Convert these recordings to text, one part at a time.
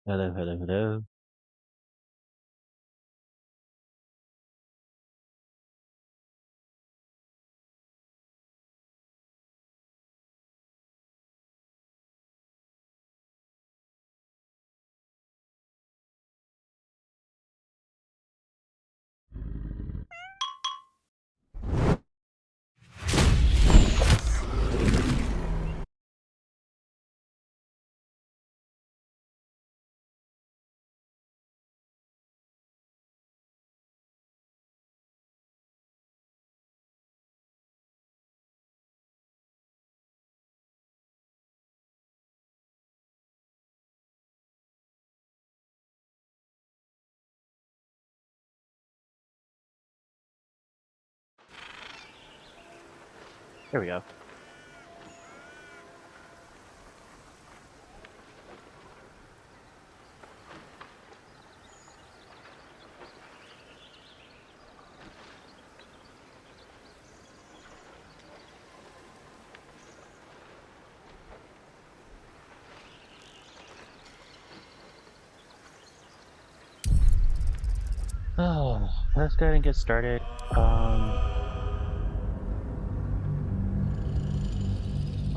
Hello, hello, hello. Here we go. Oh, let's go ahead and get started.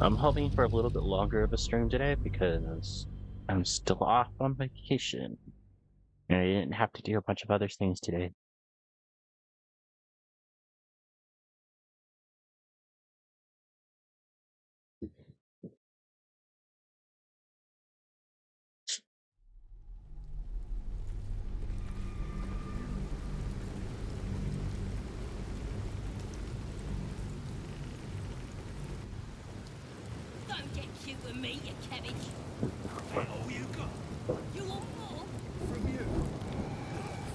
I'm hoping for a little bit longer of a stream today because I'm still off on vacation. And I didn't have to do a bunch of other things today. Don't get cute with me, you cabbage. All you got You want more? from you?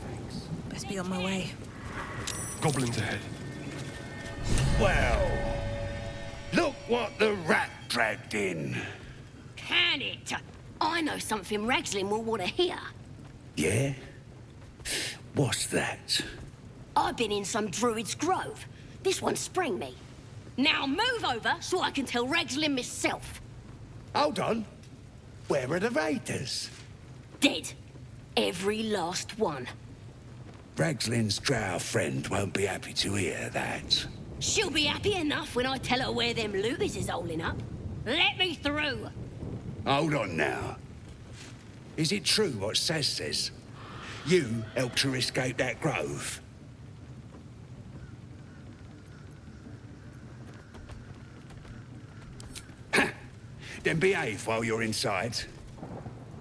Thanks. Best be on my way. Goblins ahead. Well, look what the rat dragged in. Can it? I know something Ragzlin will want to hear. Yeah? What's that? I've been in some druid's grove. This one sprang me. Now move over so I can tell Ragzlin myself. Hold on. Where are the raiders? Dead. Every last one. Ragzlin's drow friend won't be happy to hear that. She'll be happy enough when I tell her where them looters is holding up. Let me through. Hold on now. Is it true what Saz says? You helped her escape that grove? Then behave while you're inside.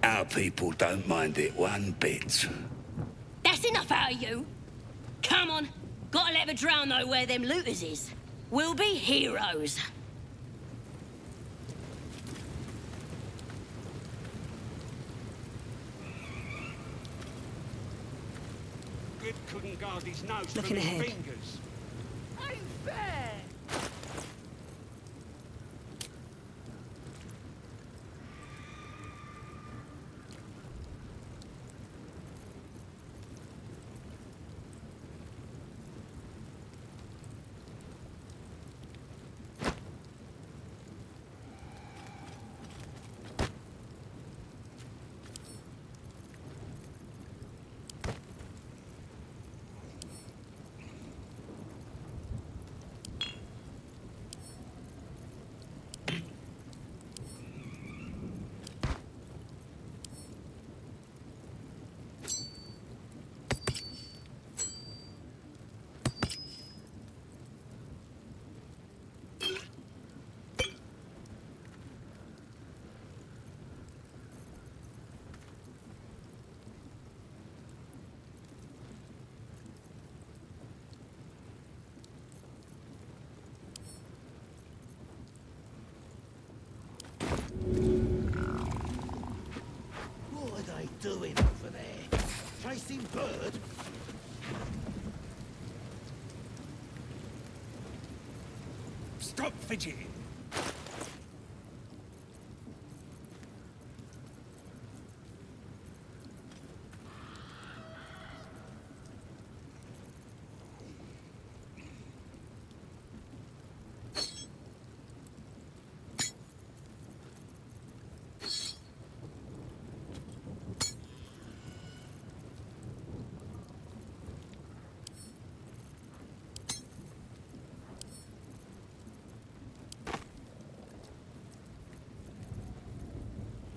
Our people don't mind it one bit. That's enough out of you. Come on. Gotta let the drow know where them looters is. We'll be heroes. Good couldn't guard his nose Looking from his ahead. fingers. Ain't fair. What are they doing over there? Chasing bird? Stop fidgeting.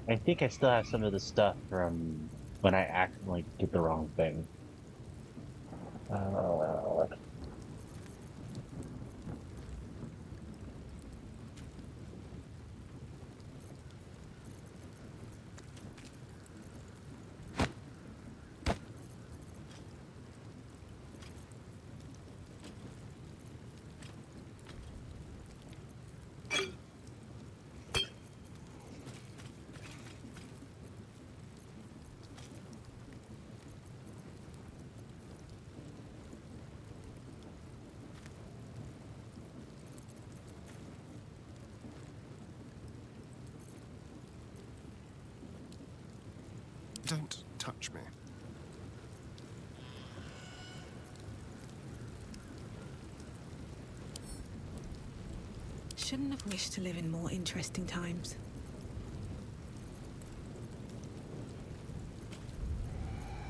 I think I still have some of the stuff from when I accidentally did the wrong thing. Uh, Don't touch me. Shouldn't have wished to live in more interesting times.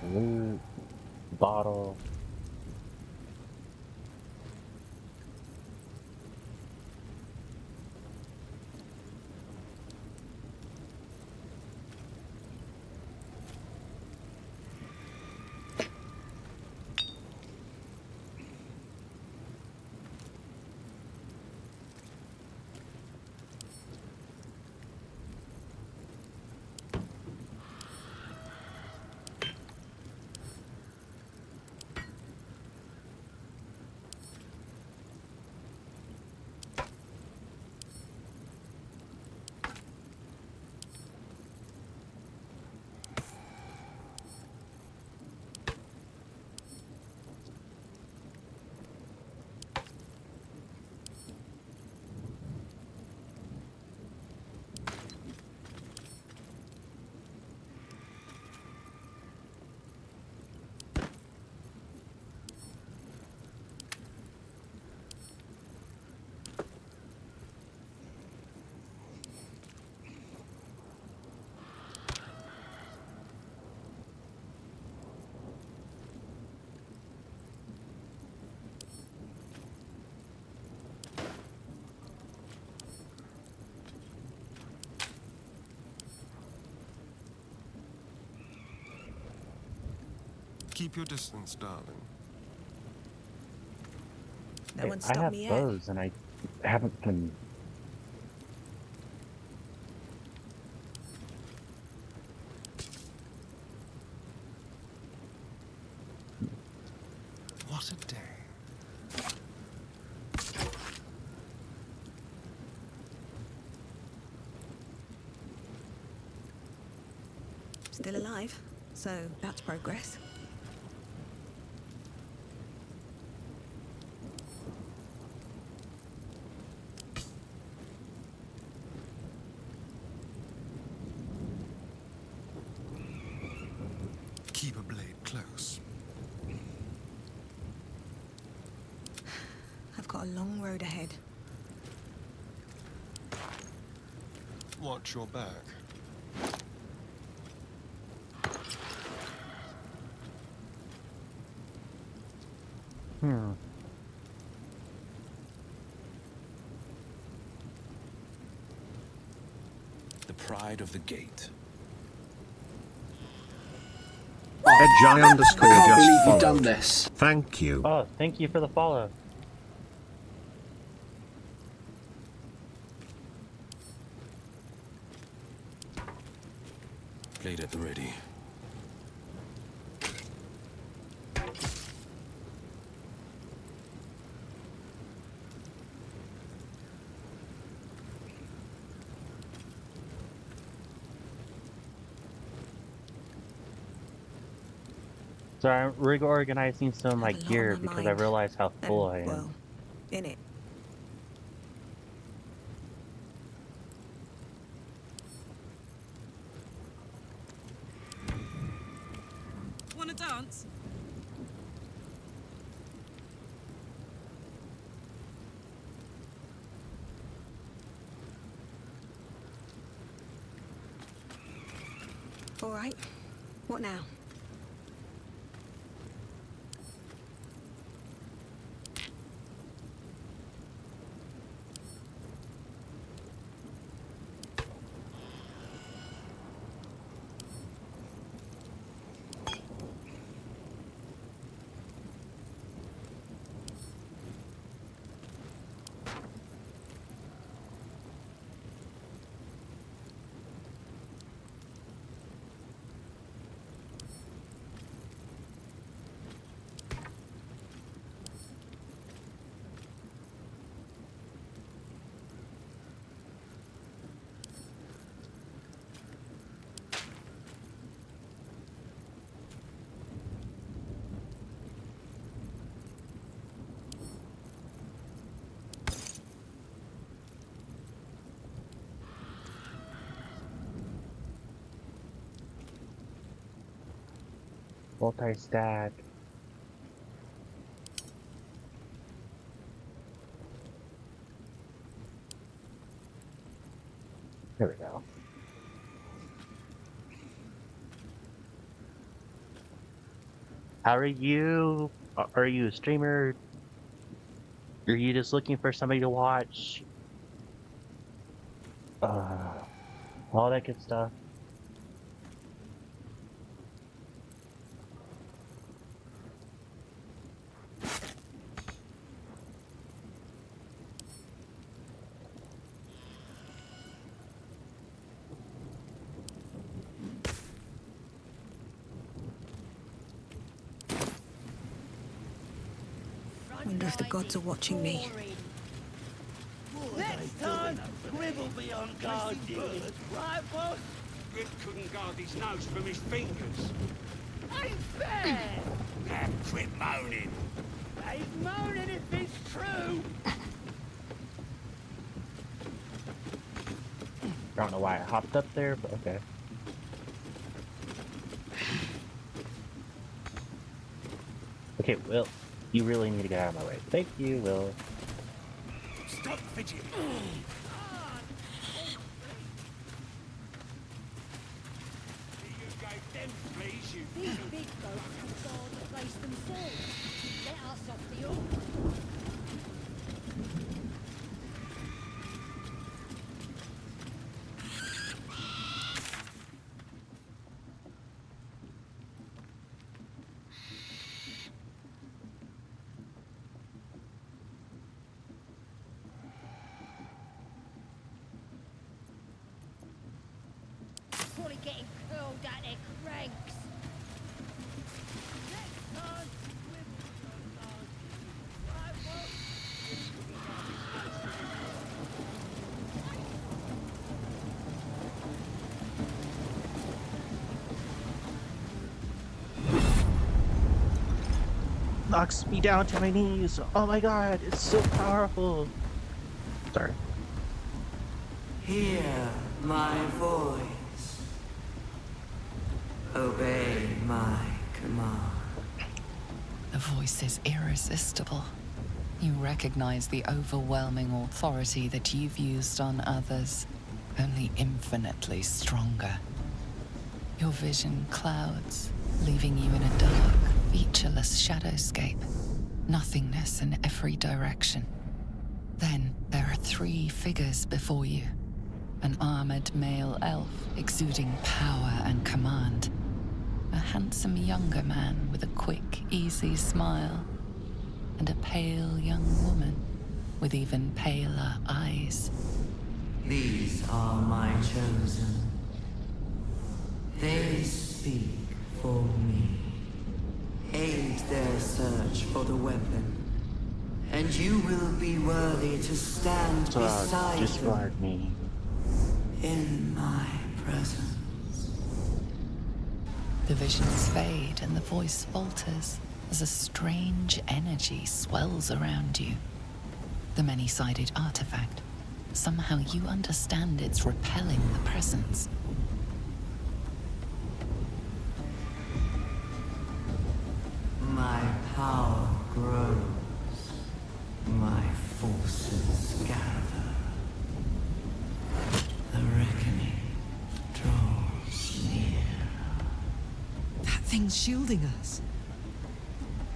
loot, bottle. Keep your distance, darling. No one I stopped have me yet. bows and I haven't been. What a day. Still alive, so that's progress. Keep a blade close. I've got a long road ahead. Watch your back. Hmm. The pride of the gate. Edgi underscore Can't just believe you've followed. done this. Thank you. Oh, thank you for the follow. Blade at the ready. So I'm reorganizing some of my Have a lot on gear my because I mind. realize how full I And, am. well, in it. Wanna dance? All right. What now? Multi-stack. There we go. How are you? Are you a streamer? Are you just looking for somebody to watch? All that good stuff. Wonder if the gods are watching me. Next time, Gribble be on guard, right, boss? Grib couldn't guard his nose from his fingers. Ain't fair! Now quit moaning. Ain't moaning if it's true! I don't know why I hopped up there, but okay. Okay, Will, you really need to get out of my way. Thank you, Will. Stop fidgeting. You gave them fleas, you... These big folks can guard the place themselves. Let us off the hook. Probably getting curled at their cranks. Next time, Gribble be on guard, right, boss? Knocks me down to my knees. Oh my god, it's so powerful. Sorry. Hear my voice. Obey my command. The voice is irresistible. You recognize the overwhelming authority that you've used on others, only infinitely stronger. Your vision clouds, leaving you in a dark, featureless shadowscape, nothingness in every direction. Then there are 3 figures before you. An armored male elf exuding power and command. A handsome younger man with a quick, easy smile. And a pale young woman with even paler eyes. These are my chosen. They speak for me. Aid their search for the weapon. And you will be worthy to stand beside Discard me. in my presence. The visions fade and the voice falters as a strange energy swells around you. The many-sided artifact. Somehow you understand it's repelling the presence. My power grows. My forces gather. The reckoning draws near. That thing's shielding us.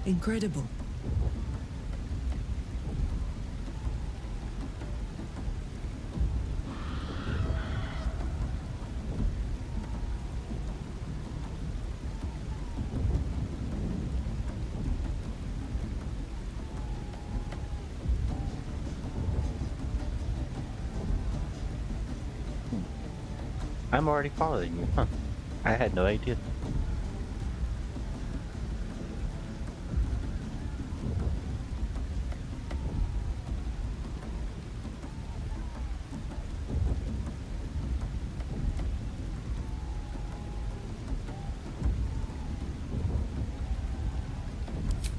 Incredible. I'm already following you, huh? I had no idea.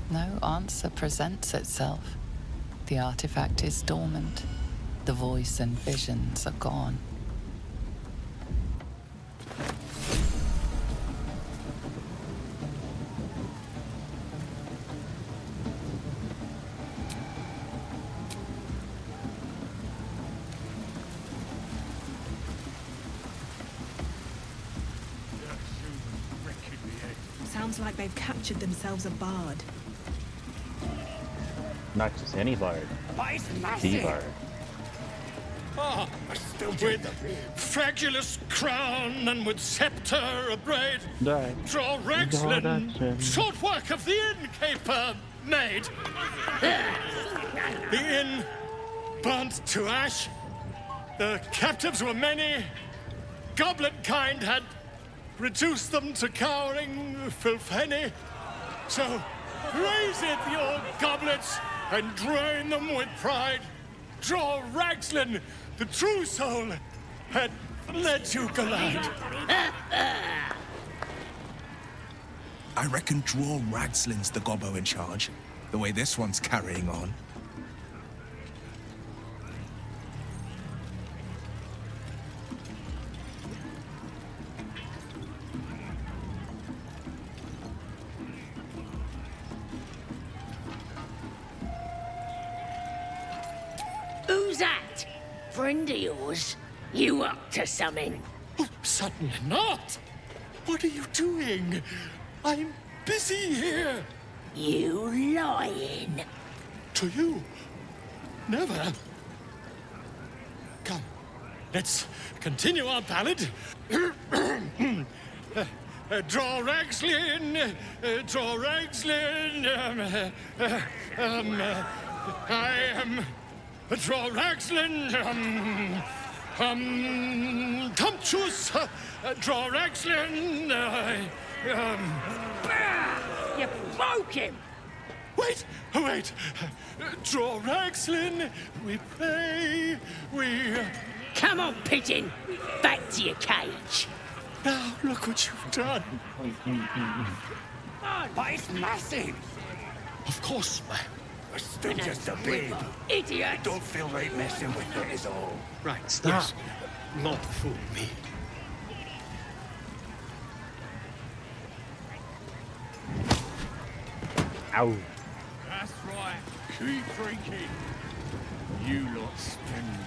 No answer presents itself. The artifact is dormant. The voice and visions are gone. Sounds like they've captured themselves a bard. Not just any bard. The bard. Ah, with fragulous crown and with sceptre abraid, Die. draw Ragzlin, short work of the innkeeper made. The inn burnt to ash. The captives were many. Goblin kind had reduced them to cowering filthenny. So raise it, your goblets, and drain them with pride. Draw Ragzlin, the true soul, had let you glide. I reckon draw Ragzlin's the gobbo in charge, the way this one's carrying on. Who's that? Friend of yours? You up to something? Oh, certainly not. What are you doing? I'm busy here. You lying. To you? Never. Come, let's continue our ballad. Draw Ragzlin, draw Ragzlin. I am draw Ragzlin. Tumptuous. Draw Ragzlin. You broke him. Wait, wait. Draw Ragzlin. We pray. We. Come on, pigeon. Back to your cage. Now look what you've done. But it's massive! Of course, ma'am. It's still just a babe. Idiot. Don't feel right messing with it is all. Right, stop. Yes. Not fool me. Ow. That's right. Keep drinking. You lot spend.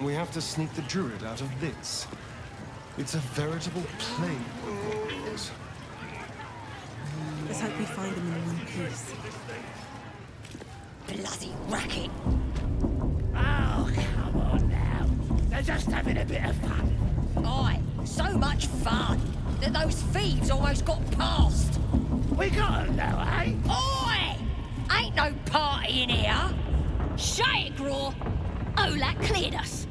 We have to sneak the druid out of this. It's a veritable plague of goblins. Let's hope we find them in one piece. Bloody racket. Oh, come on now. They're just having a bit of fun. Aye, so much fun that those thieves almost got past. We got them now, eh? Oi! Ain't no party in here. Shut it, Graw. Olak cleared us.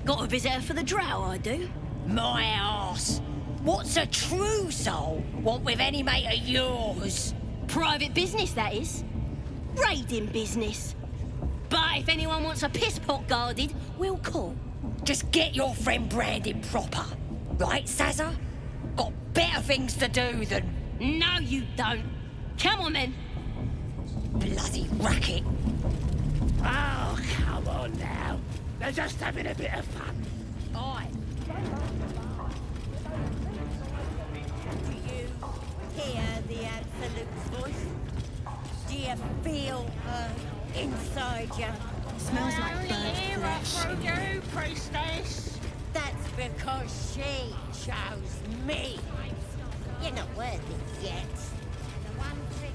Got a visitor for the drow, I do. My arse. What's a true soul want with any mate of yours? Private business, that is. Raiding business. But if anyone wants a piss pot guarded, we'll call. Just get your friend branded proper. Right, Sazza? Got better things to do than... No, you don't. Come on, then. Bloody racket. Oh, come on now. They're just having a bit of fun. Aye. Do you hear the Absolute's voice? Do you feel her inside you? Smells like burnt flesh. priestess. That's because she chose me. You're not worthy yet. The one thing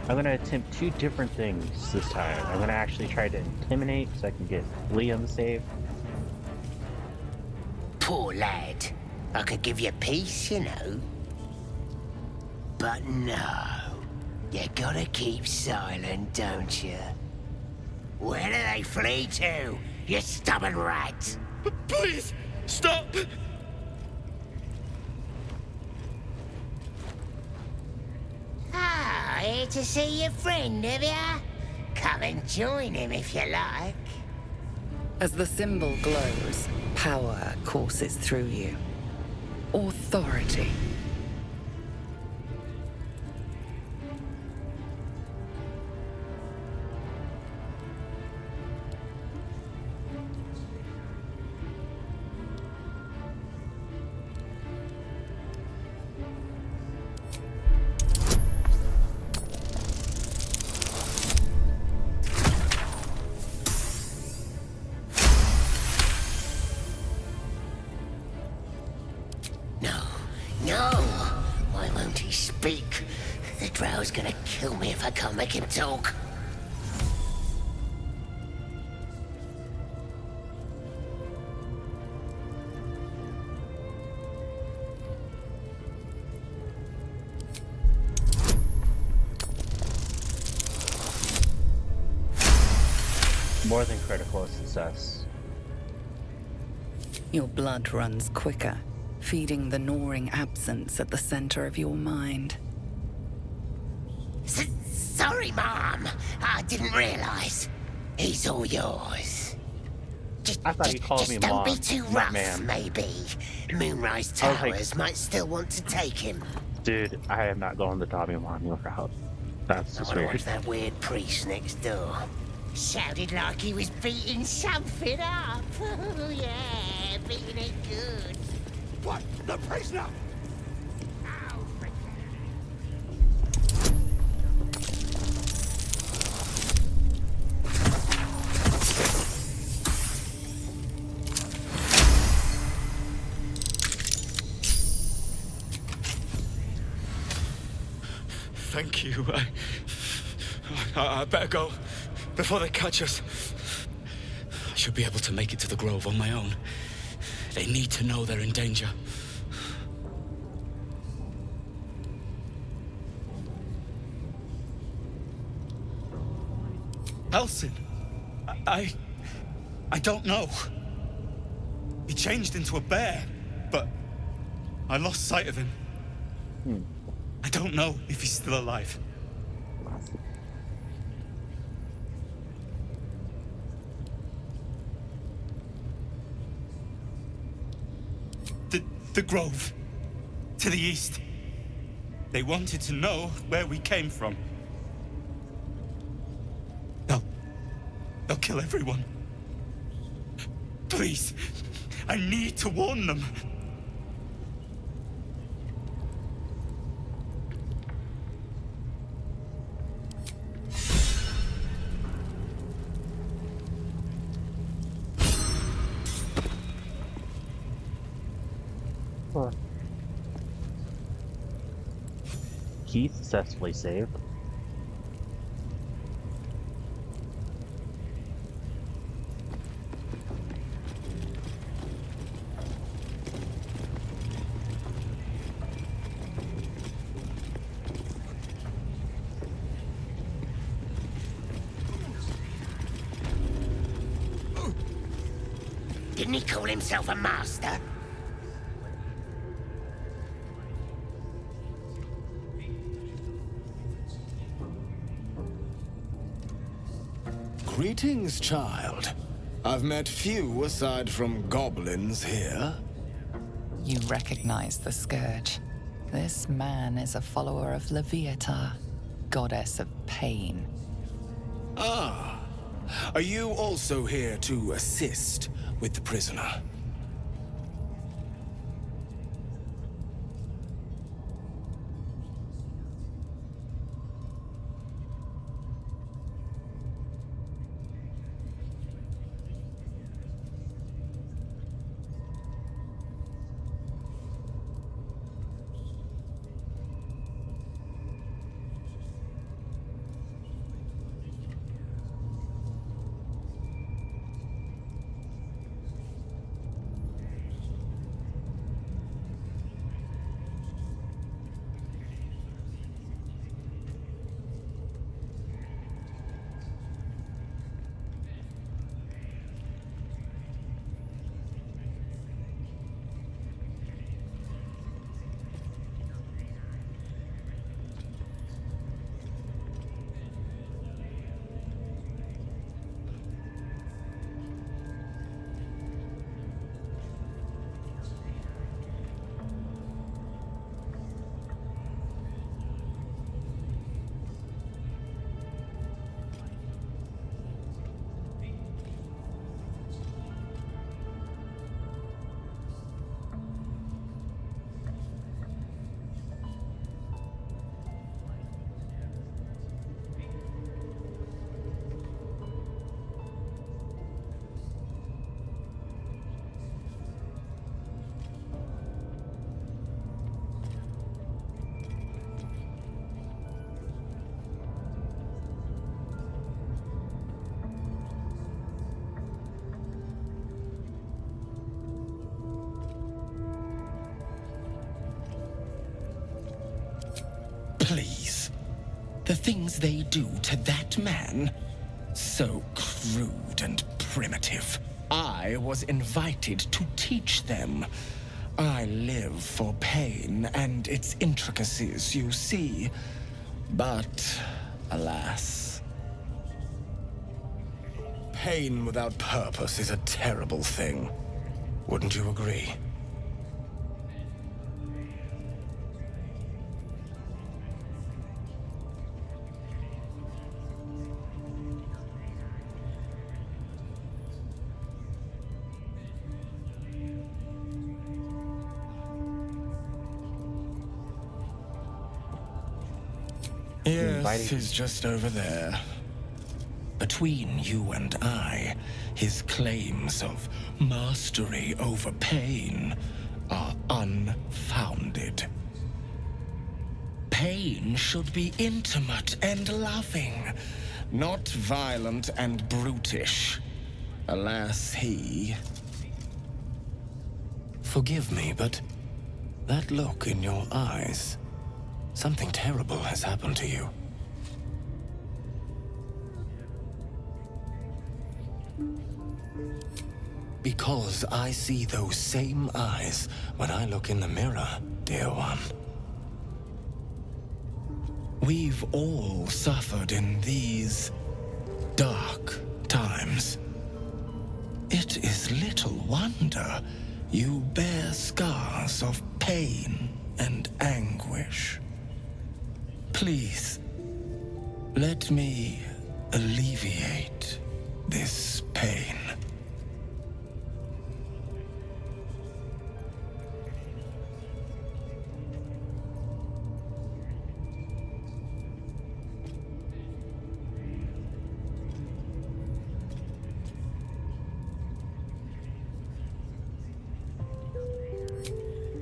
I'm gonna attempt two different things this time. I'm gonna actually try to intimidate so I can get Liam saved. Poor lad. I could give you peace, you know. But no. You gotta keep silent, don't you? Where do they flee to, you stubborn rat? Please, stop! Ah, here to see your friend, have ya? Come and join him if you like. As the symbol glows, power courses through you. Authority. kill me if I can't make him talk. More than critical success. Your blood runs quicker, feeding the gnawing absence at the center of your mind. Sorry, Mom. I didn't realize. He's all yours. I thought he called me don't Mom, be too not rough, ma'am. maybe. Moonrise I was like, Towers might still want to take him. dude, I am not going the Tommy Manuel route. That's I just wonder weird. what's that weird priest next door. Sounded like he was beating something up. Oh, yeah, beating it good. What? The prisoner? Thank you. I better go before they catch us. I should be able to make it to the Grove on my own. They need to know they're in danger. Elsin? I don't know. He changed into a bear, but I lost sight of him. I don't know if he's still alive. The Grove. To the east. They wanted to know where we came from. They'll kill everyone. Please, I need to warn them. He successfully saved. Didn't he call himself a master? Greetings, child. I've met few aside from goblins here. You recognize the Scourge. This man is a follower of Leviata, goddess of pain. Ah. Are you also here to assist with the prisoner? Please. The things they do to that man, so crude and primitive. I was invited to teach them. I live for pain and its intricacies, you see. But, alas, pain without purpose is a terrible thing. Wouldn't you agree? Yes, he's just over there. Between you and I, his claims of mastery over pain are unfounded. Pain should be intimate and loving, not violent and brutish. Alas, he... Forgive me, but that look in your eyes... Something terrible has happened to you. Because I see those same eyes when I look in the mirror, dear one. We've all suffered in these dark times. It is little wonder you bear scars of pain and anguish. Please, let me alleviate this pain.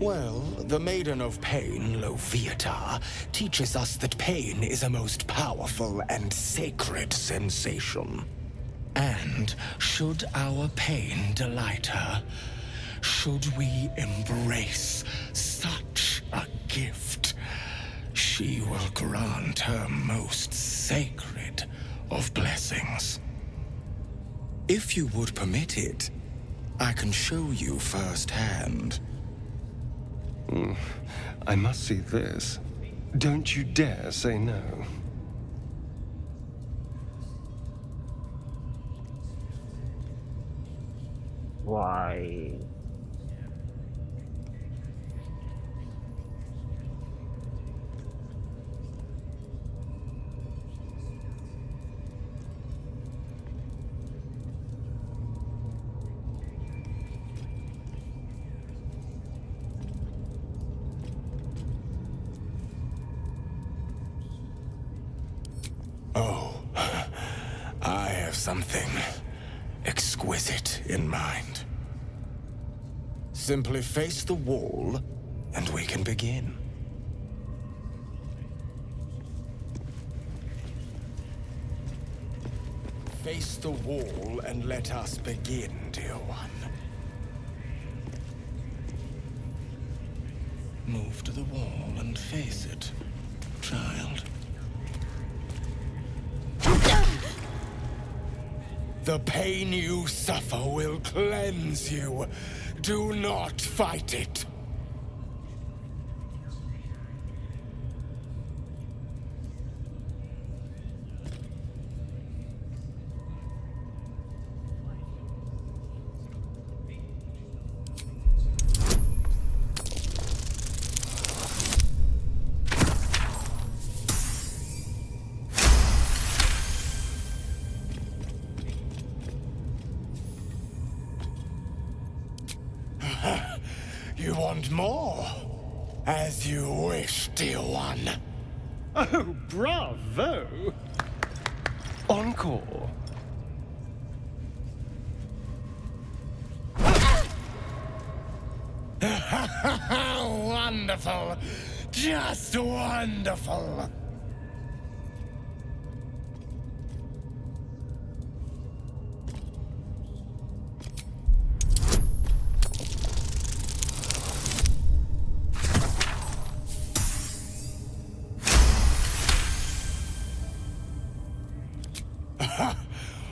Well, the Maiden of Pain, Loviatar, teaches us that pain is a most powerful and sacred sensation. And should our pain delight her, should we embrace such a gift, she will grant her most sacred of blessings. If you would permit it, I can show you firsthand. I must see this. Don't you dare say no. Why? Oh, I have something exquisite in mind. Simply face the wall, and we can begin. Face the wall and let us begin, dear one. Move to the wall and face it, child. The pain you suffer will cleanse you. Do not fight it. You want more? As you wish, dear one. Oh, bravo! Encore. Wonderful! Just wonderful!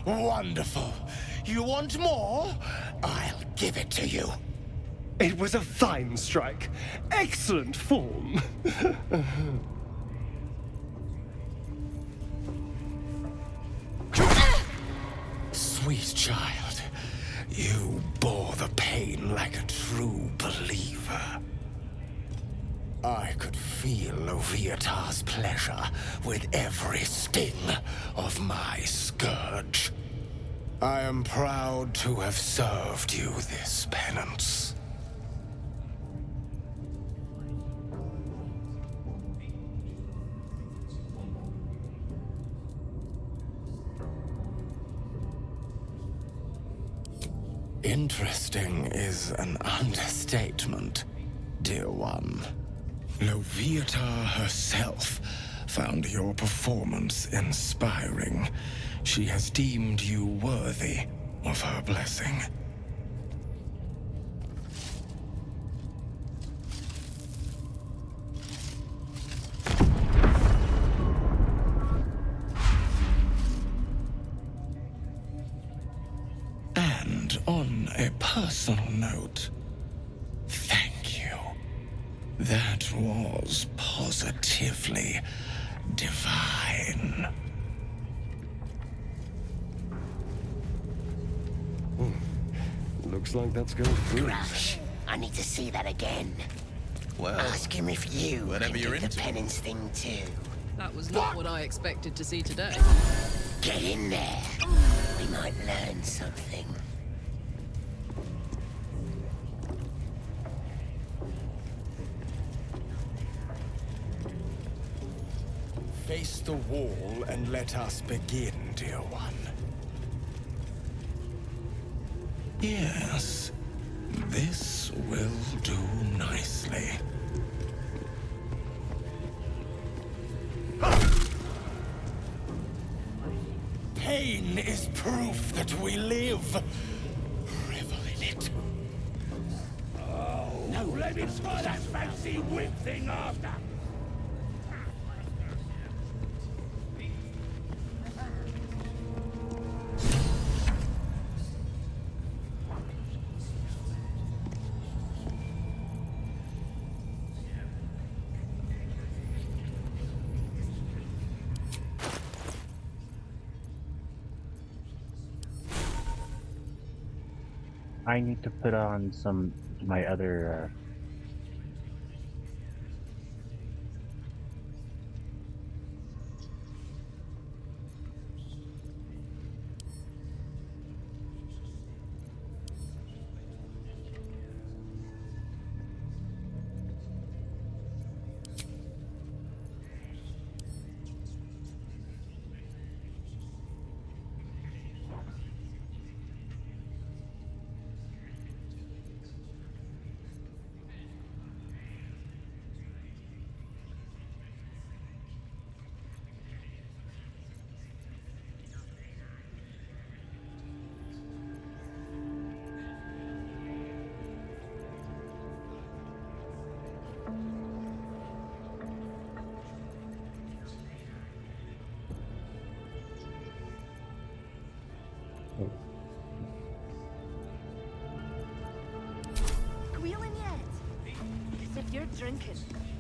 Wonderful. You want more? I'll give it to you. It was a fine strike. Excellent form. Sweet child, you bore the pain like a true believer. I could feel Loviatar's pleasure with every sting of my scourge. I am proud to have served you this penance. Interesting is an understatement, dear one. Loviatar herself found your performance inspiring. She has deemed you worthy of her blessing. And on a personal note, thank you. That was positively divine. Looks like that's going to prove. Crush, I need to see that again. Well, ask him if you whatever can you're do the into. penance thing too. That was not what I expected to see today. Get in there. We might learn something. Face the wall and let us begin, dear one. Yes, this will do nicely. Pain is proof that we live. Revel in it. No, let me try that fancy whip thing after. I need to put on my other Squealing yet? As if you're drinking.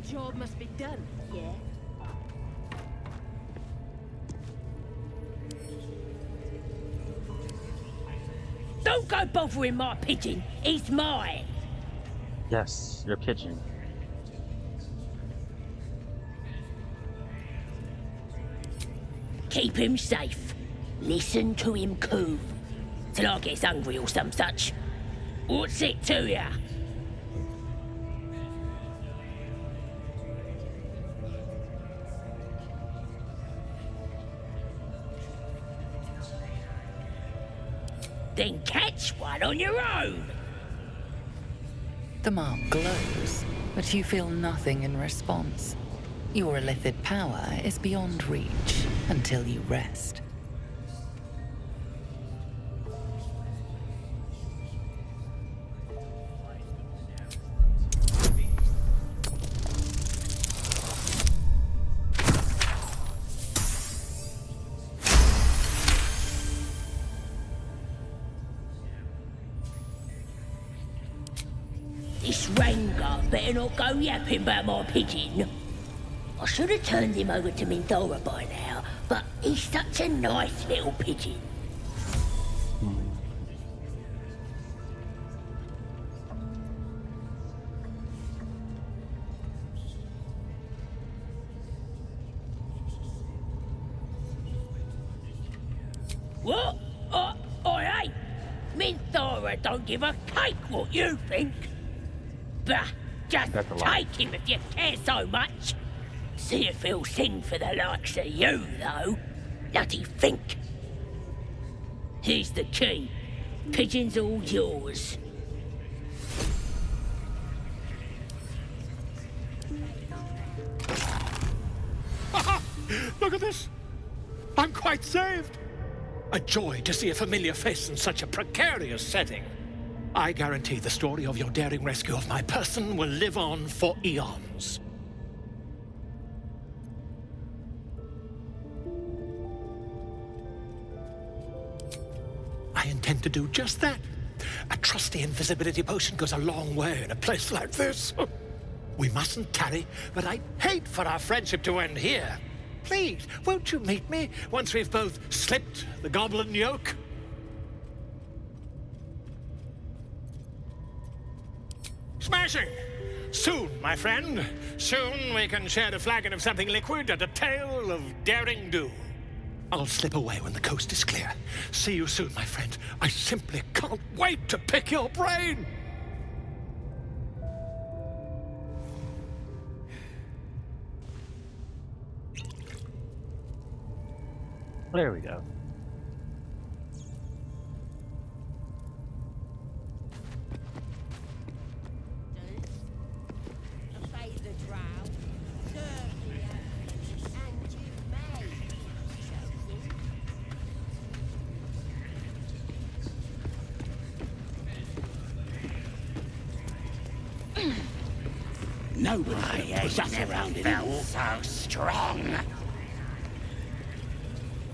Job must be done, yeah? Don't go bothering my pigeon. He's mine. yes, your pigeon. Keep him safe. Listen to him coo. Till I gets hungry or some such. What's it to ya? Then catch one on your own. The mark glows, but you feel nothing in response. Your illithid power is beyond reach until you rest. anger, better not go yapping about my pigeon. I should have turned him over to Mindora by now, but he's such a nice little pigeon. What? I ain't. Mindora don't give a cake what you think. Bah, just take him if you care so much. See if he'll sing for the likes of you, though. Bloody think. Here's the key. Pigeon's all yours. Look at this. I'm quite saved. A joy to see a familiar face in such a precarious setting. I guarantee the story of your daring rescue of my person will live on for eons. I intend to do just that. A trusty invisibility potion goes a long way in a place like this. We mustn't tarry, but I'd hate for our friendship to end here. Please, won't you meet me once we've both slipped the goblin yoke? Smashing! Soon, my friend. Soon we can share a flagon of something liquid and a tale of daring do. I'll slip away when the coast is clear. See you soon, my friend. I simply can't wait to pick your brain! There we go. Obey the drow. Serve the oath, and you may be chosen. Nobody I push us around felt so strong.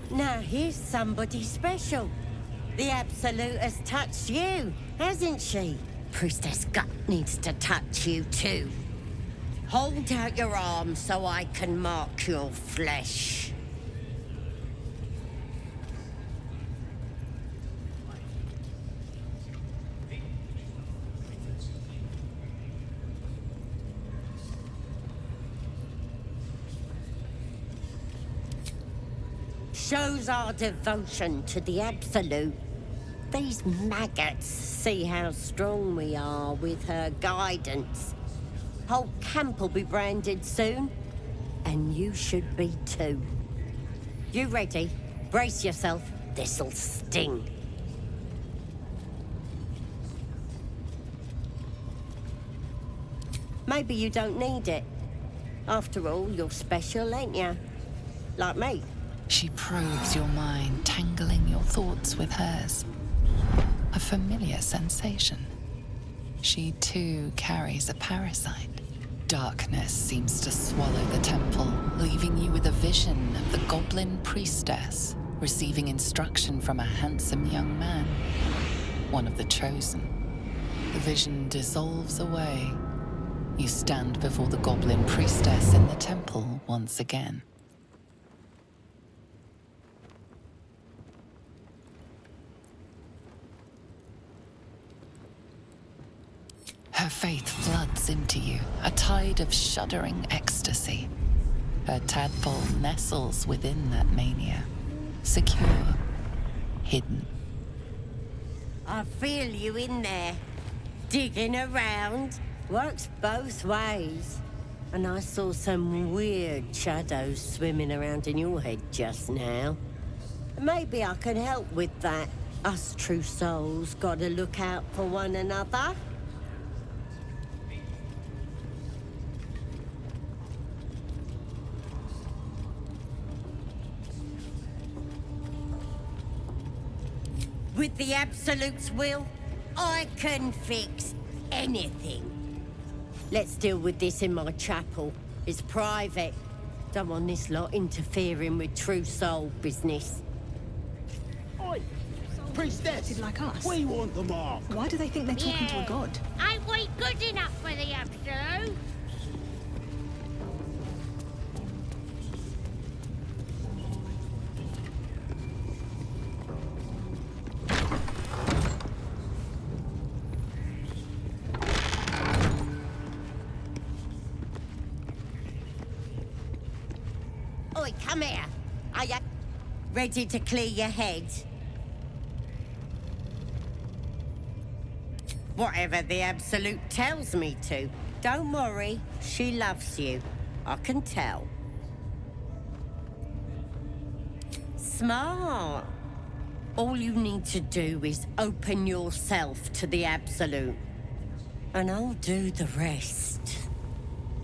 Now here's somebody special. The Absolute has touched you, hasn't she? Priestess Gut needs to touch you too. Hold out your arm so I can mark your flesh. Shows our devotion to the Absolute. These maggots see how strong we are with her guidance. Whole camp will be branded soon, and you should be too. You ready? Brace yourself. This'll sting. Maybe you don't need it. After all, you're special, ain't you? Like me. She probes your mind, tangling your thoughts with hers. A familiar sensation. She too carries a parasite. Darkness seems to swallow the temple, leaving you with a vision of the goblin priestess receiving instruction from a handsome young man, one of the chosen. The vision dissolves away. You stand before the goblin priestess in the temple once again. Her faith floods into you, a tide of shuddering ecstasy. Her tadpole nestles within that mania, secure, hidden. I feel you in there, digging around. Works both ways. And I saw some weird shadows swimming around in your head just now. Maybe I can help with that. Us true souls gotta look out for one another. With the Absolute's will, I can fix anything. Let's deal with this in my chapel. It's private. Don't want this lot interfering with true soul business. Oi! Priestess! Like us. We want the mark. Why do they think they're talking to a god? I wait Good enough for the Absolute. Oi, come here. Are you ready to clear your head? Whatever the Absolute tells me to. Don't worry, she loves you. I can tell. Smart. All you need to do is open yourself to the Absolute. And I'll do the rest.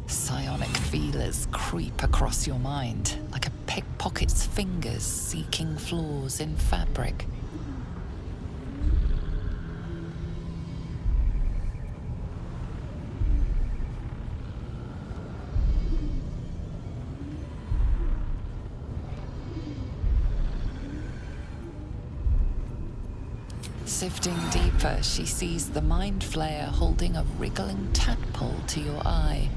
Psionic feelers creep across your mind like a pickpocket's fingers seeking flaws in fabric. Sifting deeper, she sees the mind flayer holding a wriggling tadpole to your eye.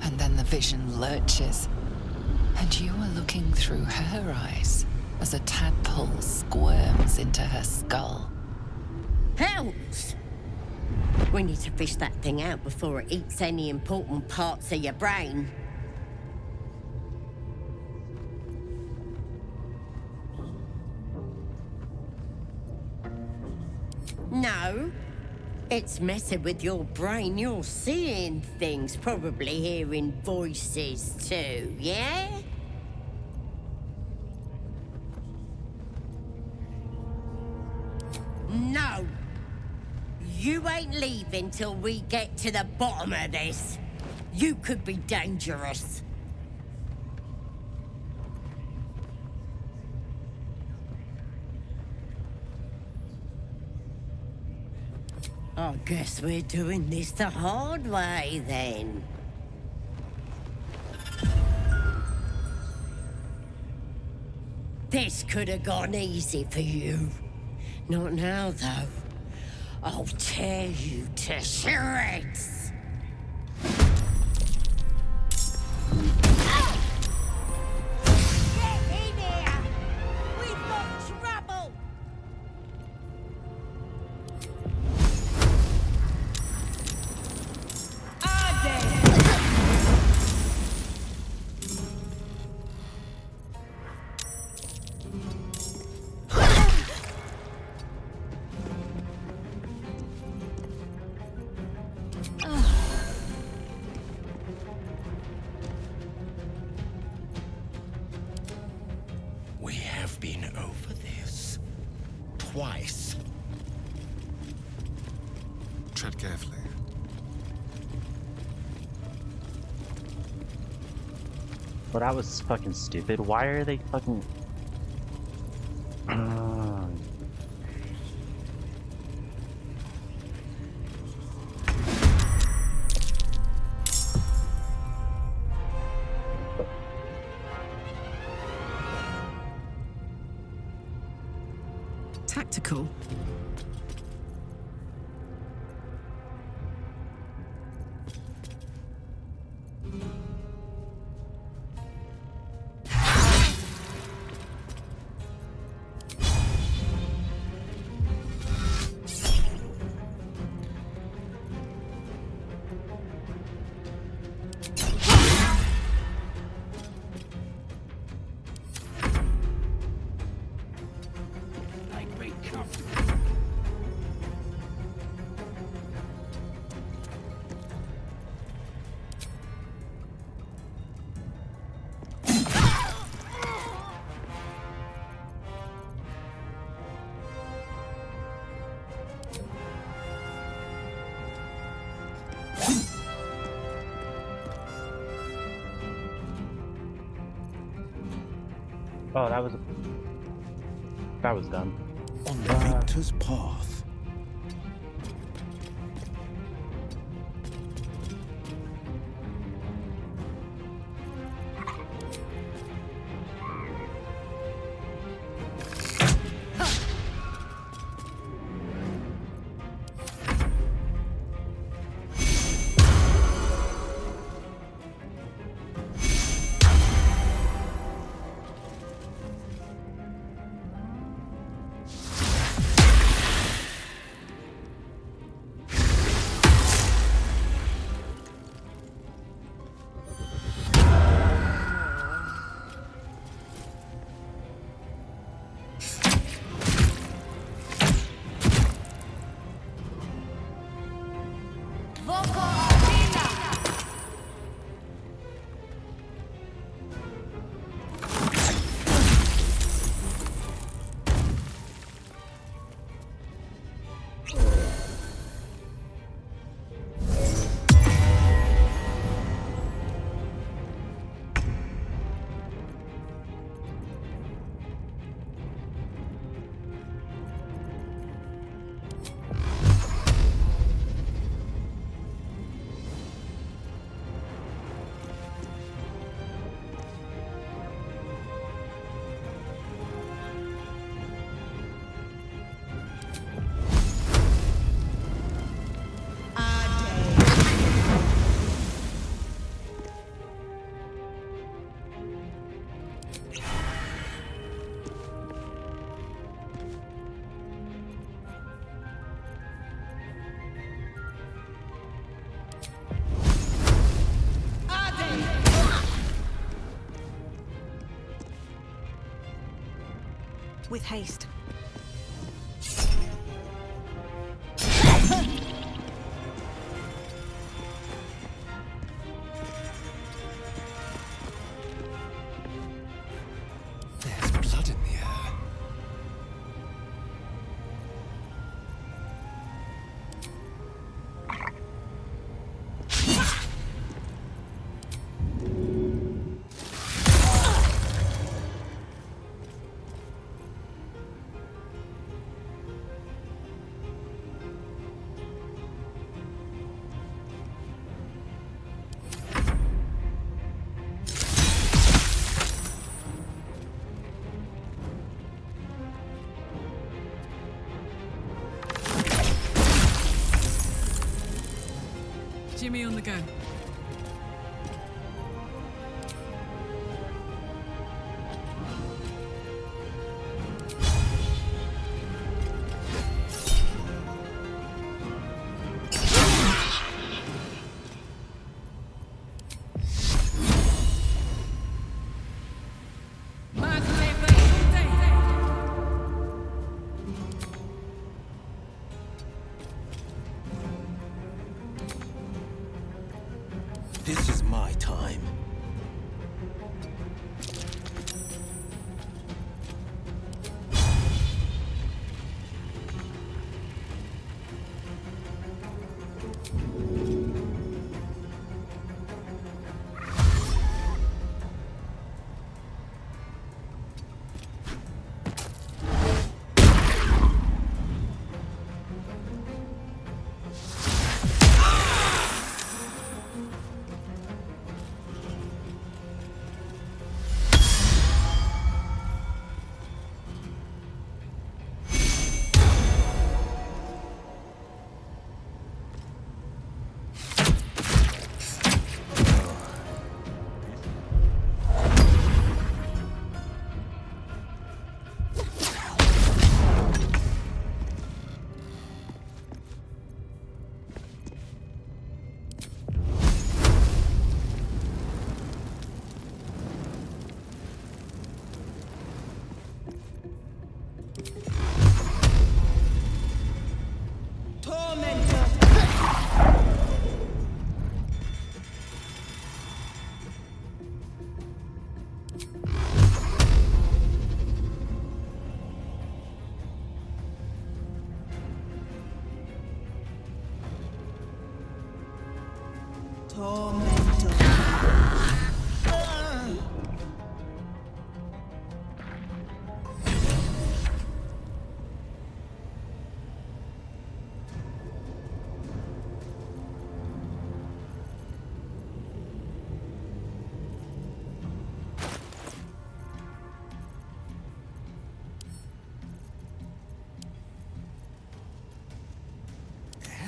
And then the vision lurches, and you are looking through her eyes as a tadpole squirms into her skull. Helps! We need to fish that thing out before it eats any important parts of your brain. No. It's messing with your brain. You're seeing things, probably hearing voices too, yeah? No. You ain't leaving till we get to the bottom of this. You could be dangerous. I guess we're doing this the hard way, then. This could have gone easy for you. Not now, though. I'll tear you to shreds. Get in here! We've got trouble! We have been over this twice. Tread carefully. Well, that was fucking stupid. Why are they fucking... Tactical. Oh, that was dumb. On the victor's path. with haste. There's blood in the air. Jimmy on the go. This is my time.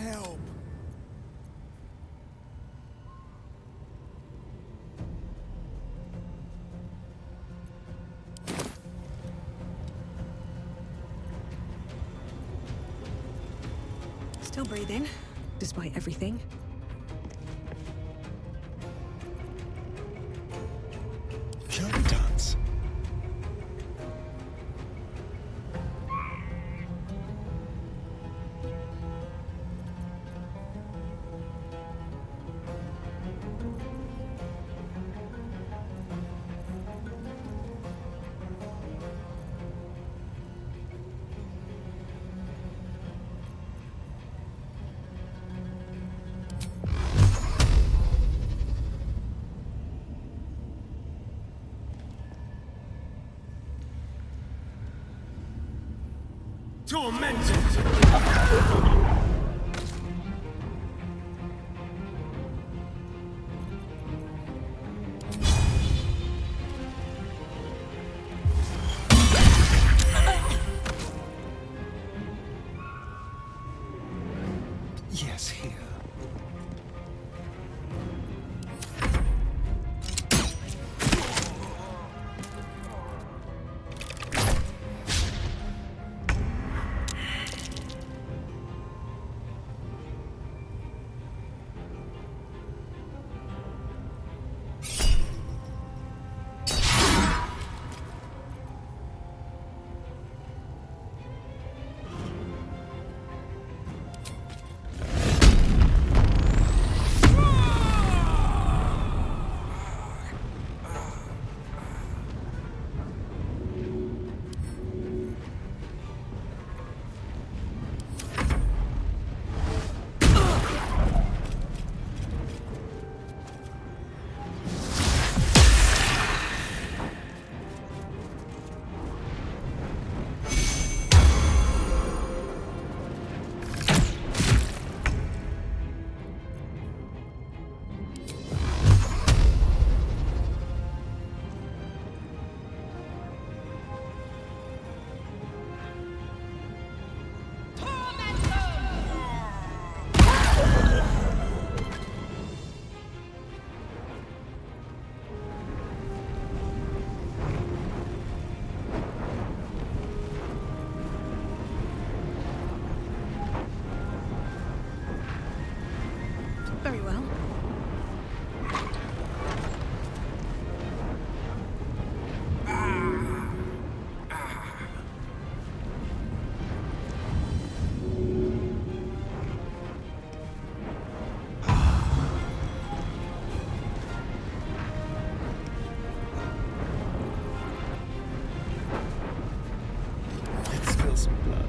Help! Still breathing, despite everything. Shall we dance? Tormented! Yes, here. Very well. Let's spill some blood.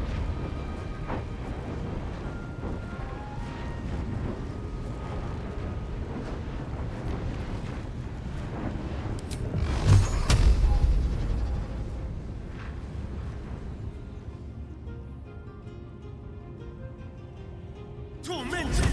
Tormented!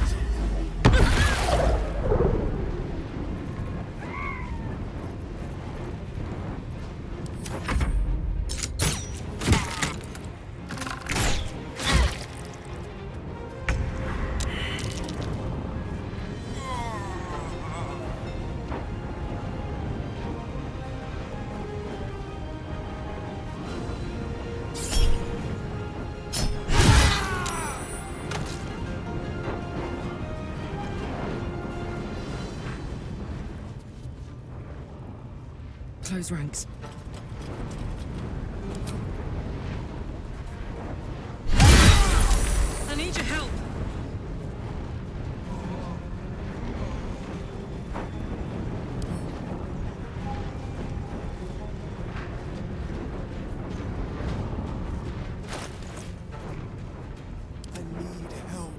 Close ranks. I need your help. I need help.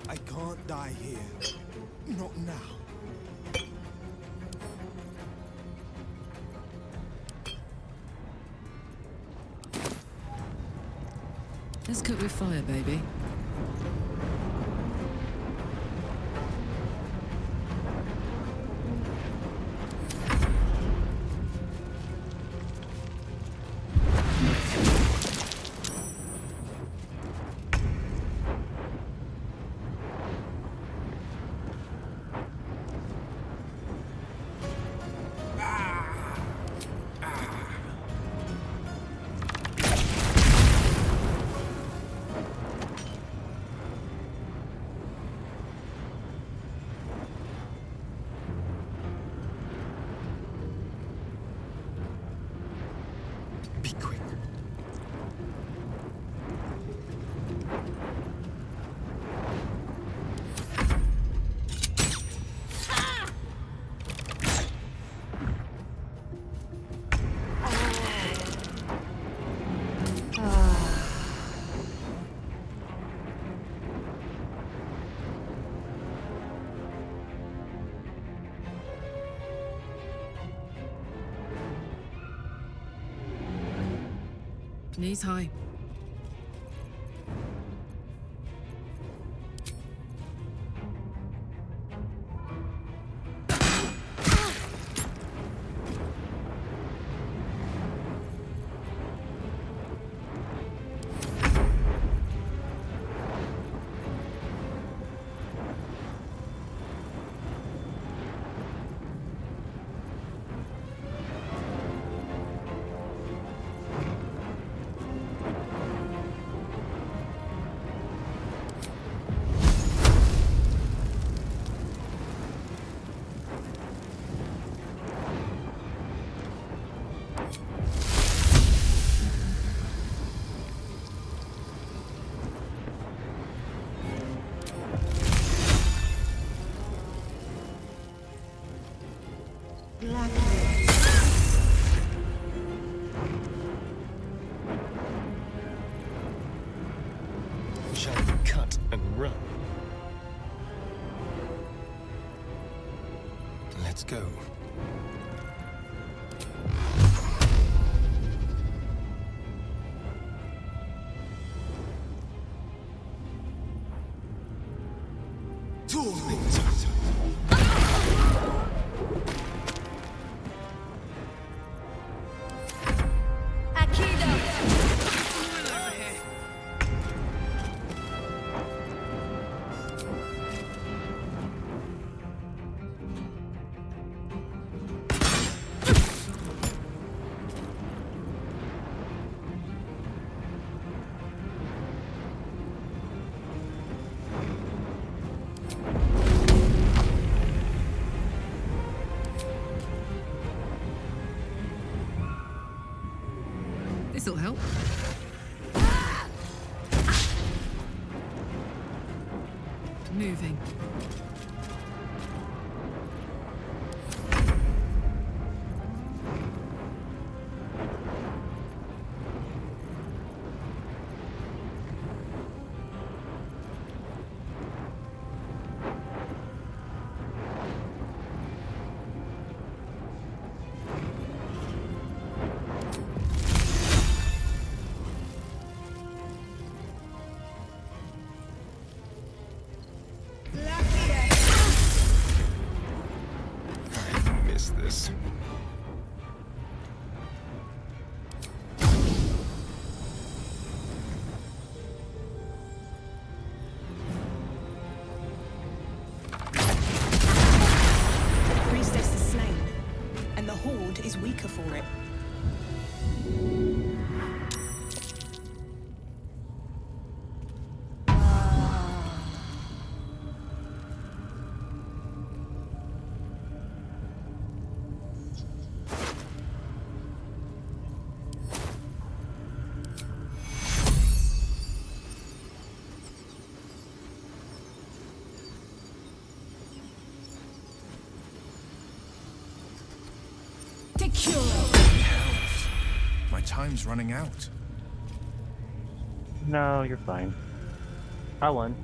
I can't die here. Not now. Let's cook with fire, baby. Be quick. Knees high. Shall we cut and run? Let's go. Moving. This. The priestess is slain, and the Horde is weaker for it. My time's running out. No, you're fine. I won.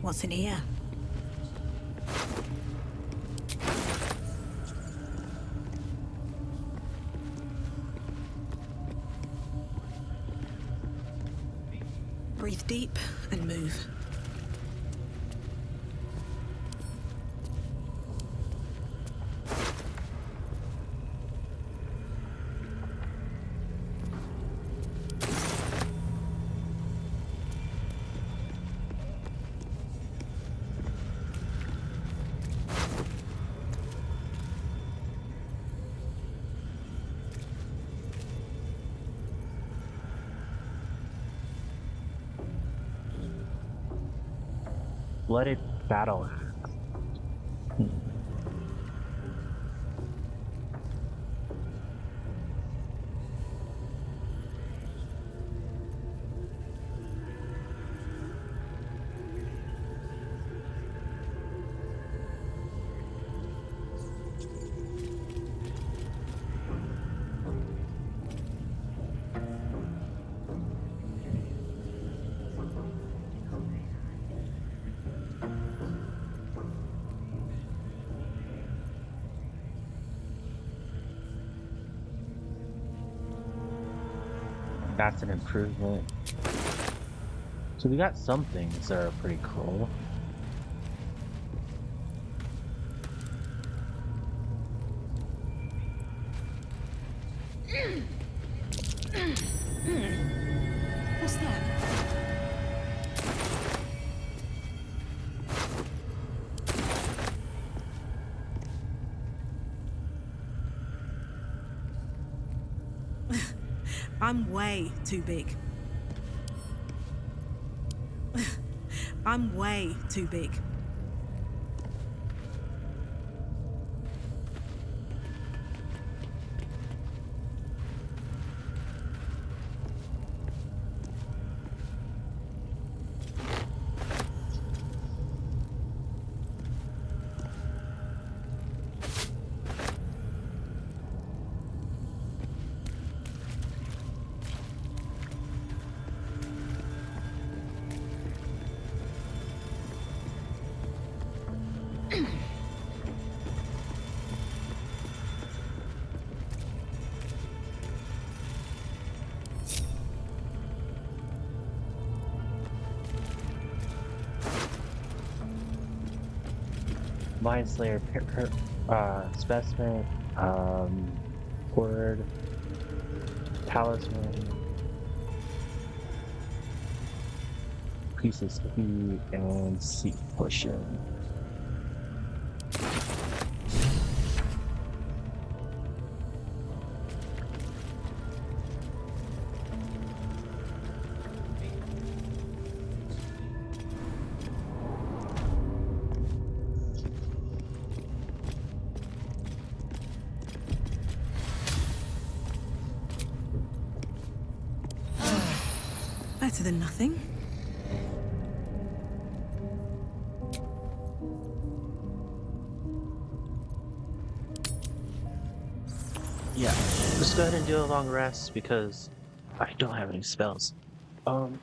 What's in here? Breathe deep and move. Blooded battle axe. That's an improvement. So we got some things that are pretty cool. What's that? I'm way too big. I'm way too big. Mind Slayer specimen, word, Talisman, pieces of key, and seat potion. Better than nothing. Yeah, just go ahead and do a long rest because I don't have any spells. Um,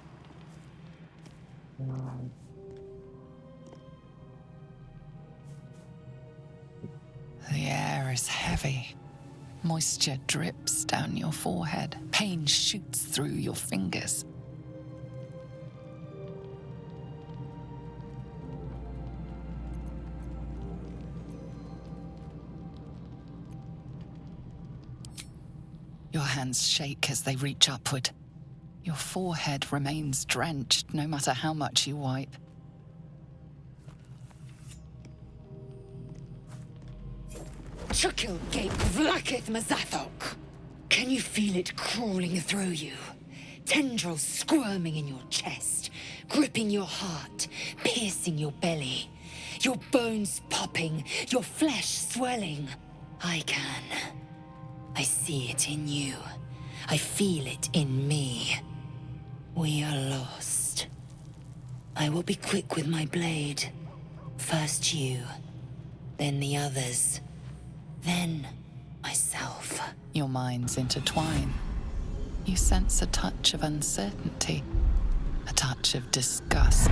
The air is heavy. Moisture drips down your forehead. Pain shoots through your fingers. Your hands shake as they reach upward. Your forehead remains drenched no matter how much you wipe. Chukil Gate Vlakith Mazathok. Can you feel it crawling through you? Tendrils squirming in your chest, gripping your heart, piercing your belly. Your bones popping, your flesh swelling. I can. I see it in you. I feel it in me. We are lost. I will be quick with my blade. First you, then the others, then myself. Your minds intertwine. You sense a touch of uncertainty, a touch of disgust.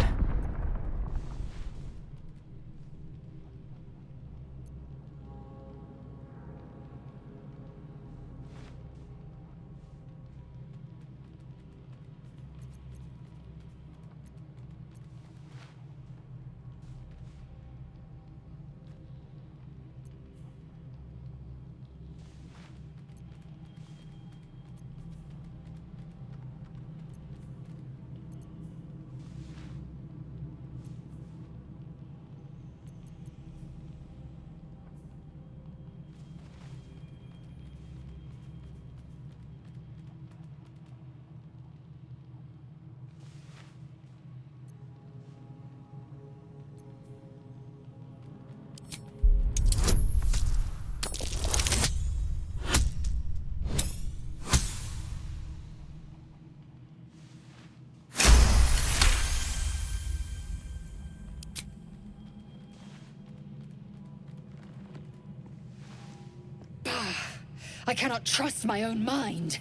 I cannot trust my own mind,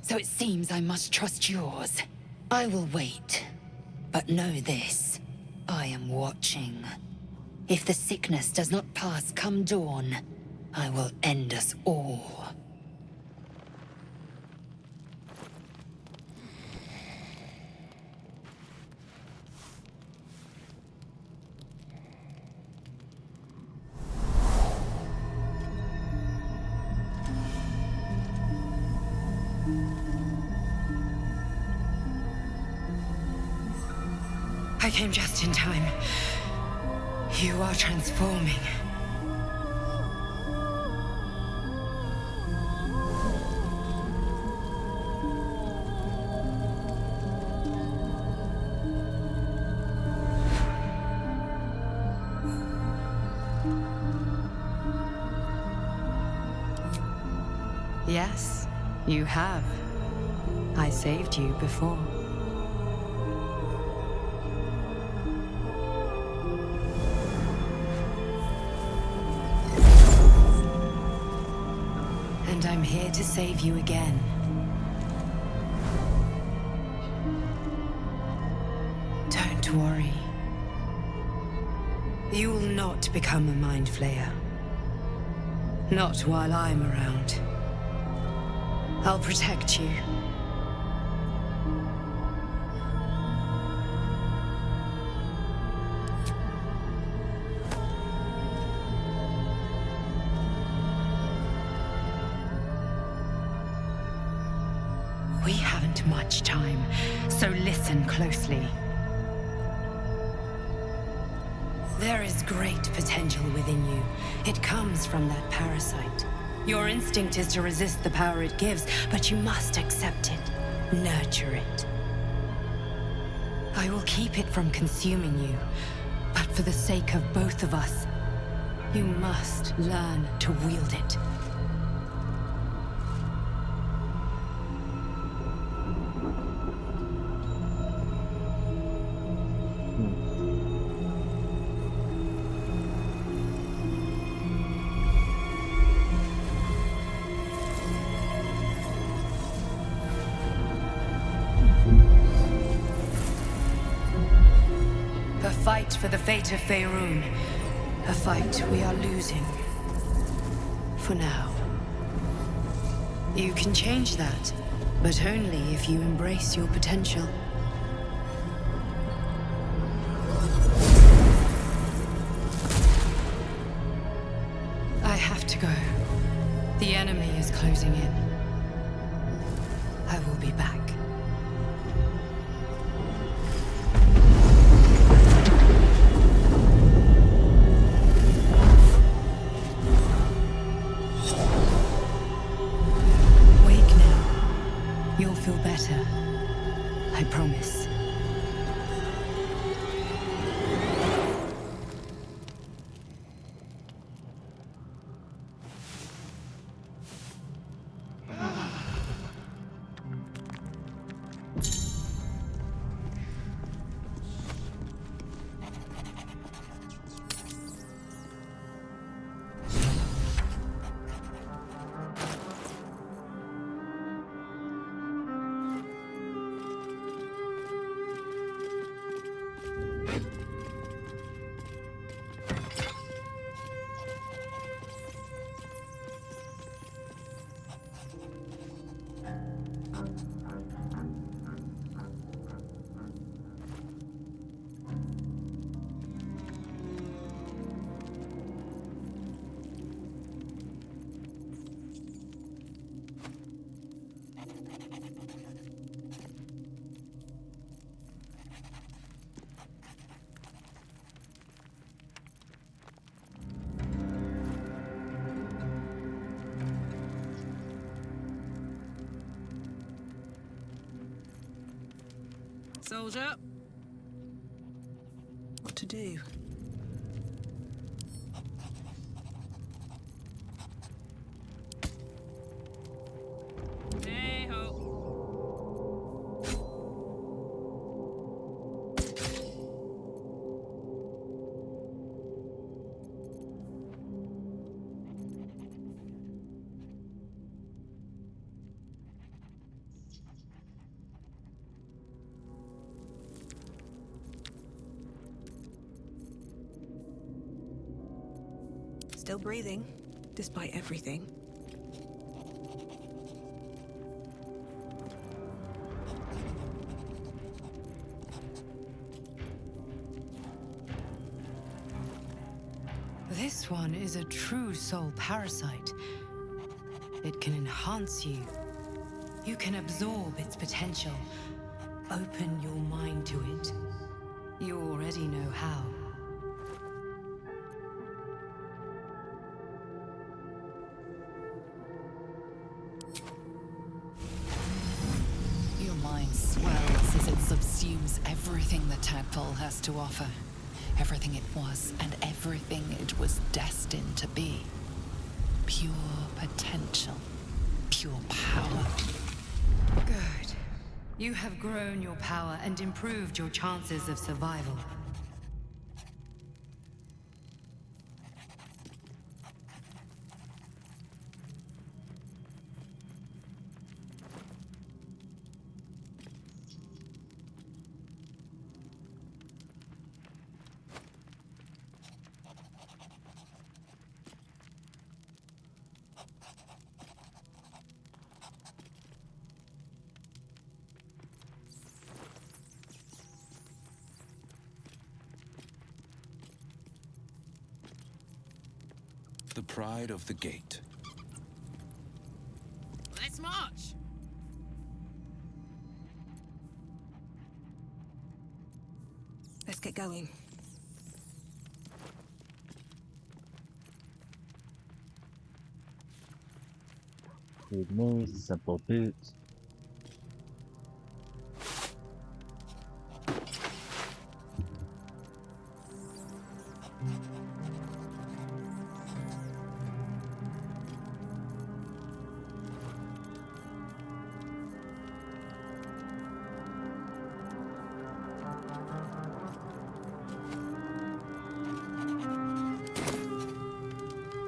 so it seems I must trust yours. I will wait, but know this. I am watching. If the sickness does not pass come dawn, I will end us all. I came just in time. You are transforming. Yes, you have. I saved you before. And I'm here to save you again. Don't worry. You will not become a Mind Flayer. Not while I'm around. I'll protect you. We haven't much time, so listen closely. There is great potential within you. It comes from that parasite. Your instinct is to resist the power it gives, but you must accept it, nurture it. I will keep it from consuming you, but for the sake of both of us, you must learn to wield it. A fight for the fate of Faerun. A fight we are losing. For now. You can change that, but only if you embrace your potential. I have to go. The enemy is closing in. I will be back. Feel better. I promise. Soldier. What to do? Hey ho. Still breathing, despite everything. This one is a true soul parasite. It can enhance you. You can absorb its potential. Open your mind to it. You already know how. Your mind swells as it subsumes everything that Tadpole has to offer. Everything it was and everything it was destined to be. Pure potential. Pure power. Good. You have grown your power and improved your chances of survival. The pride of the gate. Let's march. going. Good knees, simple boots.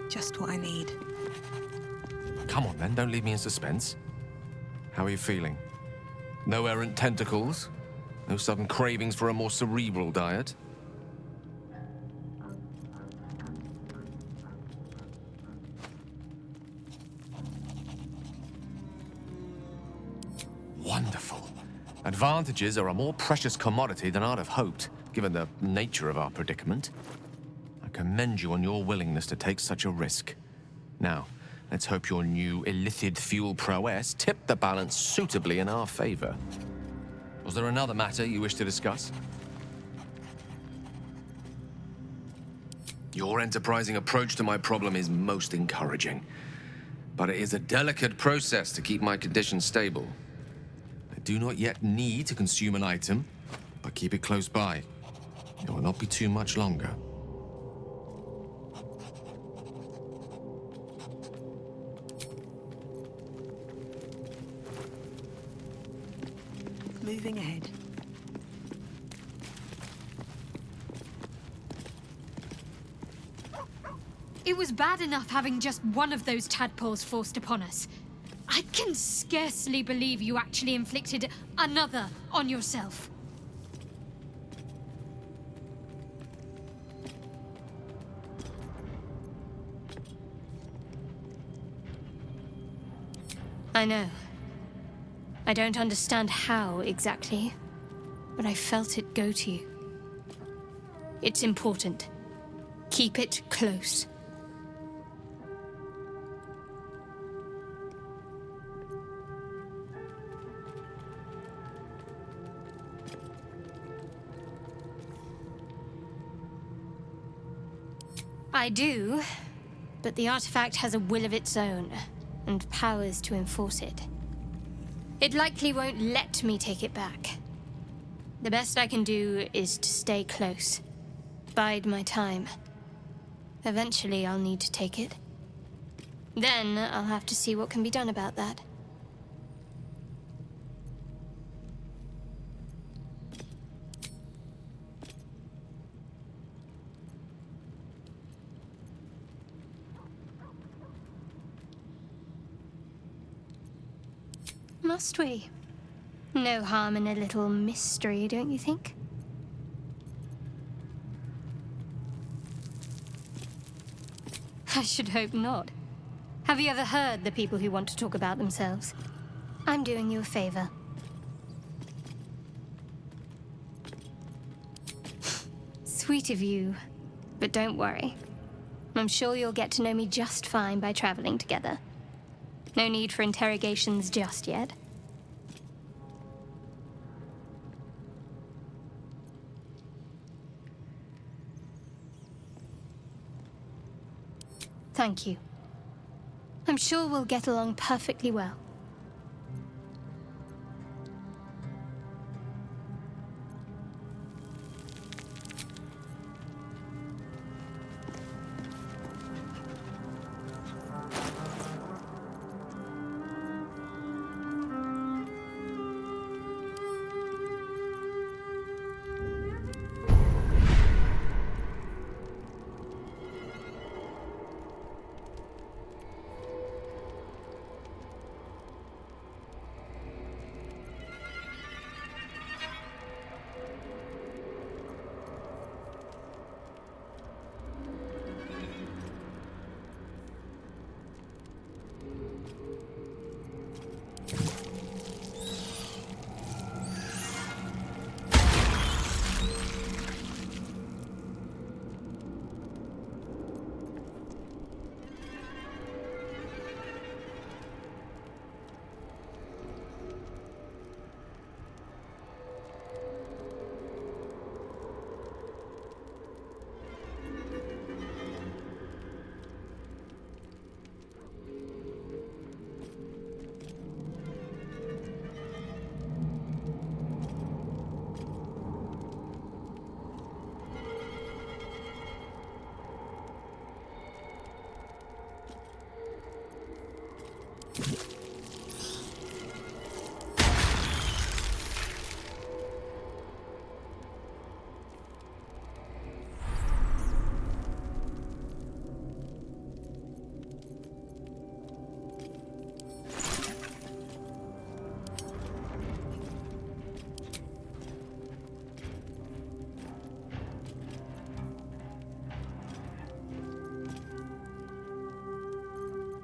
Just what I need. Come on then, don't leave me in suspense. How are you feeling? No errant tentacles? No sudden cravings for a more cerebral diet? Wonderful. Advantages are a more precious commodity than I'd have hoped, given the nature of our predicament. I commend you on your willingness to take such a risk. Now, let's hope your new illithid fuel prowess tipped the balance suitably in our favor. Was there another matter you wish to discuss? Your enterprising approach to my problem is most encouraging, but it is a delicate process to keep my condition stable. I do not yet need to consume an item, but keep it close by. It will not be too much longer. Moving ahead. It was bad enough having just one of those tadpoles forced upon us. I can scarcely believe you actually inflicted another on yourself. I know. I don't understand how exactly, but I felt it go to you. It's important. Keep it close. I do, but the artifact has a will of its own, and powers to enforce it. It likely won't let me take it back. The best I can do is to stay close. Bide my time. Eventually I'll need to take it. Then I'll have to see what can be done about that. Must we? No harm in a little mystery, don't you think? I should hope not. Have you ever heard the people who want to talk about themselves? I'm doing you a favor. Sweet of you, but don't worry. I'm sure you'll get to know me just fine by traveling together. No need for interrogations just yet. Thank you. I'm sure we'll get along perfectly well.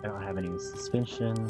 I don't have any suspicion.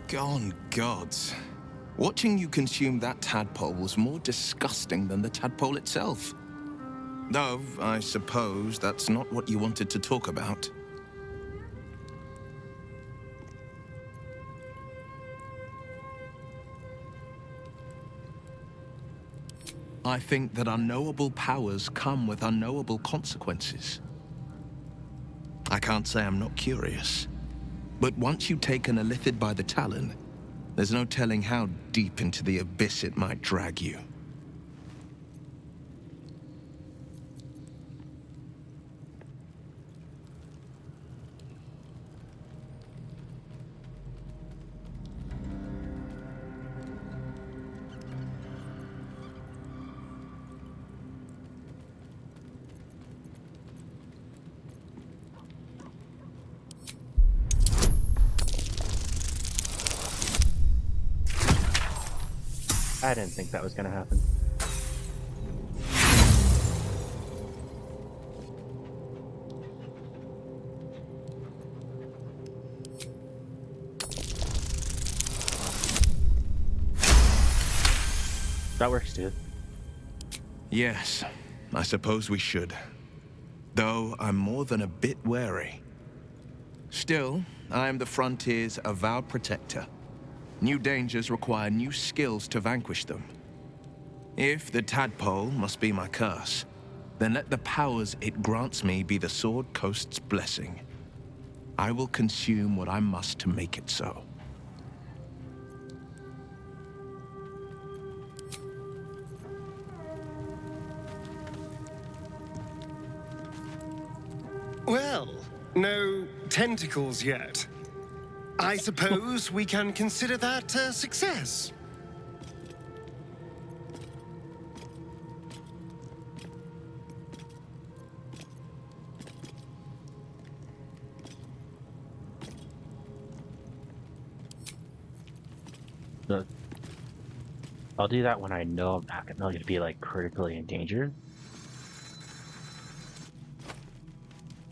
Gone gods. Watching you consume that tadpole was more disgusting than the tadpole itself. Though, I suppose that's not what you wanted to talk about. I think that unknowable powers come with unknowable consequences. I can't say I'm not curious, but once you take an illithid by the talon, there's no telling how deep into the abyss it might drag you. I didn't think that was going to happen. That works, dude. Yes, I suppose we should. Though I'm more than a bit wary. Still, I am the Frontier's avowed protector. New dangers require new skills to vanquish them. If the tadpole must be my curse, then let the powers it grants me be the Sword Coast's blessing. I will consume what I must to make it so. Well, no tentacles yet. I suppose we can consider that a success. Look, I'll do that when I know I'm not going to be like critically endangered.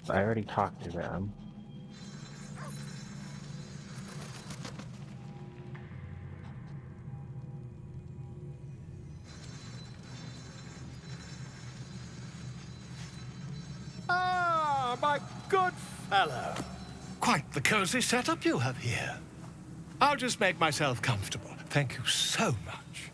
I already talked to them. Ah, my good fellow. Quite the cozy setup you have here. I'll just make myself comfortable. Thank you so much.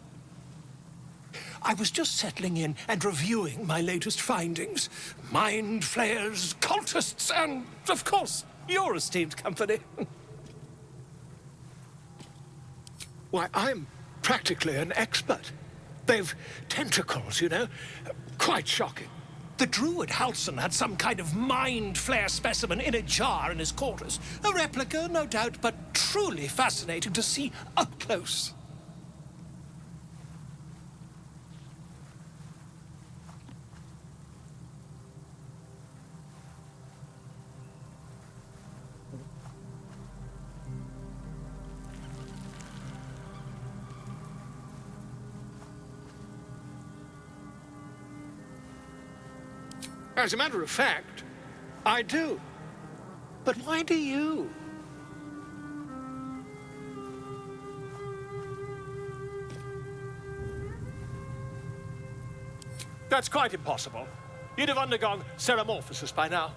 I was just settling in and reviewing my latest findings. Mind flayers, cultists, and, of course, your esteemed company. Why, I'm practically an expert. They've tentacles, you know. Quite shocking. The druid Halson had some kind of mind flare specimen in a jar in his quarters. A replica, no doubt, but truly fascinating to see up close. As a matter of fact, I do. But why do you? That's quite impossible. You'd have undergone ceramorphosis by now.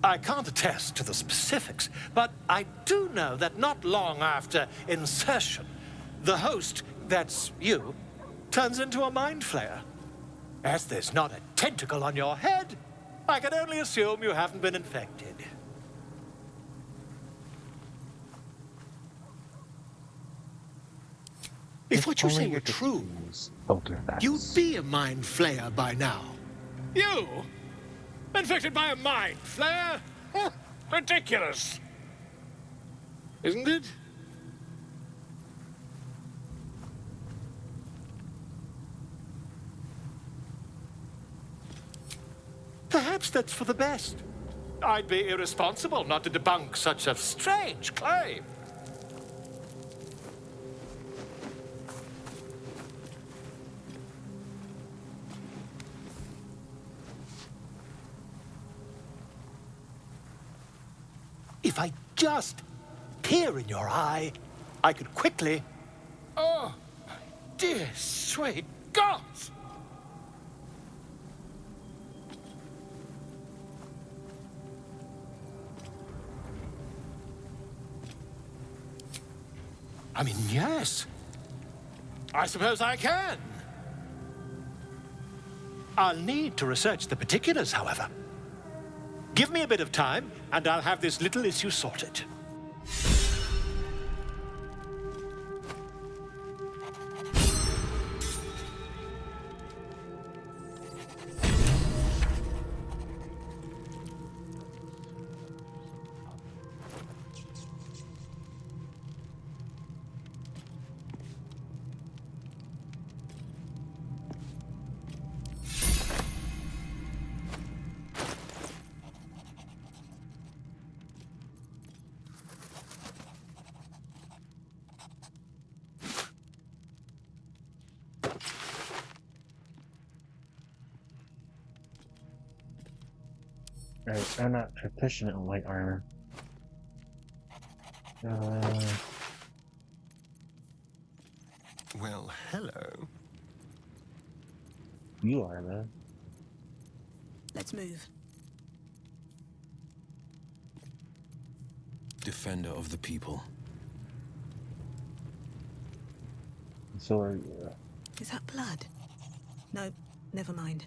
I can't attest to the specifics, but I do know that not long after insertion, the host, that's you, turns into a mind flayer. As there's not a tentacle on your head, I can only assume you haven't been infected. If what you say were true, you'd be a mind flayer by now. You? Infected by a mind flayer? Ridiculous. Isn't it? Perhaps that's for the best. I'd be irresponsible not to debunk such a strange claim. If I just peer in your eye, I could quickly... Oh, my dear sweet gods! I mean, yes. I suppose I can. I'll need to research the particulars, however. Give me a bit of time, and I'll have this little issue sorted. Right, I'm not proficient in light armor. Well, hello. You are, though. Let's move. Defender of the people. So are you. Is that blood? No, never mind.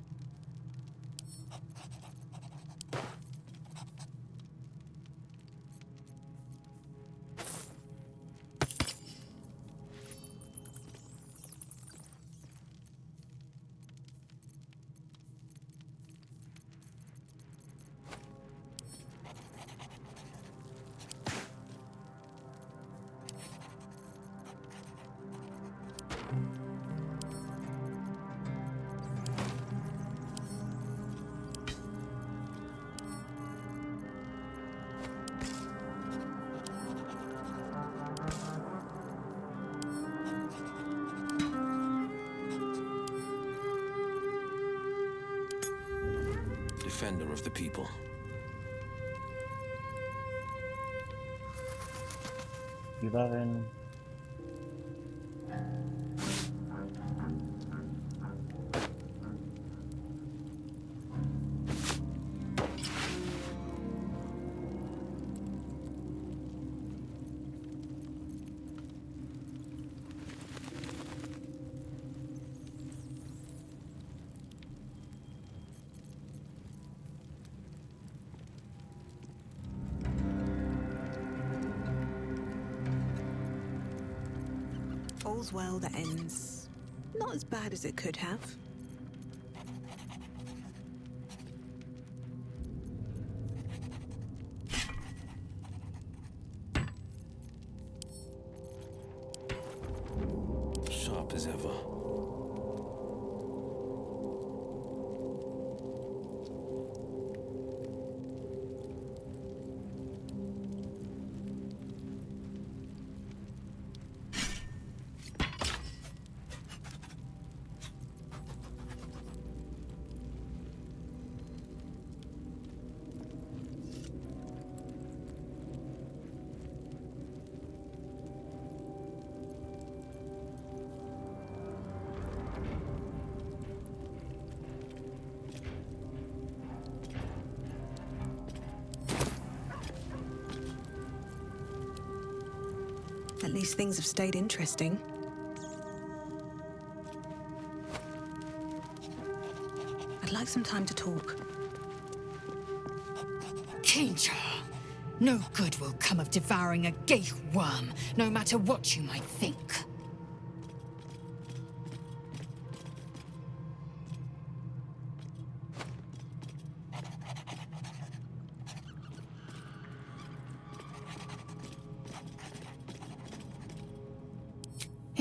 Defender of the people. $11. All's well that ends not as bad as it could have. Sharp as ever. At least things have stayed interesting. I'd like some time to talk. Kinja, no good will come of devouring a gay worm, no matter what you might think.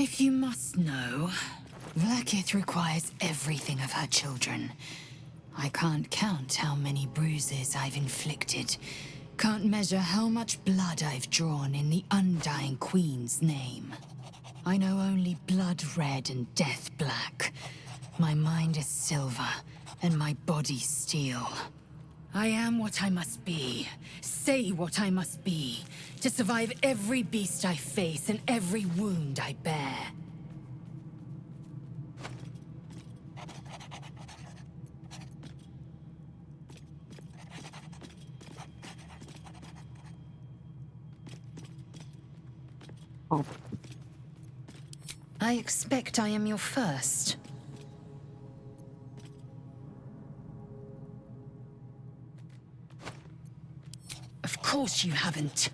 If you must know, Vlaakith requires everything of her children. I can't count how many bruises I've inflicted. Can't measure how much blood I've drawn in the Undying Queen's name. I know only blood red and death black. My mind is silver, and my body steel. I am what I must be, say what I must be, to survive every beast I face and every wound I bear. I expect I am your first. Of course you haven't.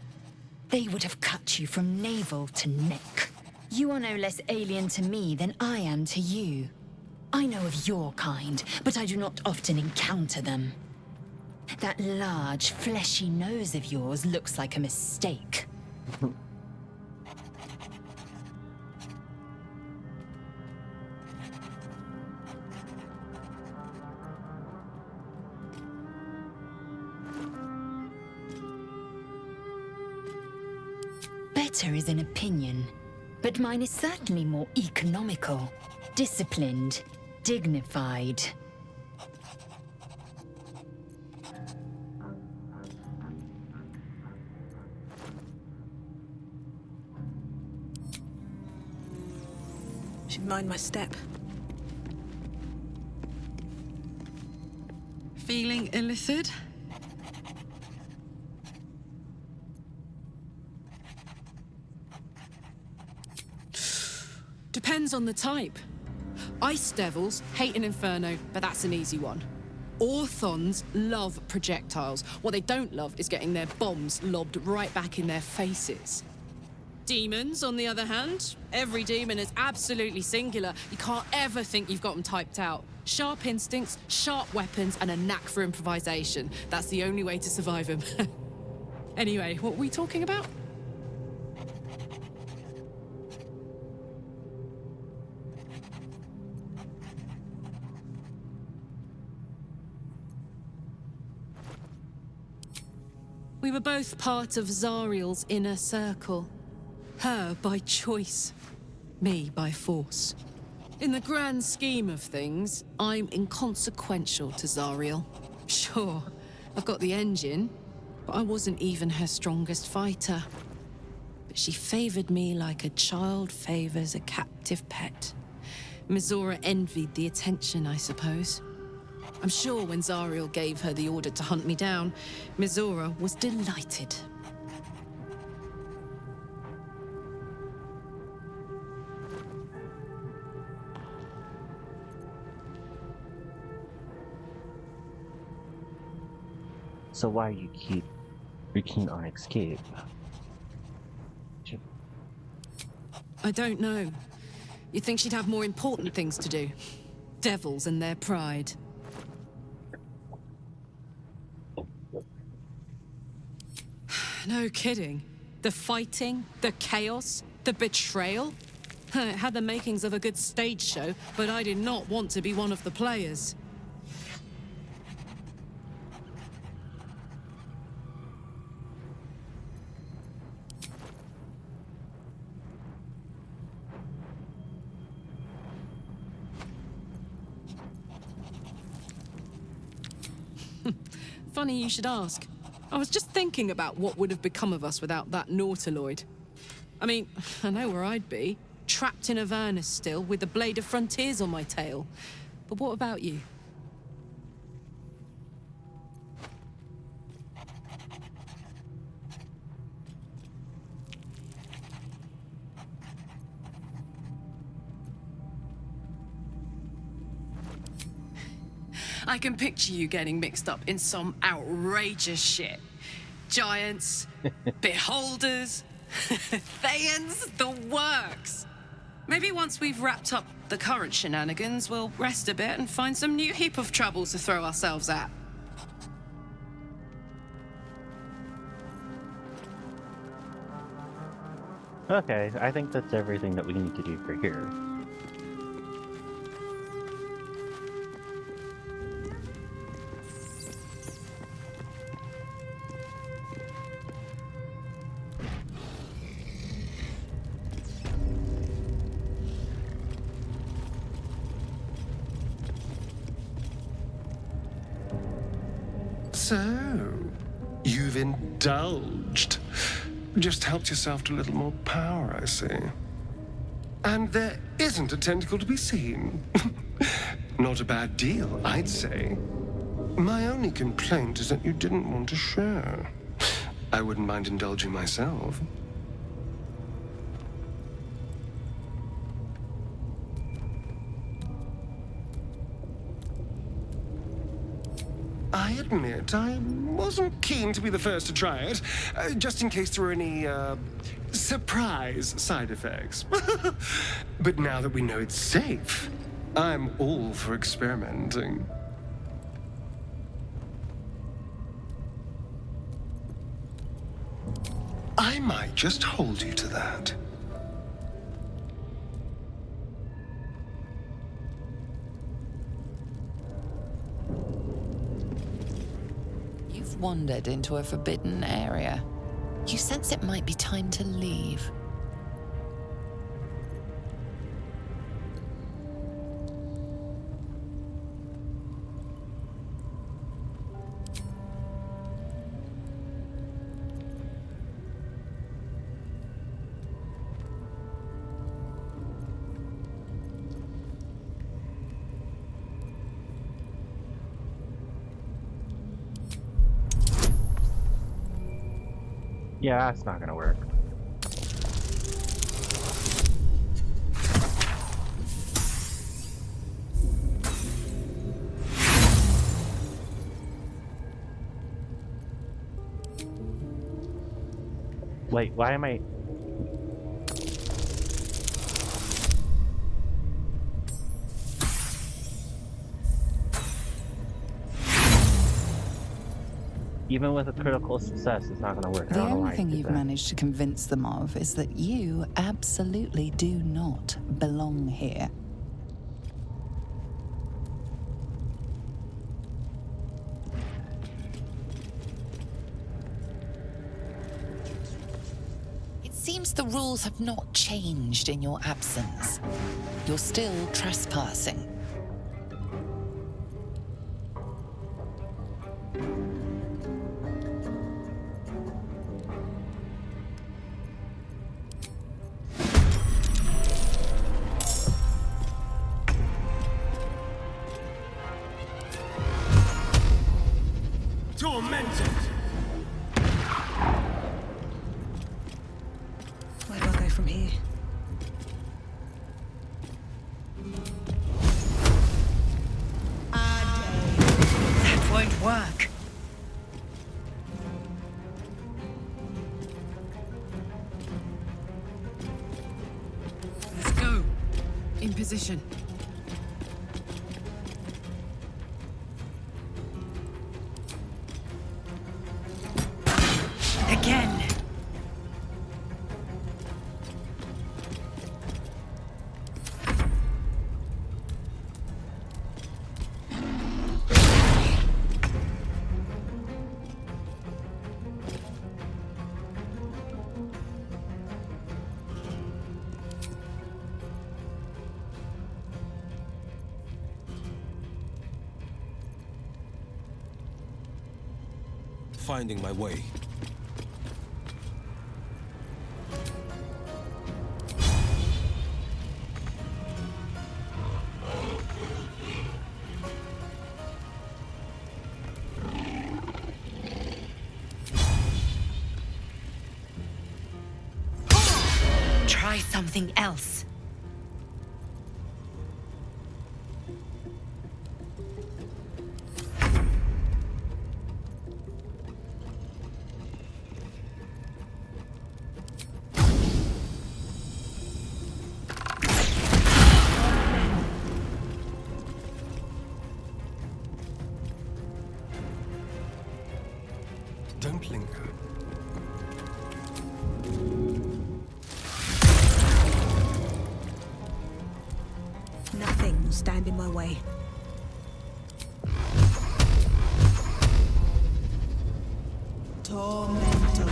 They would have cut you from navel to neck. You are no less alien to me than I am to you. I know of your kind, but I do not often encounter them. That large, fleshy nose of yours looks like a mistake. Better is an opinion, but mine is certainly more economical, disciplined, dignified. Should mind my step. Feeling illithid? Depends on the type. Ice devils hate an inferno, but that's an easy one. Orthons love projectiles. What they don't love is getting their bombs lobbed right back in their faces. Demons, on the other hand, every demon is absolutely singular. You can't ever think you've got them typed out. Sharp instincts, sharp weapons, and a knack for improvisation. That's the only way to survive them. Anyway, what were we talking about? We were both part of Zariel's inner circle. Her by choice, me by force. In the grand scheme of things, I'm inconsequential to Zariel. Sure, I've got the engine, but I wasn't even her strongest fighter. But she favored me like a child favors a captive pet. Mizora envied the attention, I suppose. I'm sure when Zariel gave her the order to hunt me down, Mizora was delighted. So why you keep your keen on escape? I don't know. You'd think she'd have more important things to do. Devils and their pride. No kidding. The fighting, the chaos, the betrayal. It had the makings of a good stage show, but I did not want to be one of the players. Funny you should ask. I was just thinking about what would have become of us without that Nautiloid. I mean, I know where I'd be. Trapped in Avernus still, with the Blade of Frontiers on my tail. But what about you? I can picture you getting mixed up in some outrageous shit. Giants, beholders, Thayans, the works. Maybe once we've wrapped up the current shenanigans, we'll rest a bit and find some new heap of trouble to throw ourselves at. Okay, I think that's everything that we need to do for here. So, you've indulged. Just helped yourself to a little more power, I see. And there isn't a tentacle to be seen. Not a bad deal, I'd say. My only complaint is that you didn't want to share. I wouldn't mind indulging myself. I admit, I wasn't keen to be the first to try it, just in case there were any, surprise side effects. But now that we know it's safe, I'm all for experimenting. I might just hold you to that. Wandered into a forbidden area. You sense it might be time to leave. Yeah, that's not gonna work. Wait, why am I... Even with a critical success, it's not going to work. The only thing you've managed to convince them of is that you absolutely do not belong here. It seems the rules have not changed in your absence. You're still trespassing. Where do I go from here? That won't work. position. Again. Finding my way. Try something else. Don't linger. Nothing will stand in my way. Tormentor.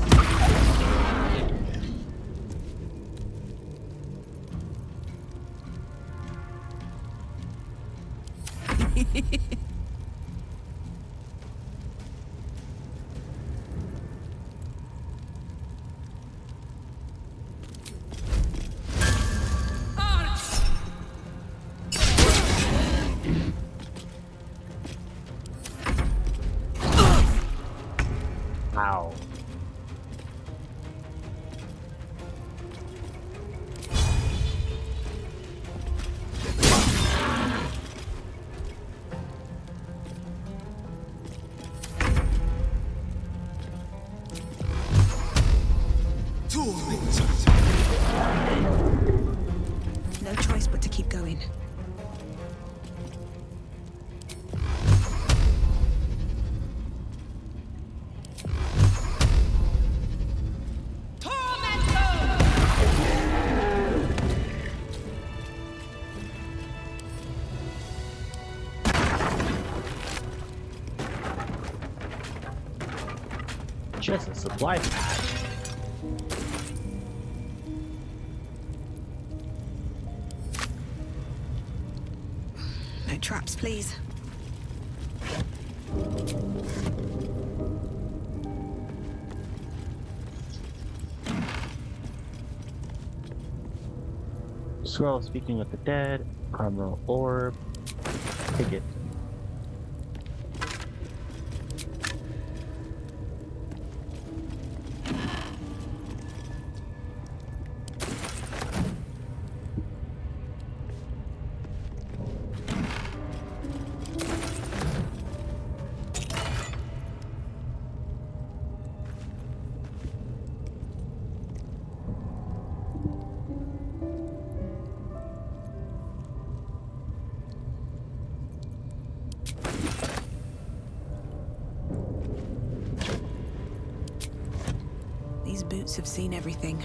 Ow. No choice but to keep going. Just a supply pack. No traps, please. Scroll speaking with the dead. Armor orb. Take it. These boots have seen everything.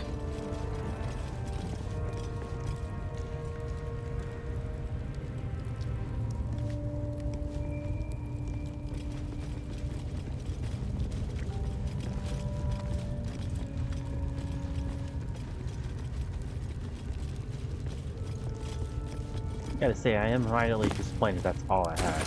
Gotta say, I am mightily disappointed that's all I had.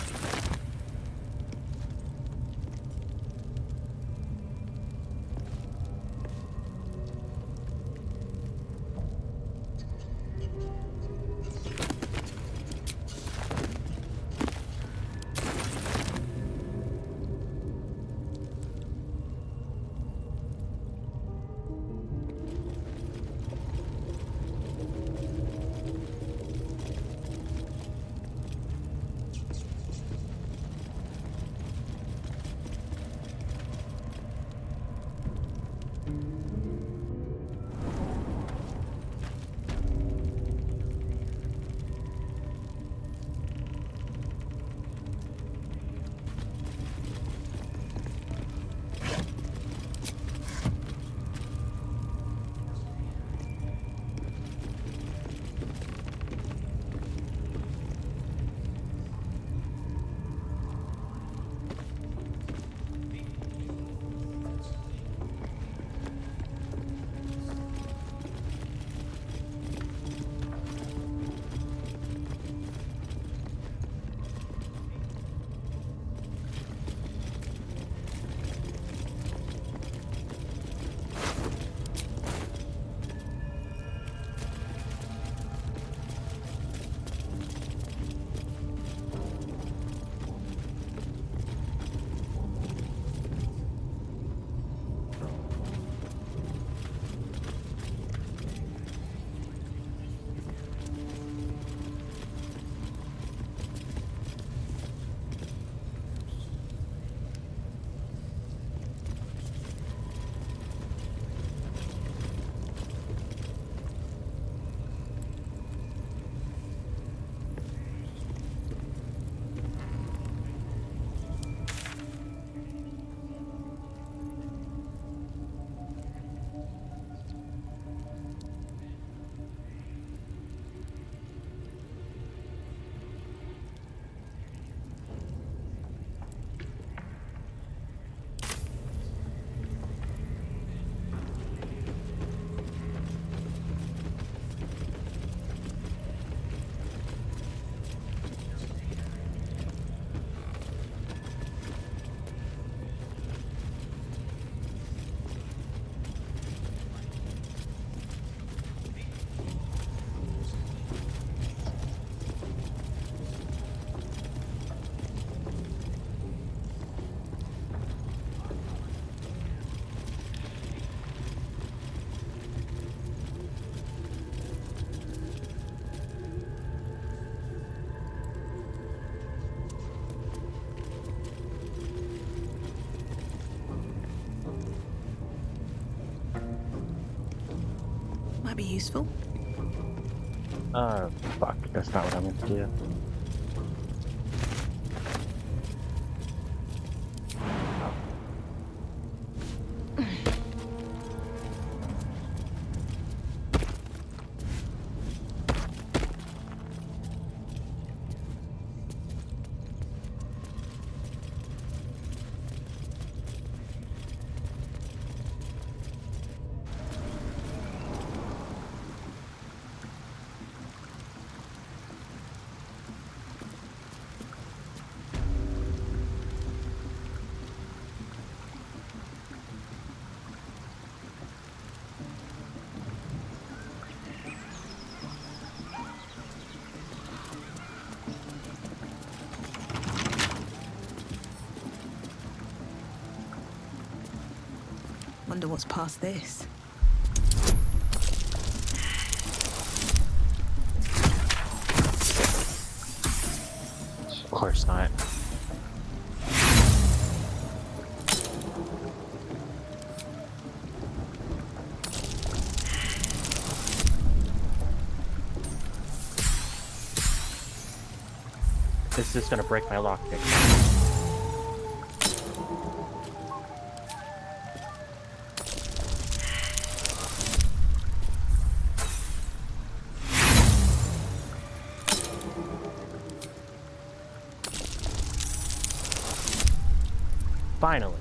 might be useful. Fuck. That's not what I meant to do. Wonder what's past this. Of course not. This is gonna break my lockpick. Finally.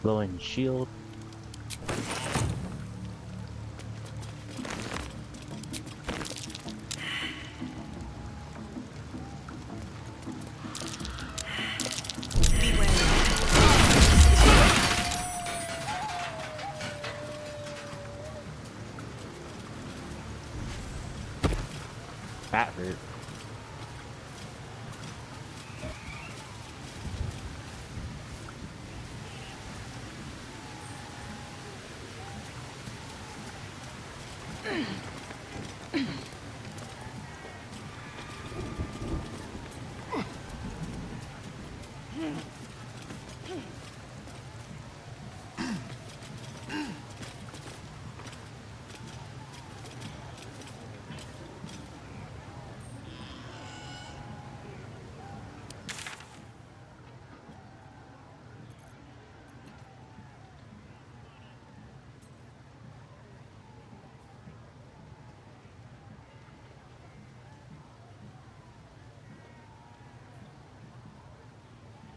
Glowing shield. That hurt.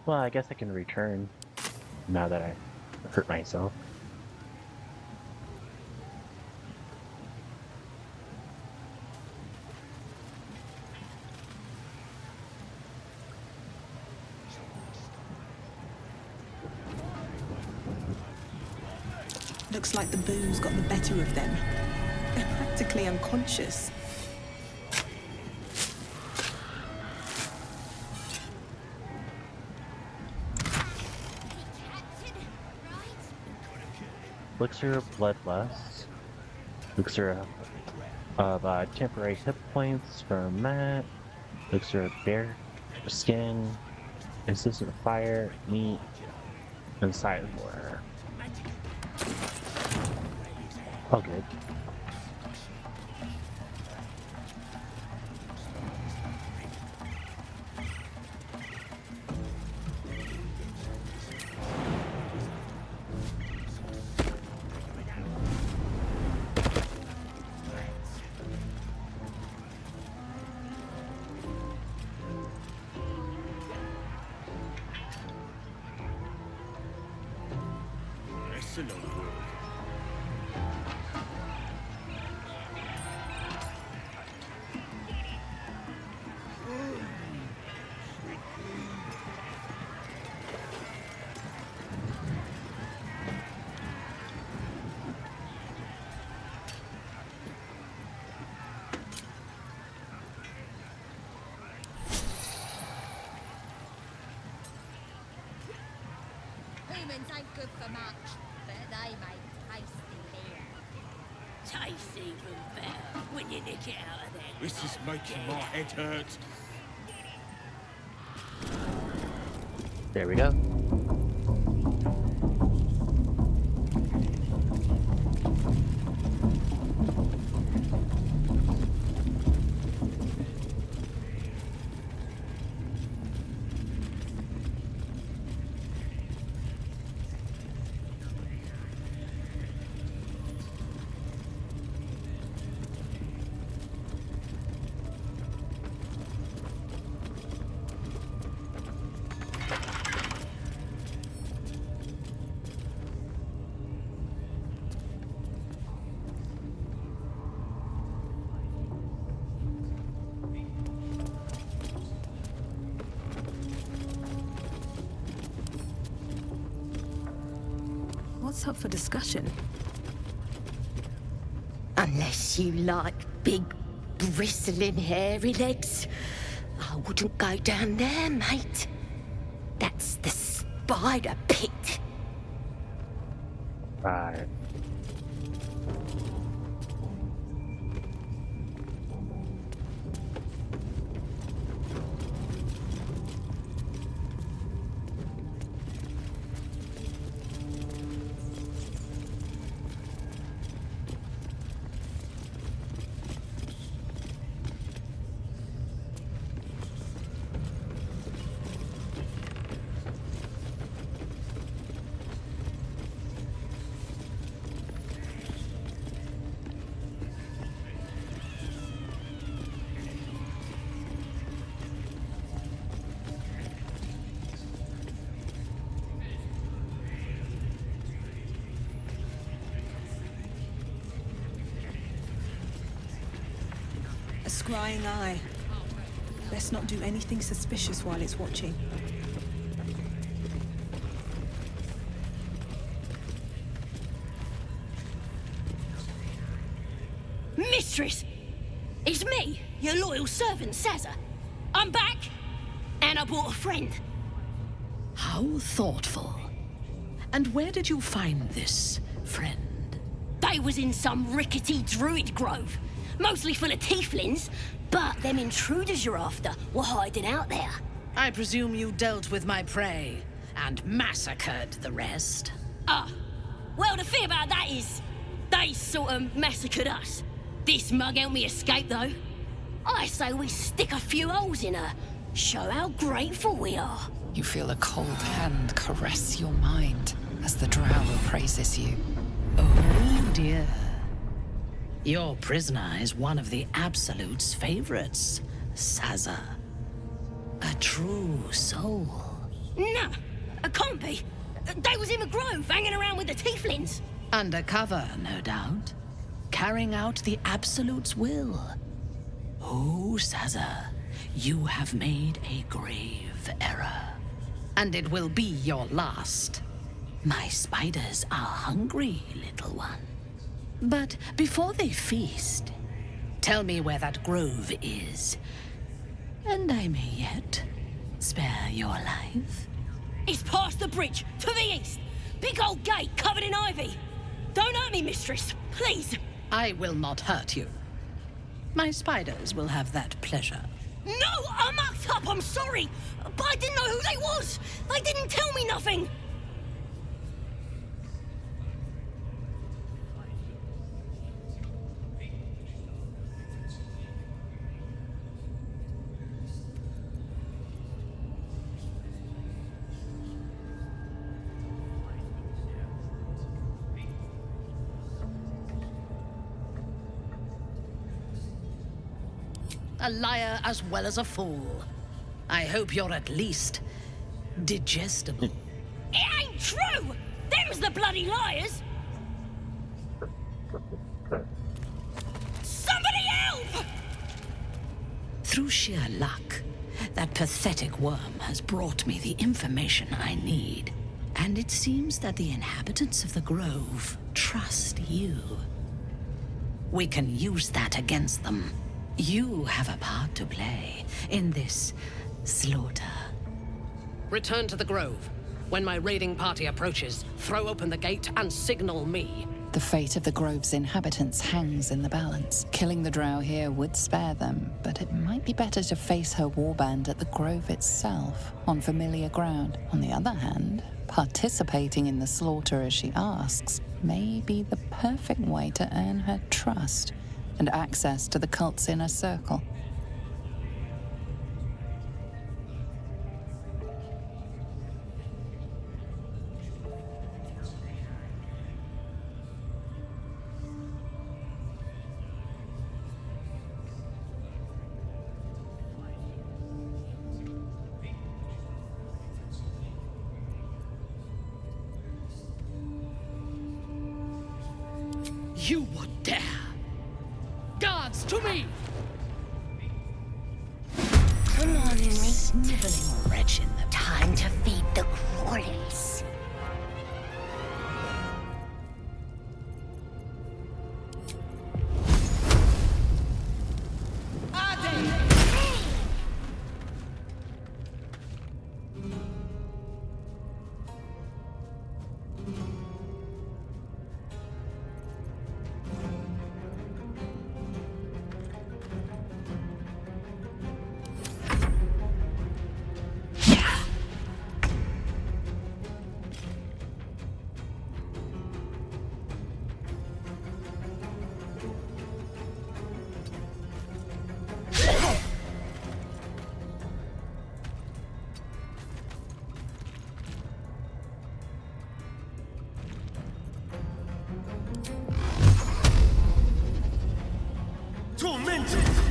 Well, I guess I can return now that I hurt myself. Looks like the booze got the better of them. They're practically unconscious. Elixir of Bloodlust. Elixir of temporary hit points from that. Elixir of Bear Skin. Insistent Fire, Meat, and Silent War. All good. Humans ain't good for much, but they make tasty beer. tastes even better when you nick it out of there. This is making my head hurt. There we go. What's up for discussion? Unless you like big, bristling, hairy legs, I wouldn't go down there, mate. That's the spider pit. Right. A scrying eye. Let's not do anything suspicious while it's watching. Mistress! It's me, your loyal servant, Sazza. I'm back, and I brought a friend. How thoughtful. And where did you find this friend? They was in some rickety druid grove, mostly full of tieflings, but them intruders you're after were hiding out there. I presume you dealt with my prey and massacred the rest? Well, the thing about that is, they sort of massacred us. This mug helped me escape, though. I say we stick a few holes in her, show how grateful we are. You feel a cold hand caress your mind as the drow praises you. Oh dear. Your prisoner is one of the Absolute's favorites, Sazza. A true soul. No, it can't be. They was in the grove, hanging around with the tieflings. Undercover, no doubt. Carrying out the Absolute's will. Oh, Sazza, you have made a grave error. And it will be your last. My spiders are hungry, little one. But before they feast, tell me where that grove is. And I may yet spare your life. It's past the bridge, to the east. Big old gate covered in ivy. Don't hurt me, mistress, please. I will not hurt you. My spiders will have that pleasure. No, I mucked up, I'm sorry. But I didn't know who they was. They didn't tell me nothing. A liar as well as a fool. I hope you're at least digestible. It ain't true! Them's the bloody liars! Somebody help! Through sheer luck, that pathetic worm has brought me the information I need. And it seems that the inhabitants of the Grove trust you. We can use that against them. You have a part to play in this slaughter. Return to the Grove. When my raiding party approaches, throw open the gate and signal me. The fate of the Grove's inhabitants hangs in the balance. Killing the drow here would spare them, but it might be better to face her warband at the Grove itself, on familiar ground. On the other hand, participating in the slaughter as she asks may be the perfect way to earn her trust and access to the cult's inner circle. You would dare! Guards, to me! Come on, Sniveling wretch in the... time to feed the crawlies. Tormented!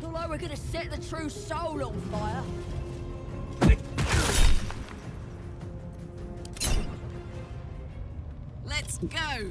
Although we're gonna set the true soul on fire. Let's go!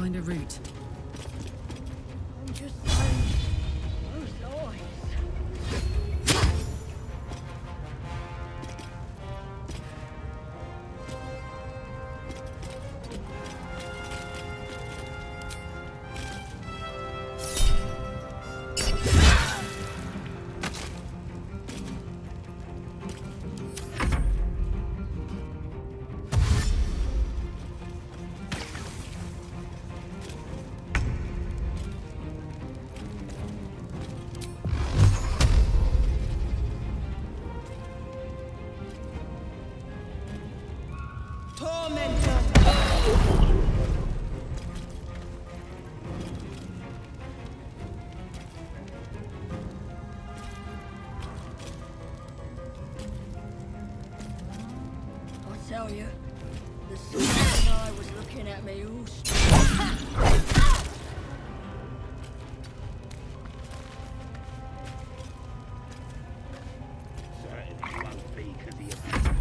find a route. I'm just saying, those eyes. I tell you, the second eye was looking at me all Certainly won't be 'cause of your...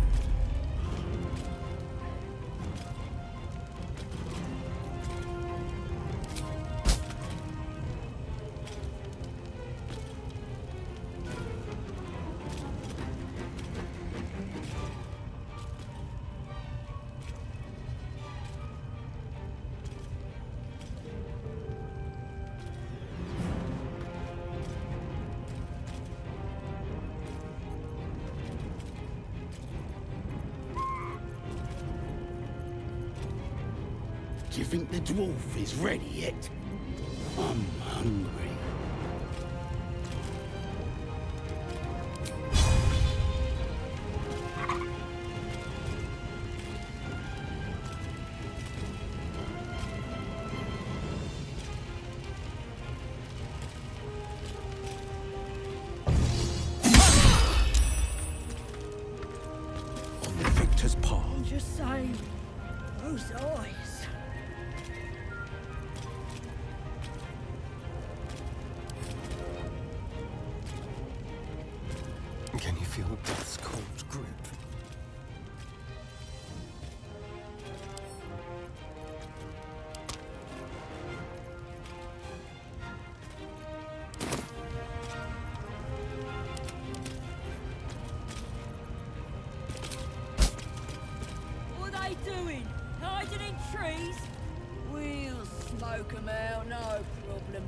Do you think the dwarf is ready yet? I'm hungry. On the victor's path. I'm just saying, those eyes. Can you feel death's cold grip? What are they doing? Hiding in trees? We'll smoke 'em out, no problem.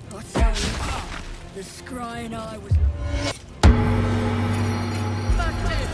I tell you, the scrying eye was... Fuck it!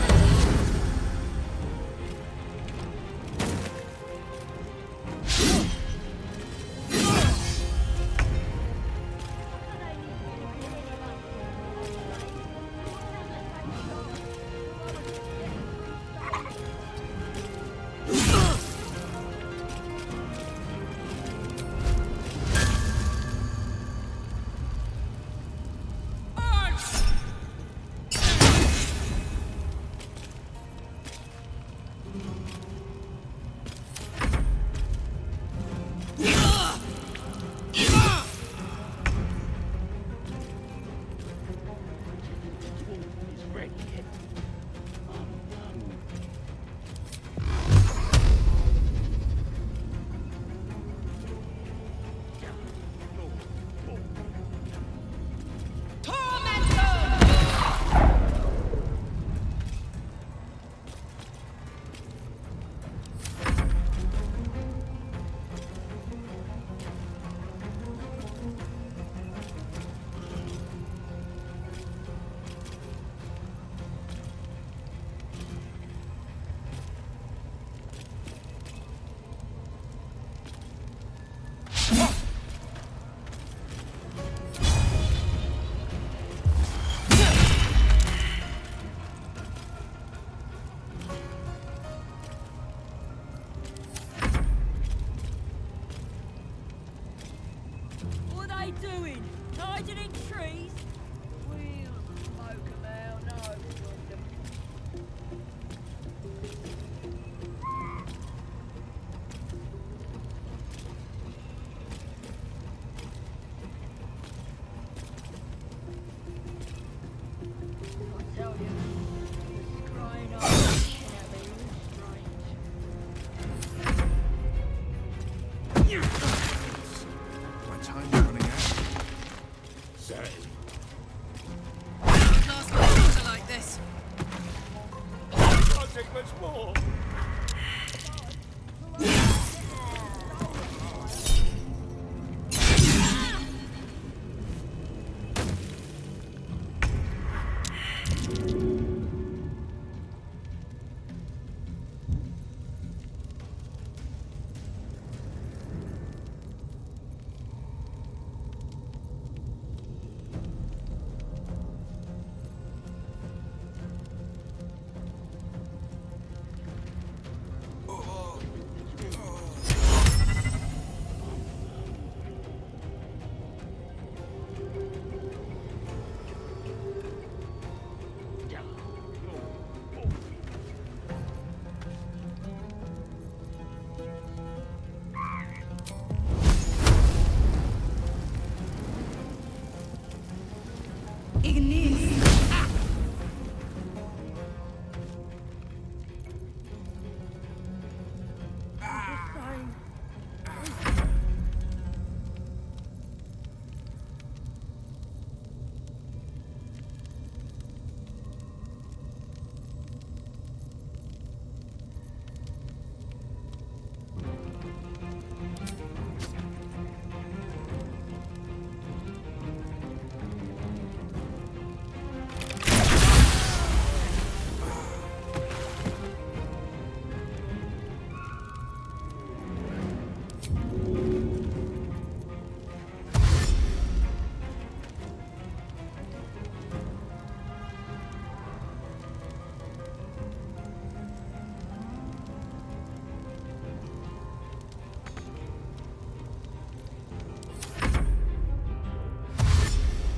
much more.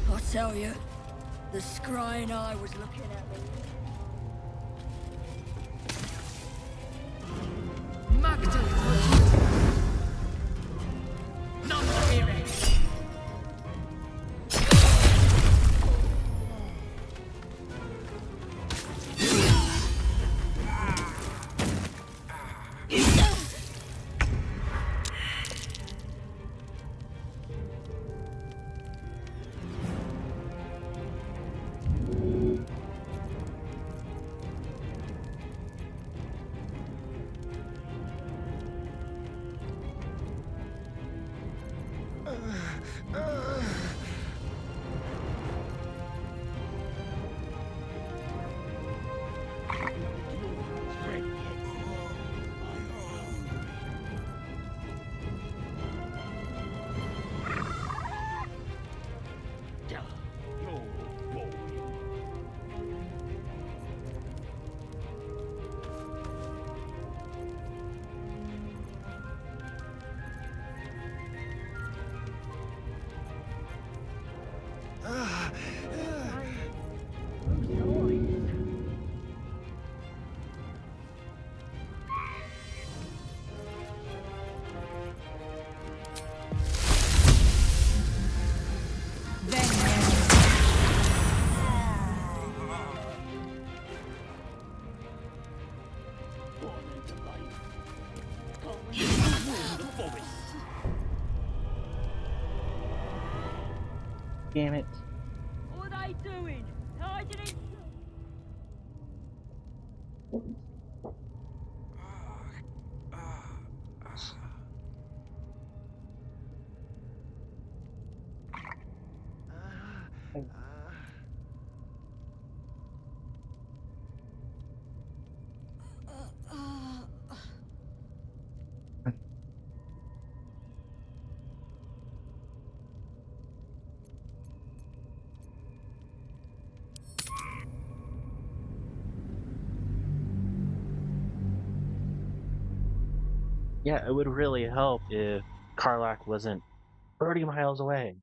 I tell you, the scrying eye was looking at me. Magdal, none hear it. Damn it. What are they doing? Hiding in... Yeah, it would really help if Karlach wasn't 30 miles away.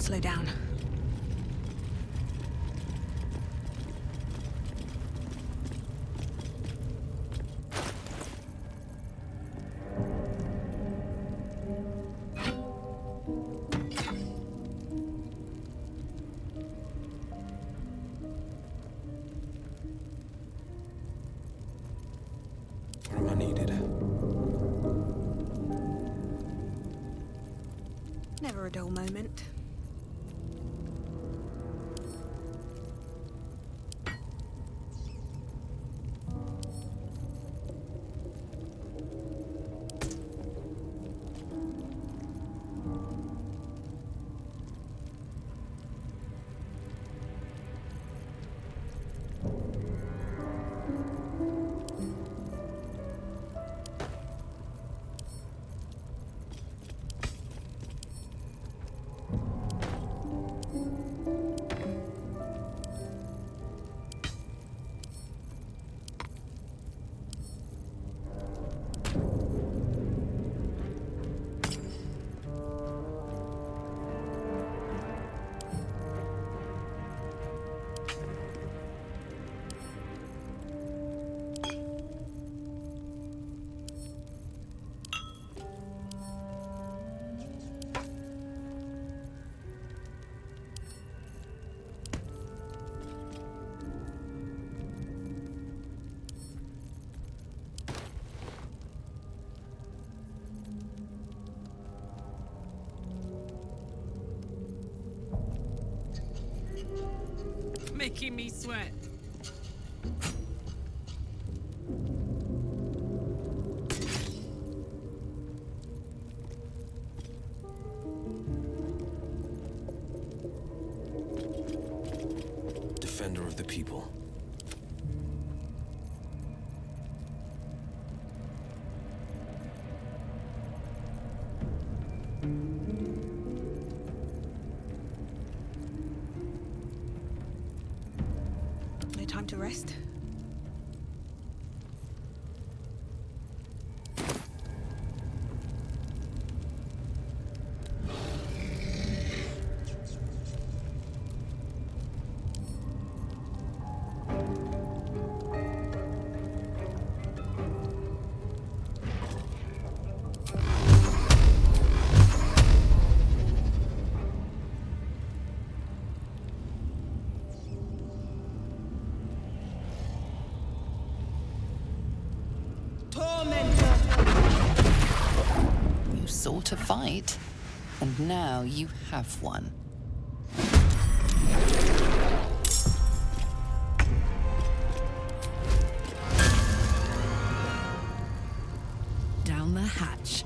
can't slow down. Where am I needed? Never a dull moment. Making me sweat. Defender of the people. No time to rest. You sought a fight, and now you have one. Down the hatch.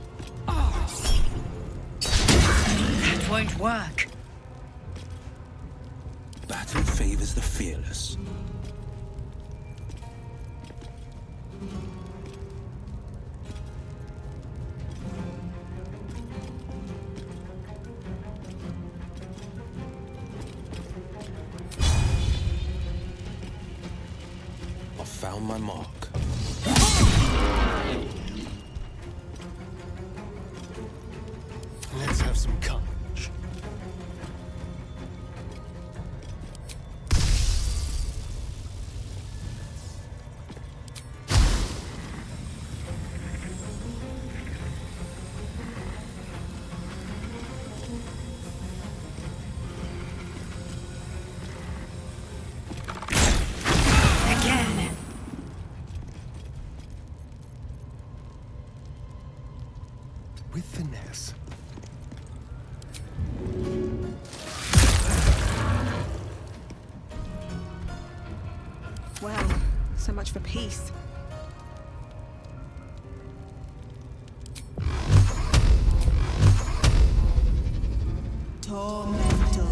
Oh. That won't work. Battle favors the fearless. I found my mark. Let's have some courage. Again. With finesse. Well, so much for peace. Tormental.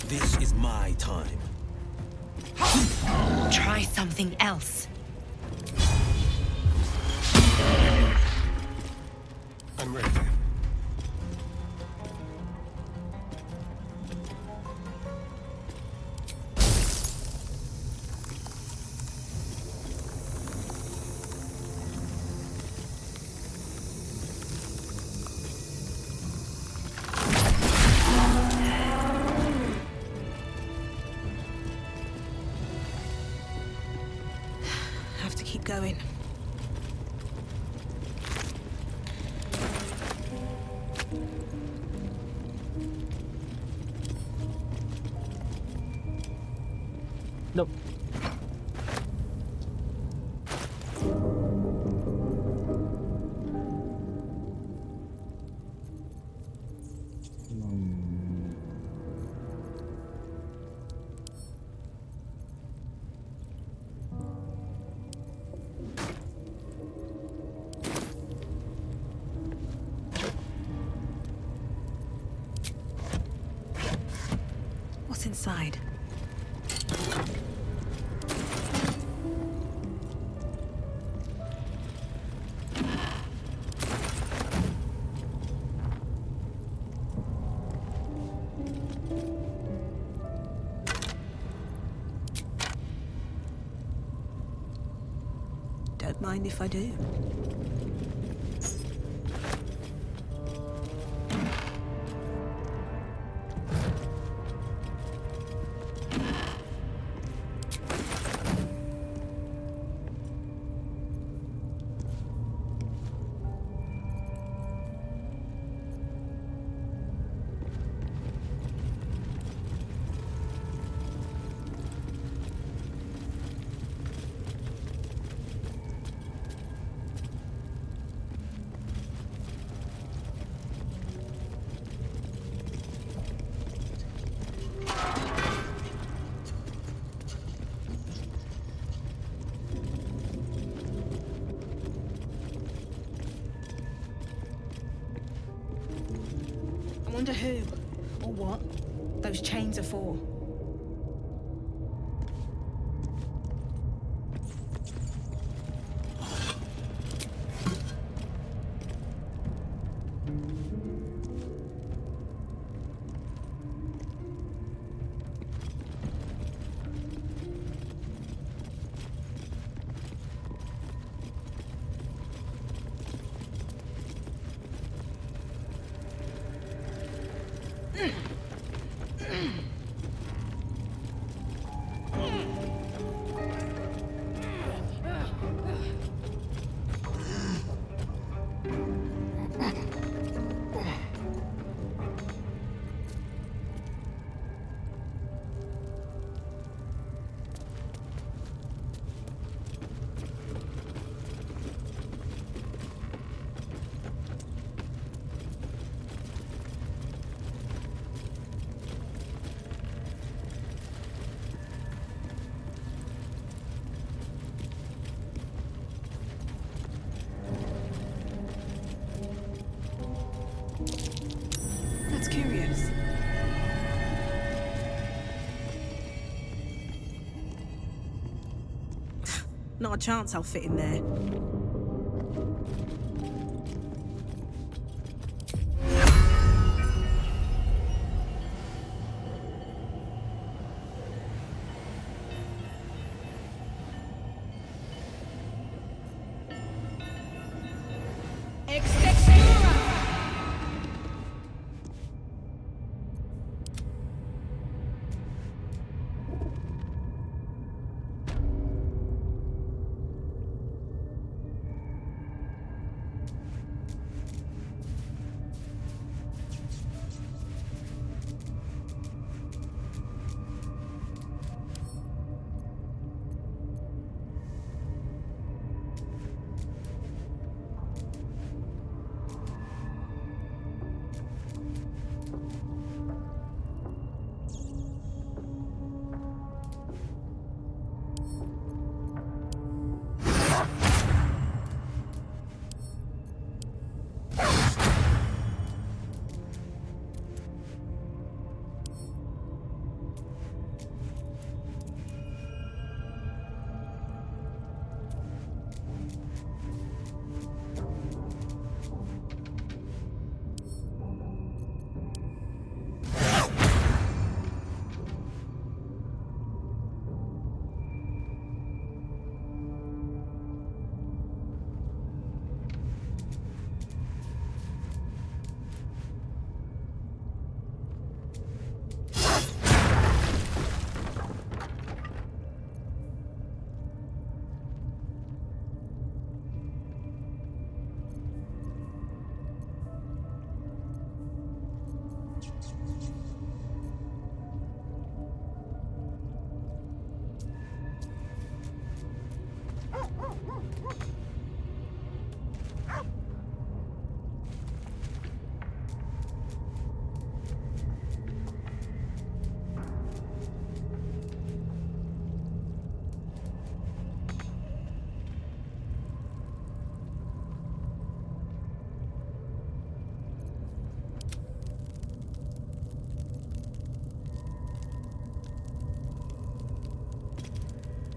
This is my time. Try something else. I'm ready. Have to keep going. Nope. What's inside? Don't mind if I do. I wonder who, or what, those chains are for. That's curious. Not a chance I'll fit in there.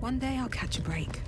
One day I'll catch a break.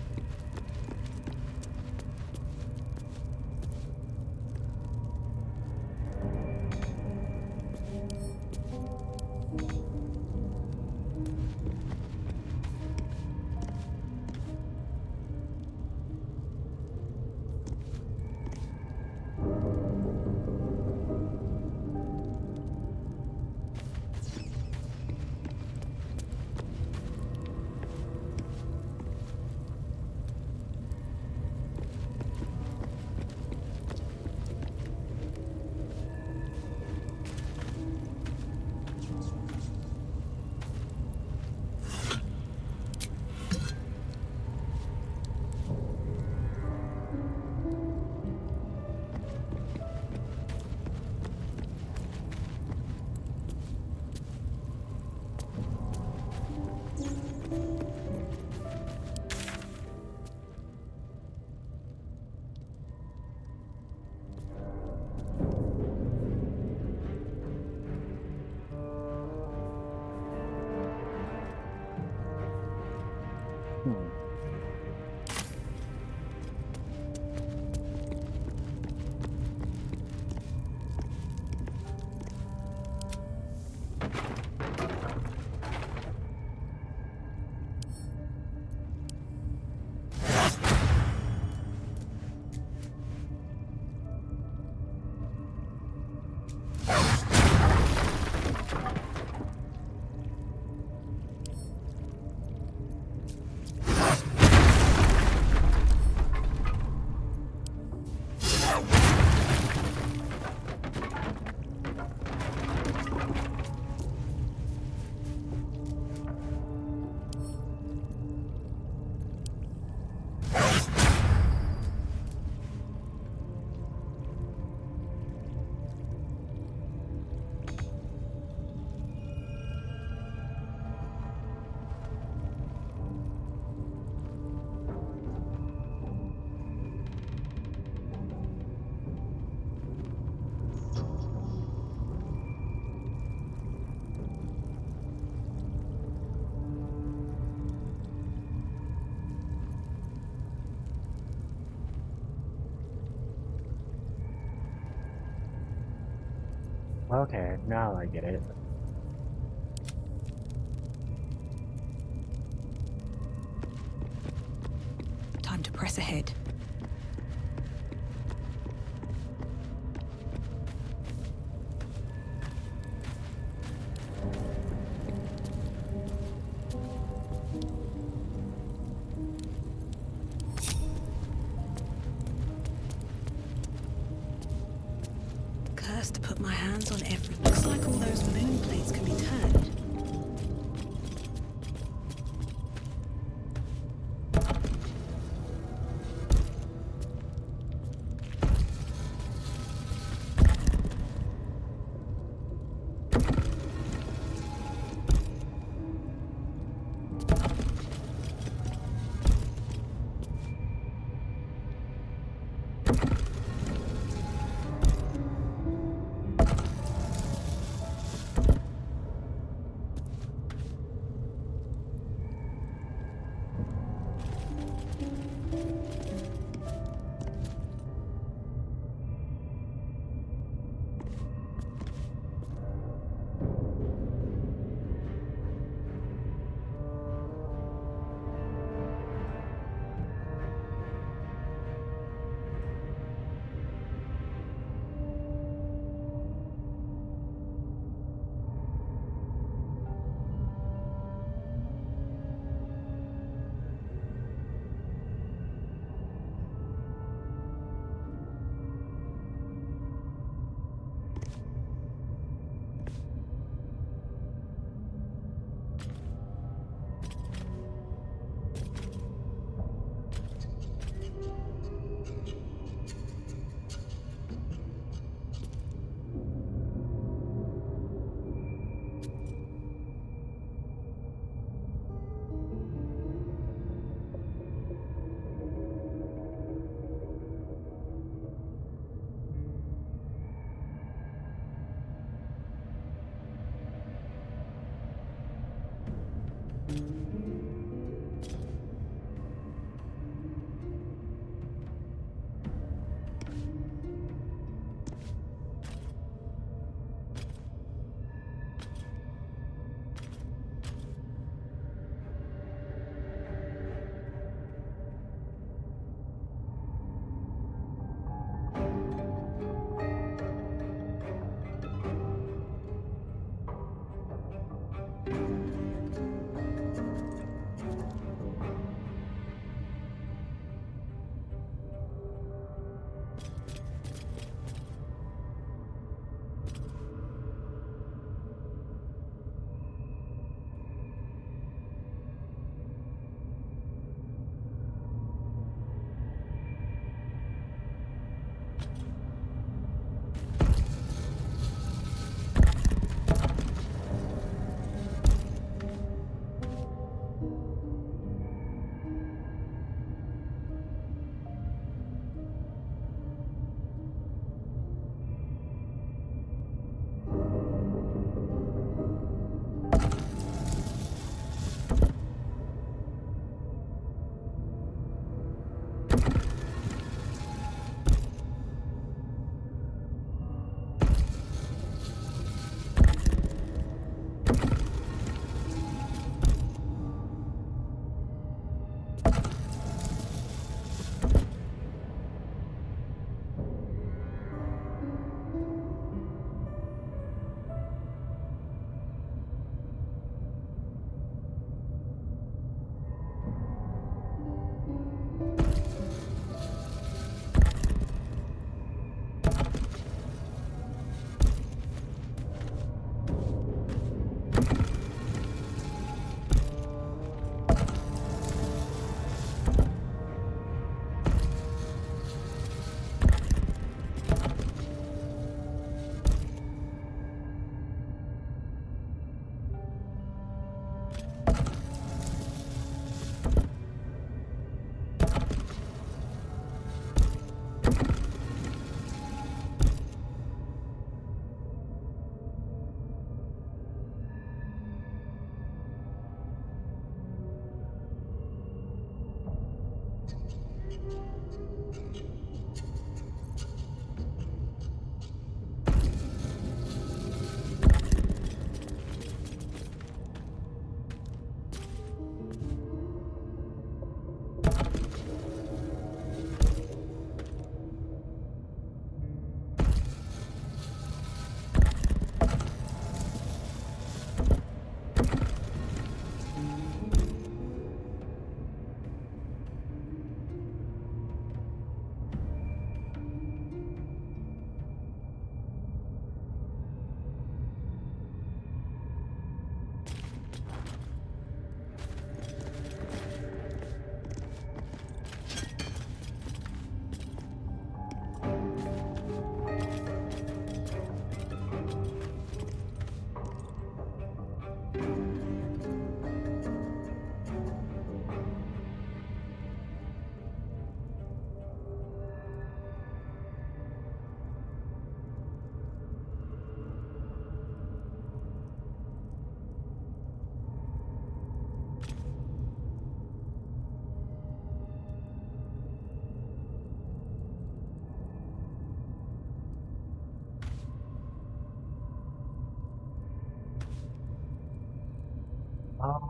Okay, now I get it. Time to press ahead. Cursed to put my hands on every... Looks like all those moon plates can be turned.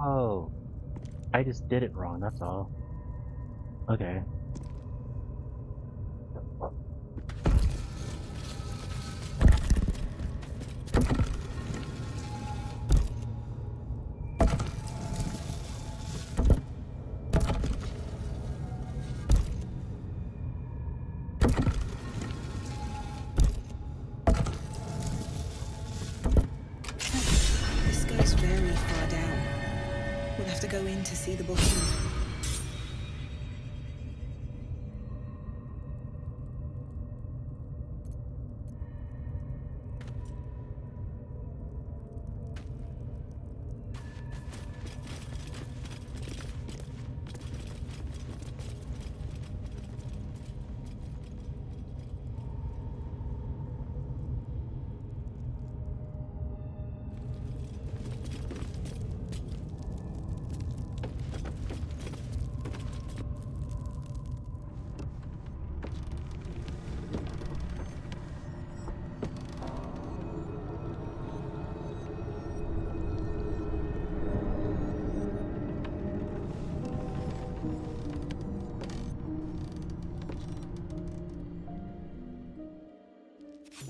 Oh, I just did it wrong, that's all. Okay. This goes very far down. We'll have to go in to see the bottom.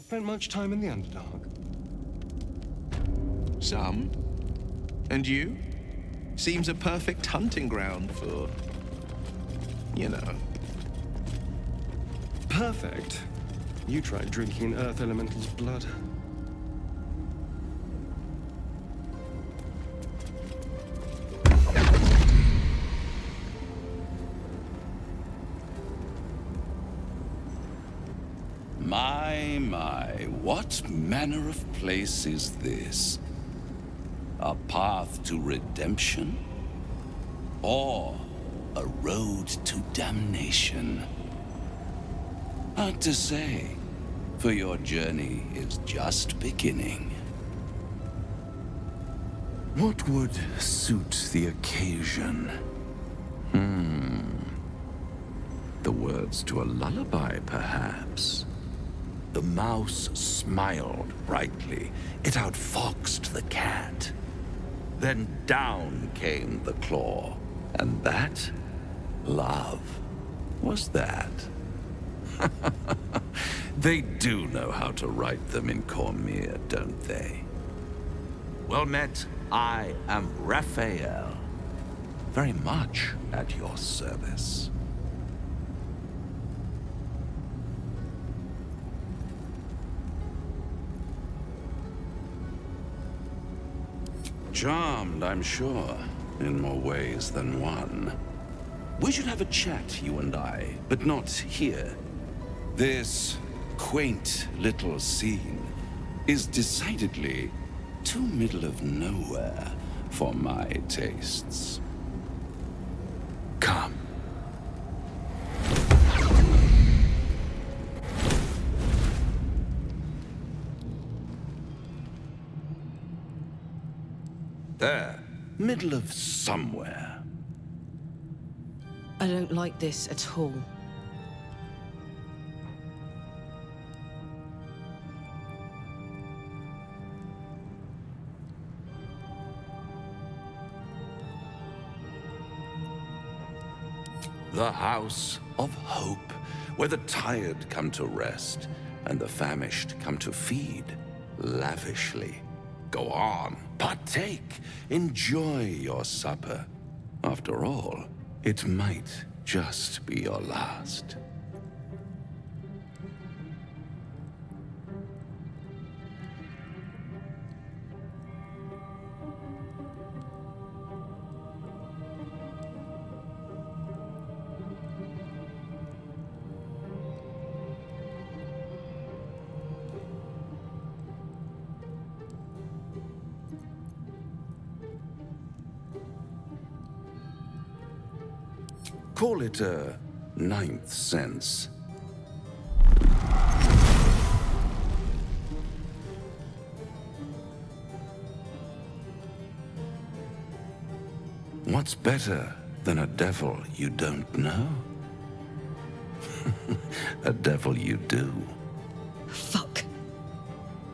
Spent much time in the Underdark? Some. And you? Seems a perfect hunting ground for, you know. Perfect. You tried drinking an Earth Elemental's blood. My, what manner of place is this? A path to redemption? Or a road to damnation? Hard to say, for your journey is just beginning. What would suit the occasion? The words to a lullaby, perhaps? The mouse smiled brightly. It outfoxed the cat. Then down came the claw. And that? Love. Was that? They do know how to write them in Cormyr, don't they? Well met, I am Raphael. Very much at your service. Charmed, I'm sure, in more ways than one. We should have a chat, you and I, but not here. This quaint little scene is decidedly too middle of nowhere for my tastes. Come. There, middle of somewhere. I don't like this at all. The House of Hope, where the tired come to rest and the famished come to feed lavishly. Go on, partake, enjoy your supper. After all, it might just be your last. Call it a ninth sense. What's better than a devil you don't know? A devil you do. Fuck.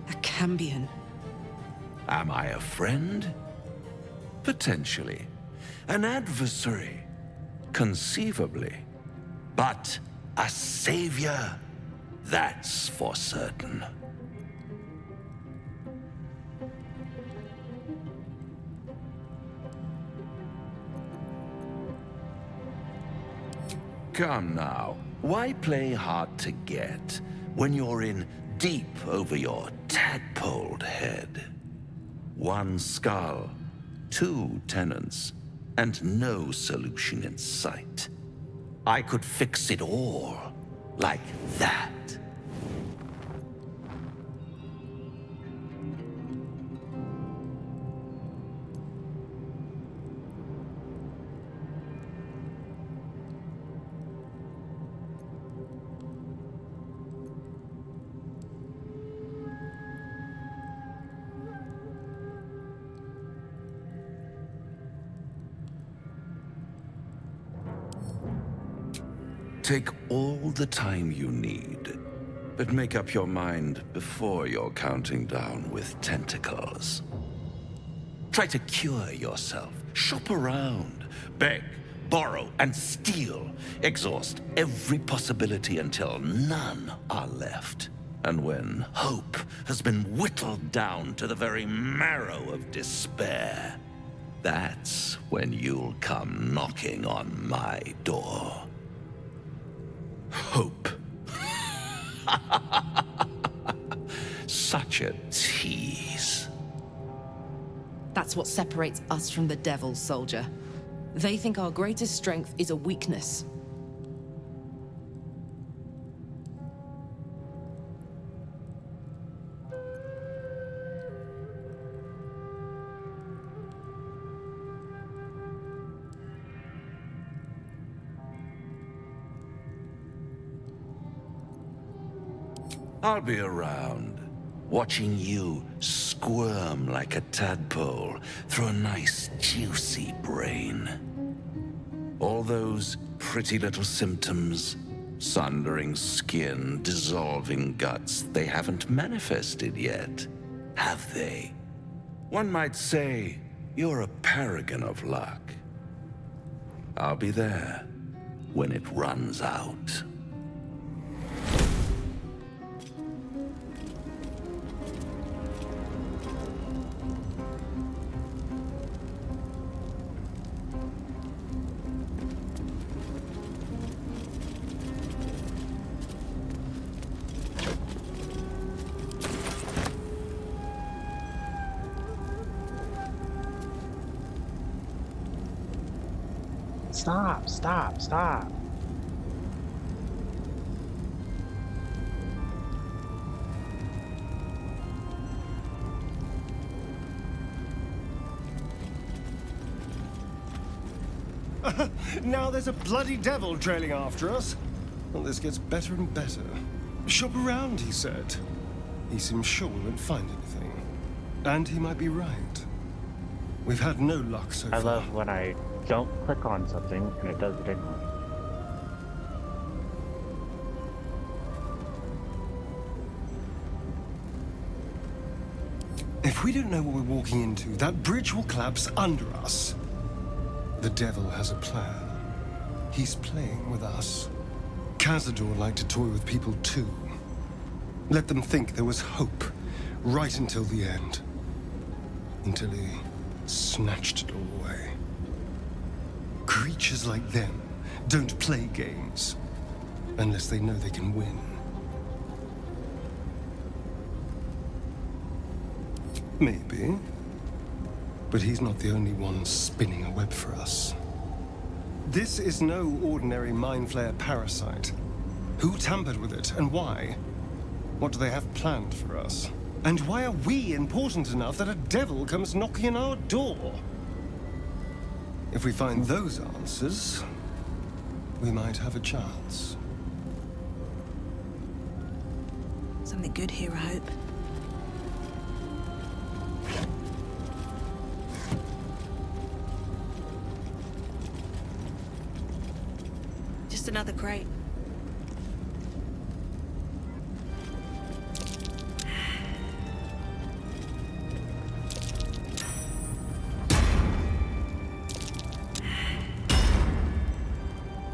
A Cambion. Am I a friend? Potentially. An adversary? Conceivably. But a savior? That's for certain. Come now, why play hard to get when you're in deep over your tadpoled head? One skull, two tenants, and no solution in sight. I could fix it all, like that. Take all the time you need, but make up your mind before you're counting down with tentacles. Try to cure yourself, shop around, beg, borrow, and steal. Exhaust every possibility until none are left. And when hope has been whittled down to the very marrow of despair, that's when you'll come knocking on my door. Hope. Such a tease. That's what separates us from the devil, soldier. They think our greatest strength is a weakness. I'll be around, watching you squirm like a tadpole through a nice, juicy brain. All those pretty little symptoms, sundering skin, dissolving guts, they haven't manifested yet, have they? One might say you're a paragon of luck. I'll be there when it runs out. Stop, stop, stop. Now there's a bloody devil trailing after us. Well, this gets better and better. Shop around, he said. He seems sure we won't find anything. And he might be right. We've had no luck so far. I love when I don't click on something and it does it anyway. If we don't know what we're walking into, that bridge will collapse under us. The devil has a plan. He's playing with us. Cazador liked to toy with people too. Let them think there was hope, right until the end. Until he snatched it all away. Creatures like them don't play games, unless they know they can win. Maybe. But he's not the only one spinning a web for us. This is no ordinary Mind Flayer parasite. Who tampered with it, and why? What do they have planned for us? And why are we important enough that a devil comes knocking on our door? If we find those answers, we might have a chance. Something good here, I hope. Just another crate.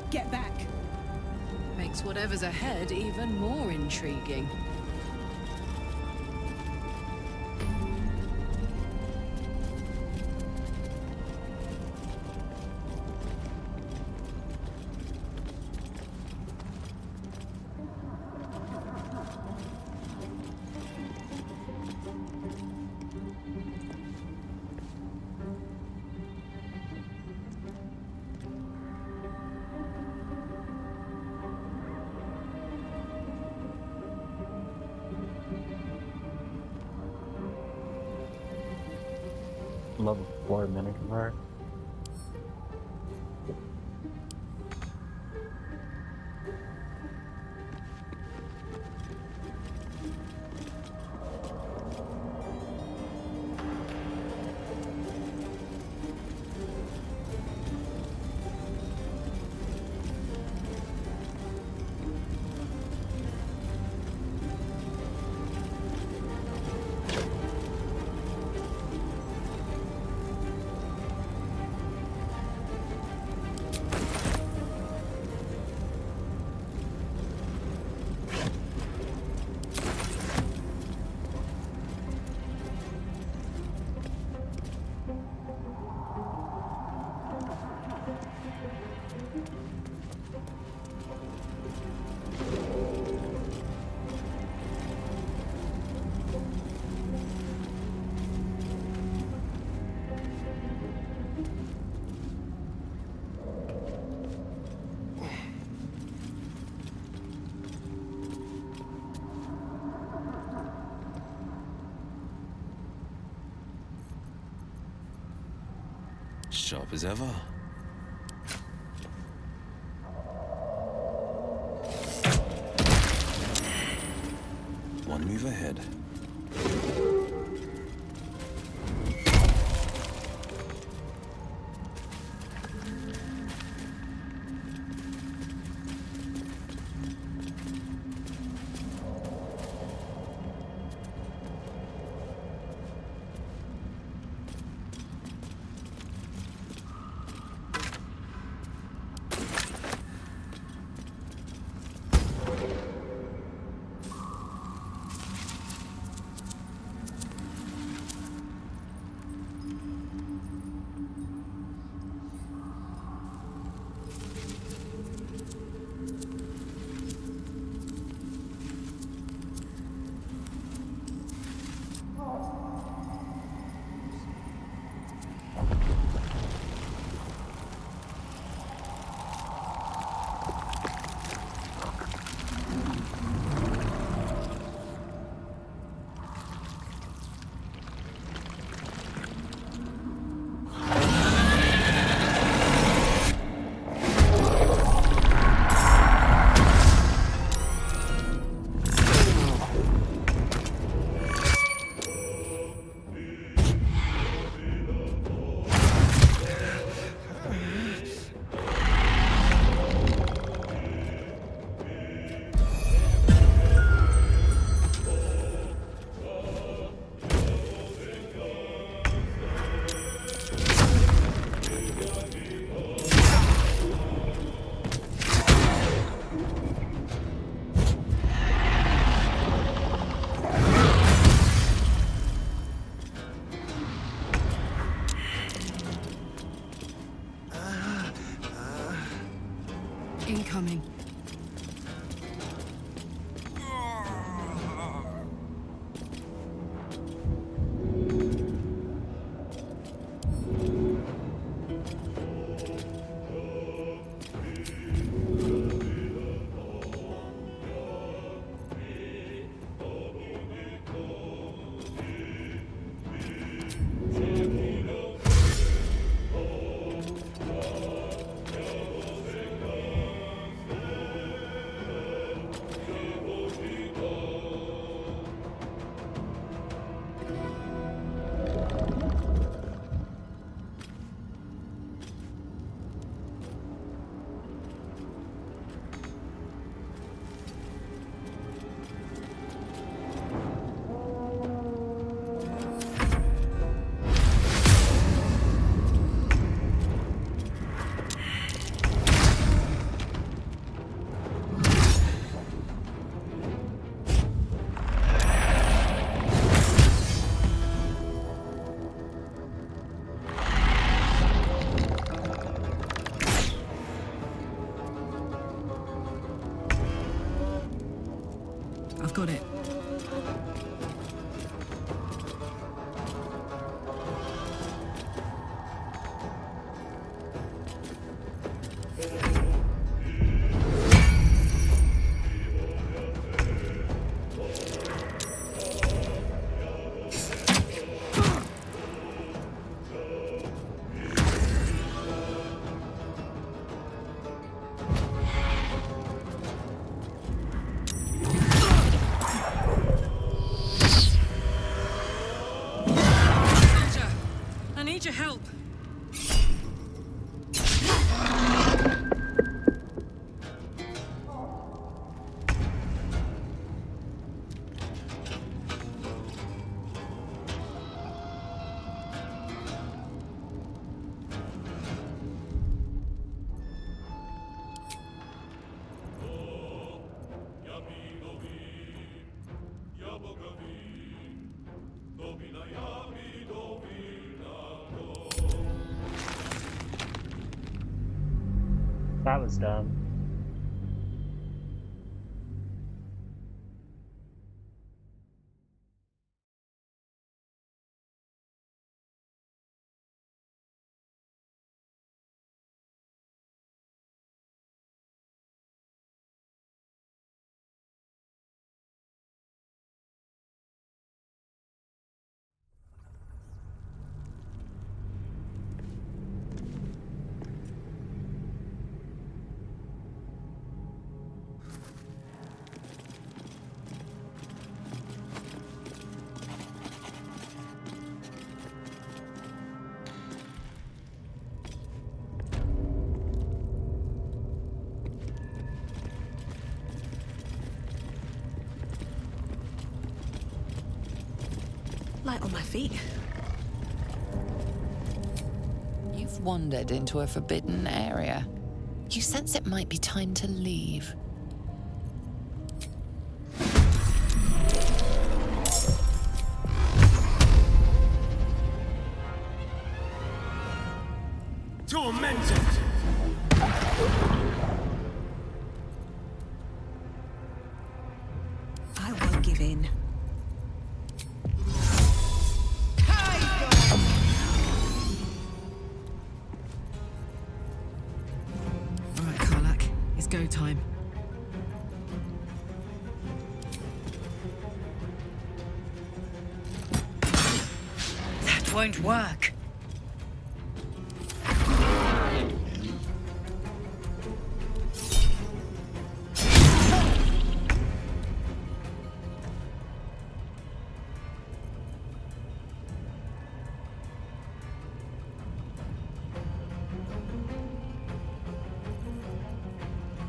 Get back. Makes whatever's ahead even more intriguing. Level 4 minute mark. Sharp as ever. One move ahead. I've got it. I need your help. That was dumb. Light on my feet. You've wandered into a forbidden area. You sense it might be time to leave. Tormented! I won't give in. Alright, Karlak. It's go time. That won't work.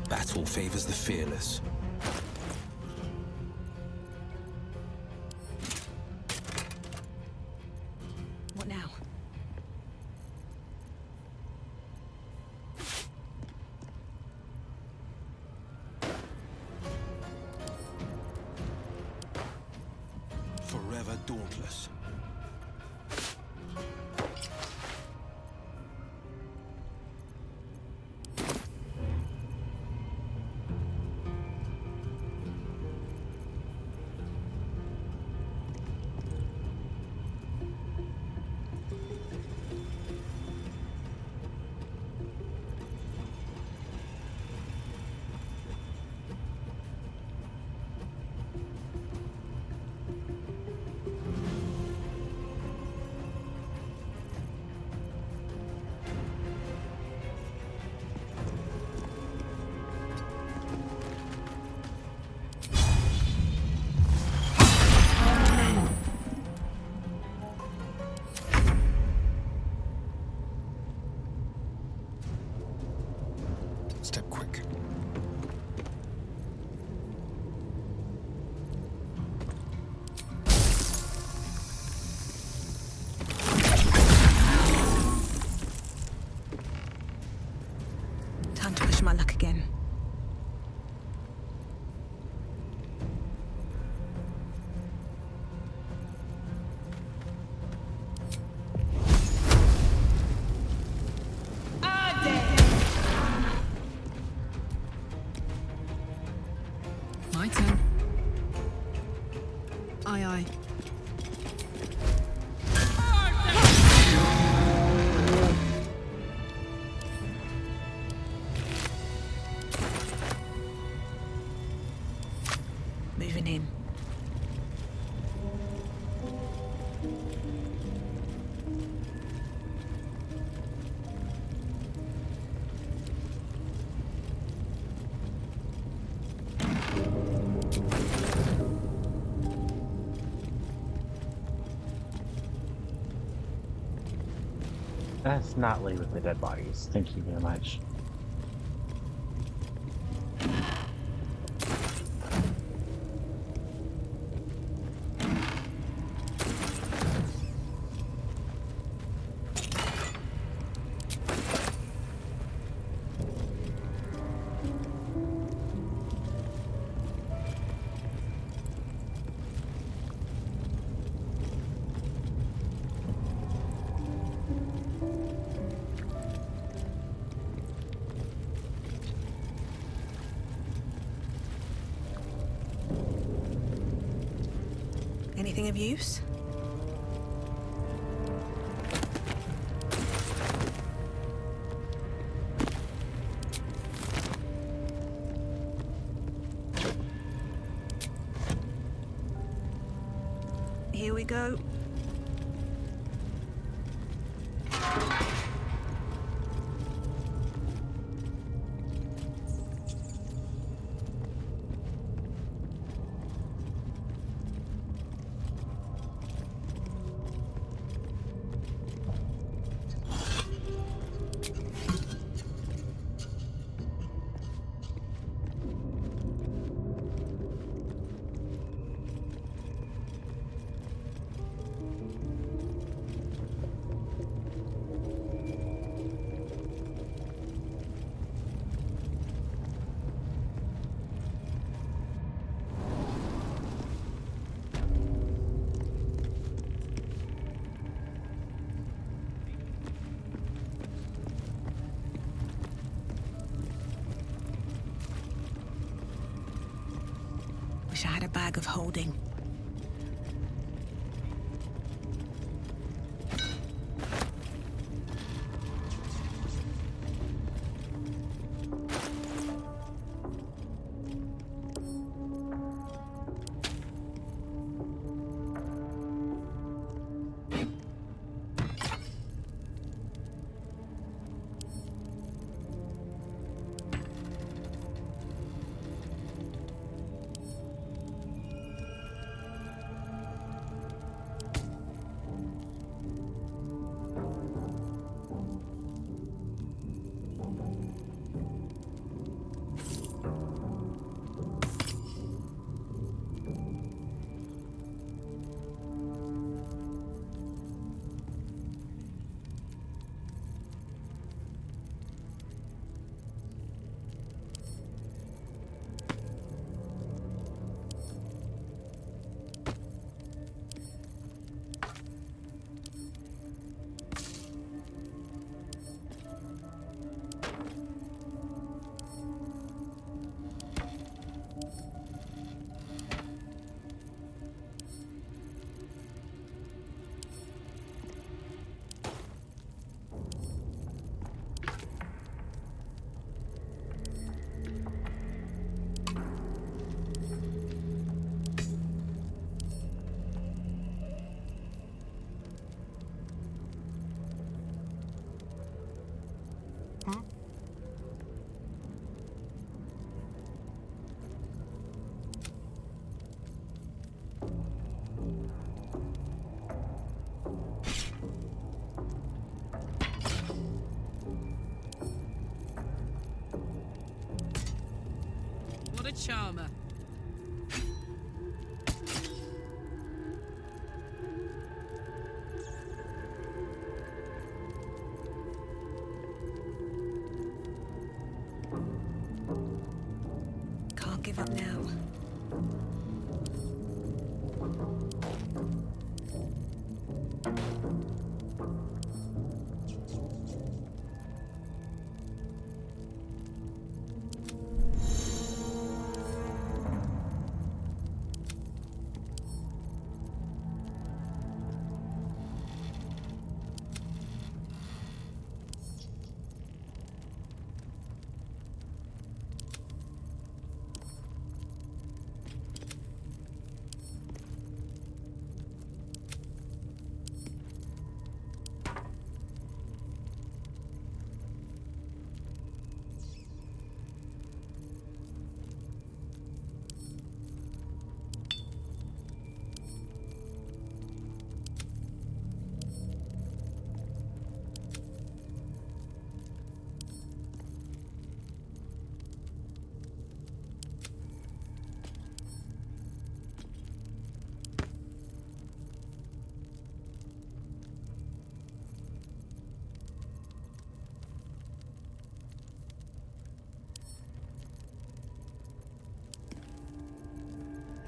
Battle favors the fearless. What now? Forever dauntless. Step quick. Time to push my luck again. My turn. Aye, aye. Moving in. Let's not lay with the dead bodies. Thank you very much. Anything of use? Here we go. Wish I had a bag of holding. What a charmer. Can't give up now.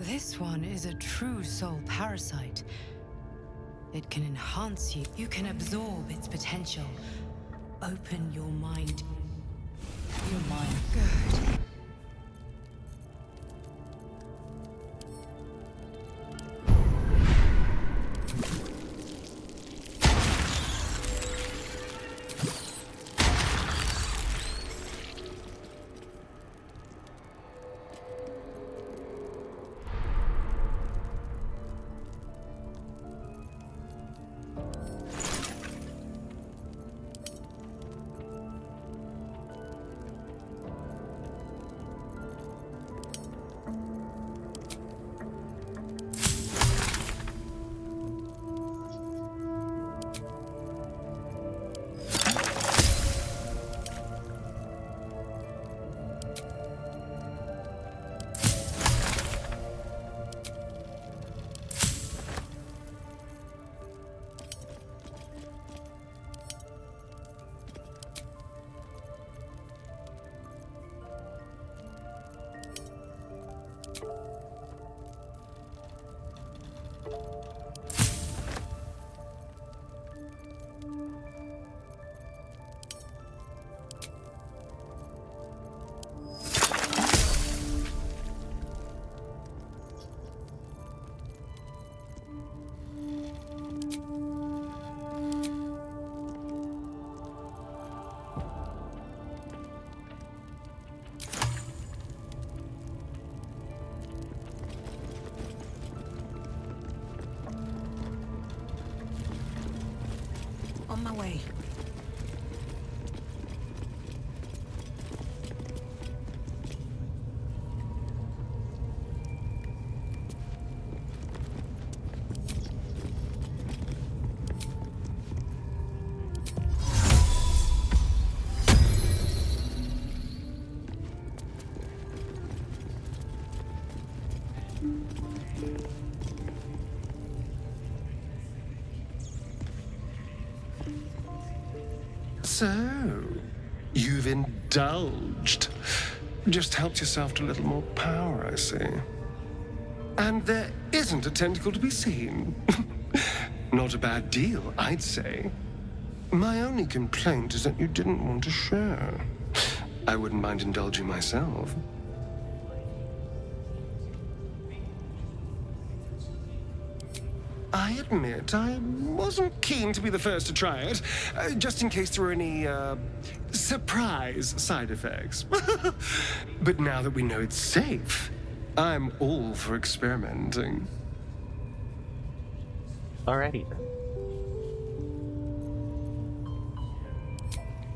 This one is a true soul parasite. It can enhance you. You can absorb its potential. Open your mind. Your mind. Good. On my way. So, you've indulged. Just helped yourself to a little more power, I see. And there isn't a tentacle to be seen. Not a bad deal, I'd say. My only complaint is that you didn't want to share. I wouldn't mind indulging myself. I admit, I wasn't keen to be the first to try it, just in case there were any, surprise side effects. But now that we know it's safe, I'm all for experimenting. Alrighty then.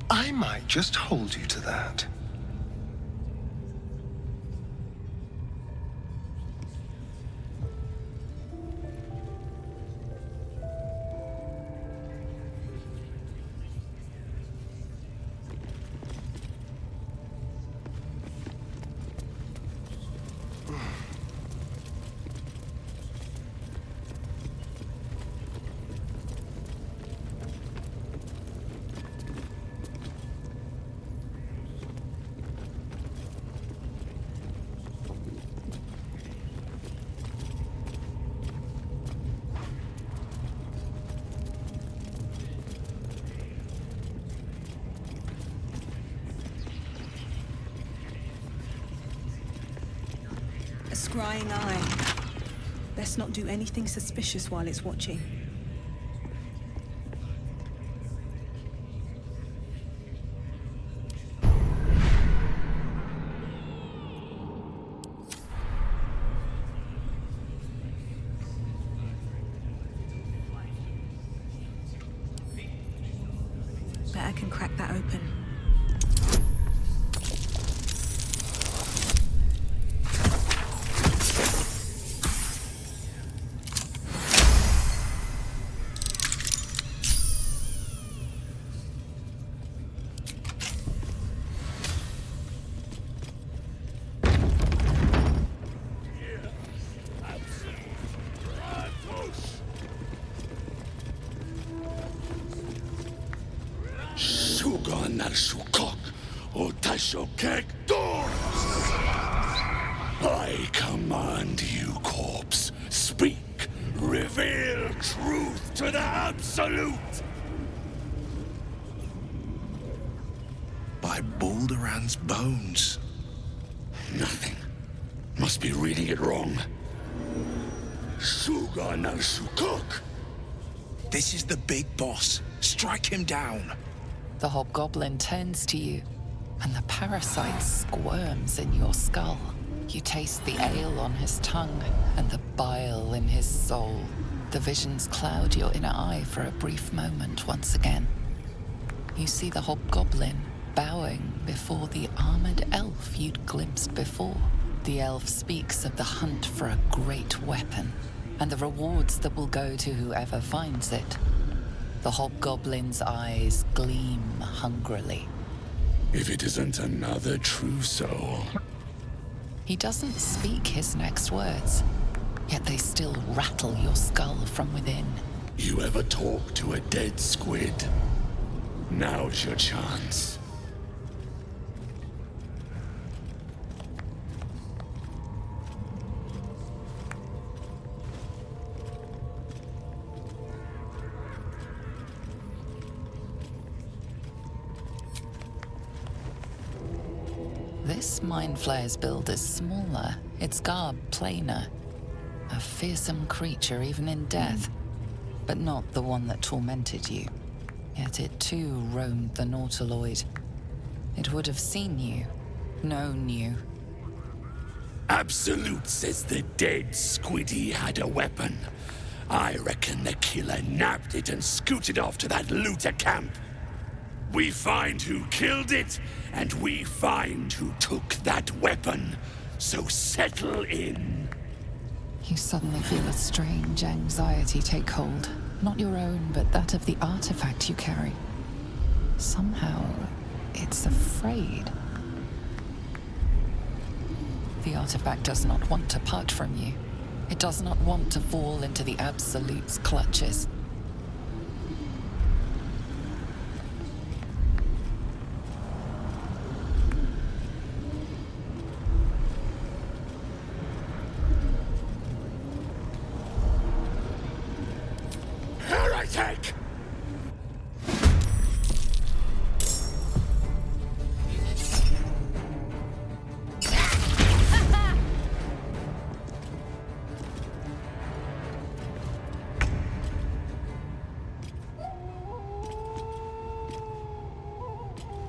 I might just hold you to that. A scrying eye. Best not do anything suspicious while it's watching. Bet I can crack that open. I command you, corpse. Speak. Reveal truth to the Absolute. By Balderan's bones. Nothing. Must be reading it wrong. Suga no Sukuk. This is the big boss. Strike him down. The hobgoblin turns to you, and the parasite squirms in your skull. You taste the ale on his tongue and the bile in his soul. The visions cloud your inner eye for a brief moment once again. You see the hobgoblin bowing before the armored elf you'd glimpsed before. The elf speaks of the hunt for a great weapon and the rewards that will go to whoever finds it. The hobgoblin's eyes gleam hungrily. If it isn't another true soul. He doesn't speak his next words, yet they still rattle your skull from within. You ever talk to a dead squid? Now's your chance. This Mind Flayer's build is smaller, its garb plainer. A fearsome creature even in death, but not the one that tormented you. Yet it too roamed the Nautiloid. It would have seen you, known you. Absolute says the dead squiddy had a weapon. I reckon the killer nabbed it and scooted off to that looter camp. We find who killed it, and we find who took that weapon. So settle in. You suddenly feel a strange anxiety take hold. Not your own, but that of the artifact you carry. Somehow, it's afraid. The artifact does not want to part from you. It does not want to fall into the Absolute's clutches. Heretic!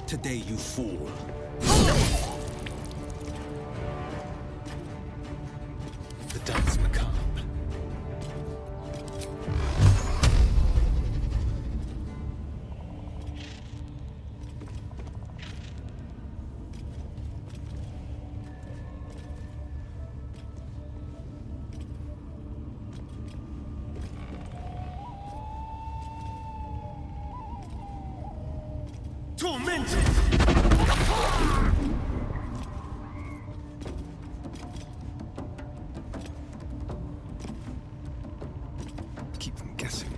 Today, you fool. The dance macabre. Tormented! Keep them guessing.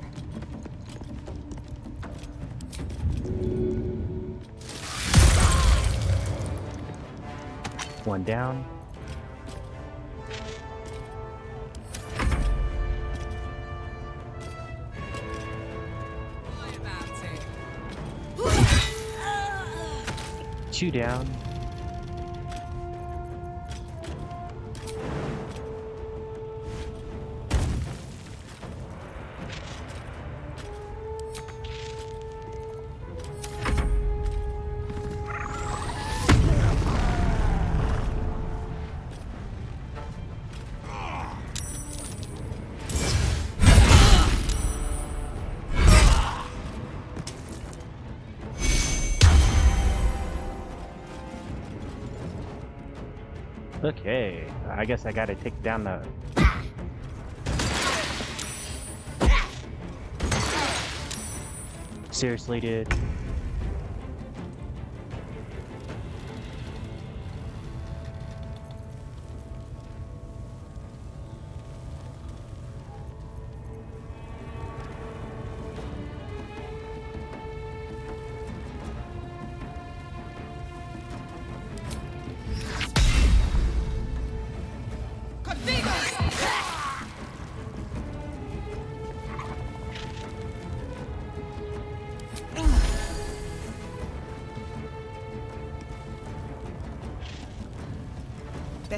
One down. Two down. Okay, I guess I gotta take down the... Seriously, dude?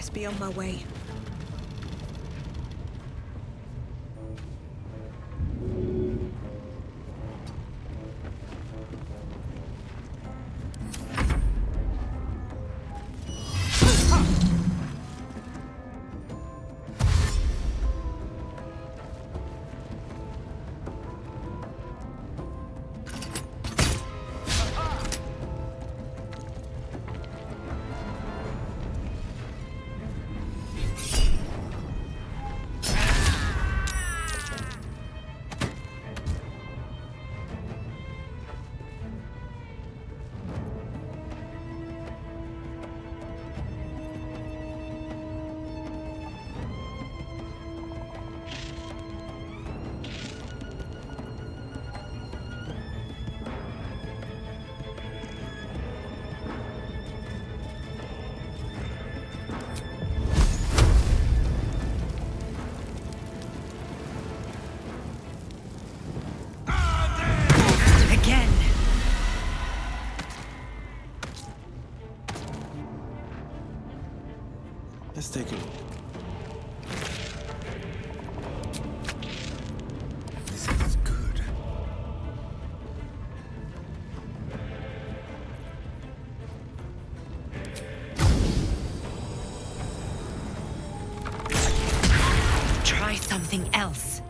best be on my way. Let's take a look. This is good. Try something else.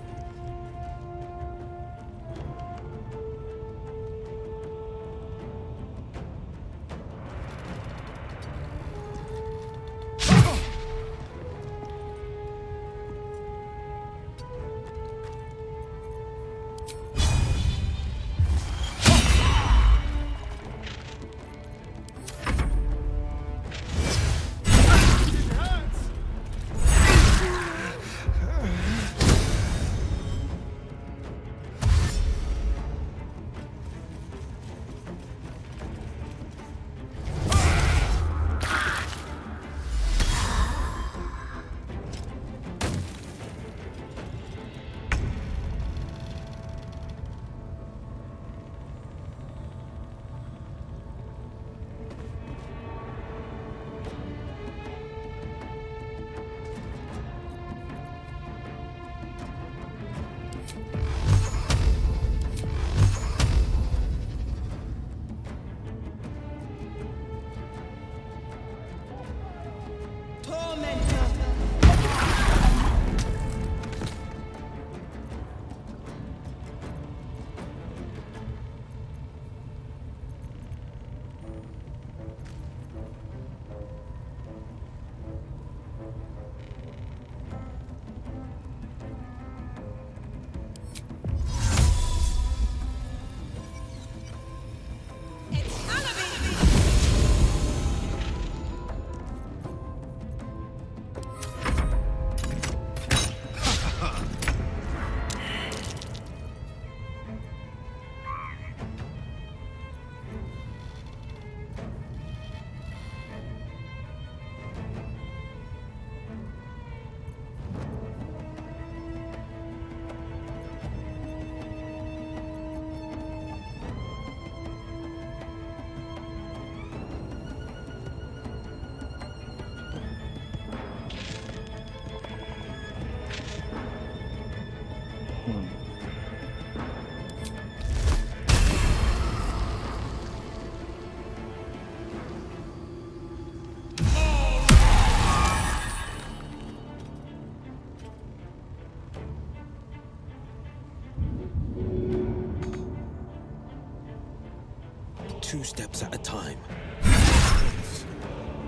Two steps at a time.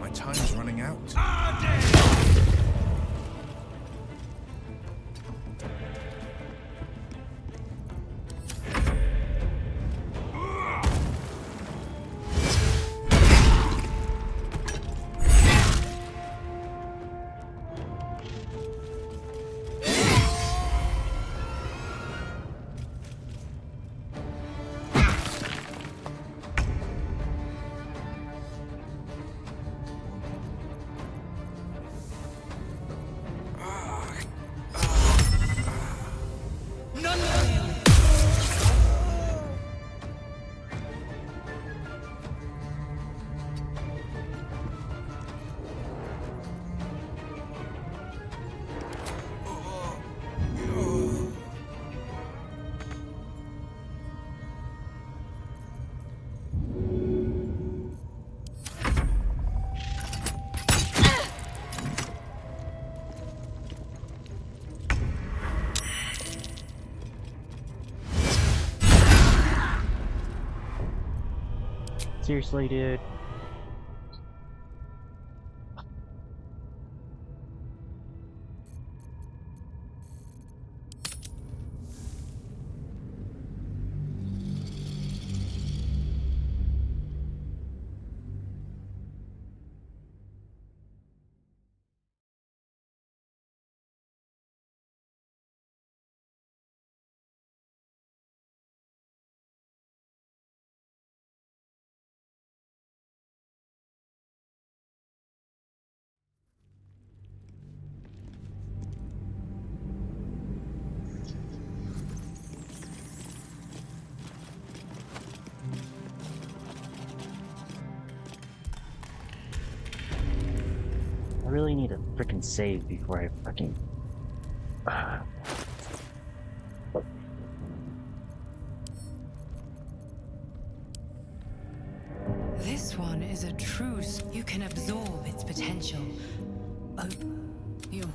My time's running out. Seriously, dude? I really need a freaking save before I fucking... This one is a truce. You can absorb its potential. Oh, you go.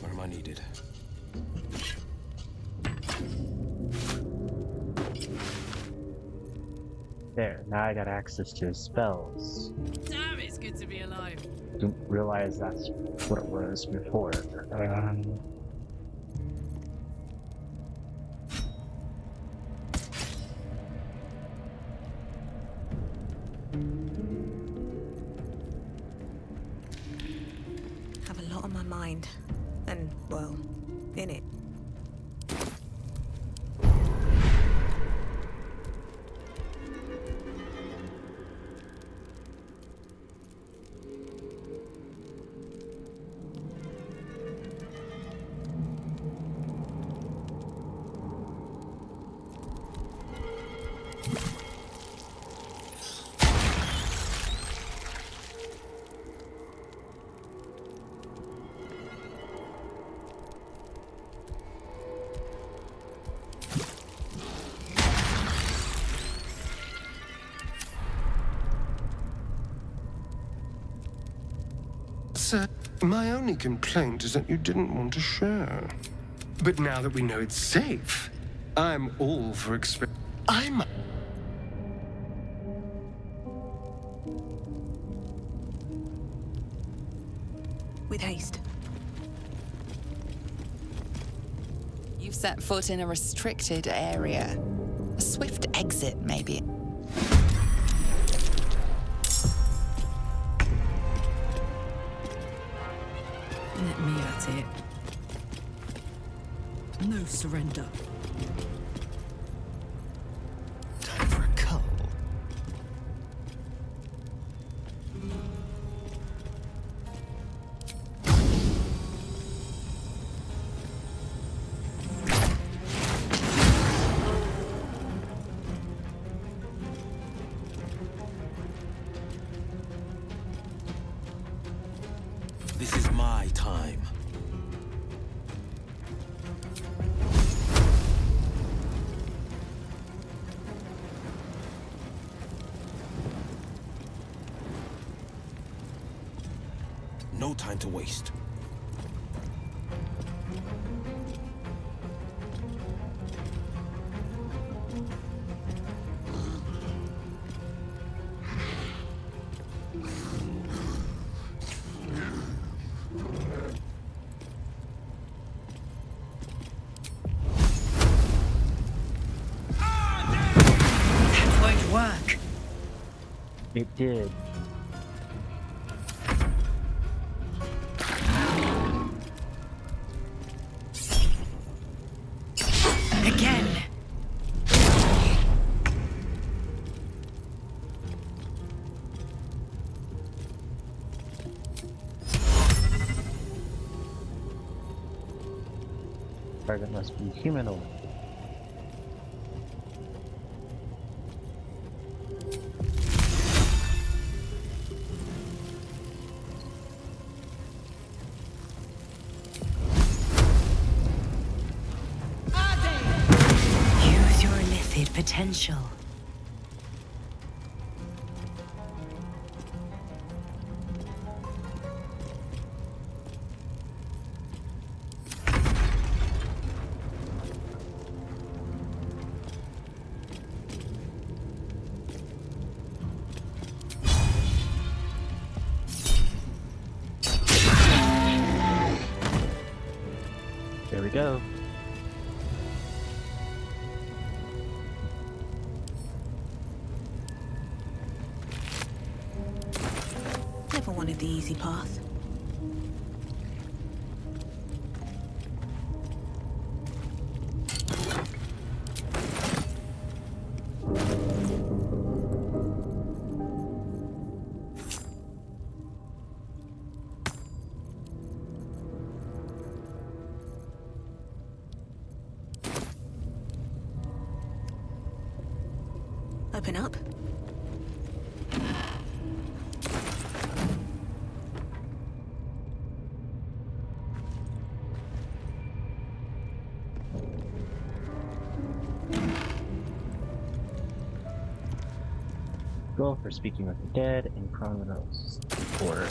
Where am I needed? There, now I got access to his spells. Damn, it's good to be alive. Didn't realize that's what it was before. Have a lot on my mind. And, well, in it. Sir, my only complaint is that you didn't want to share. But now that we know it's safe, I'm all for With haste. You've set foot in a restricted area. A swift exit, maybe. Let me at it. No surrender. Time for a cull. This is my time. No time to waste. That won't work. It did. Again. Target must be humanoid. Use your lithid potential. There we go. Never wanted the easy path. Open up. Go for speaking with the dead in Chronos order.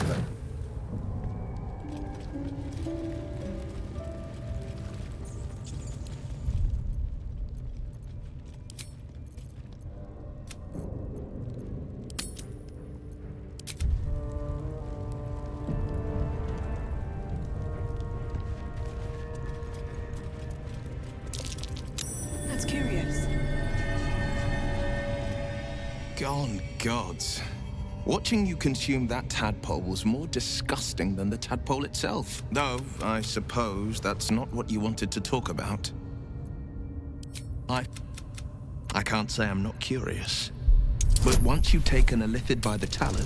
That's curious. Gone gods. Watching you consume that tadpole was more disgusting than the tadpole itself. Though, I suppose that's not what you wanted to talk about. I can't say I'm not curious. But once you've taken a lithid by the talon,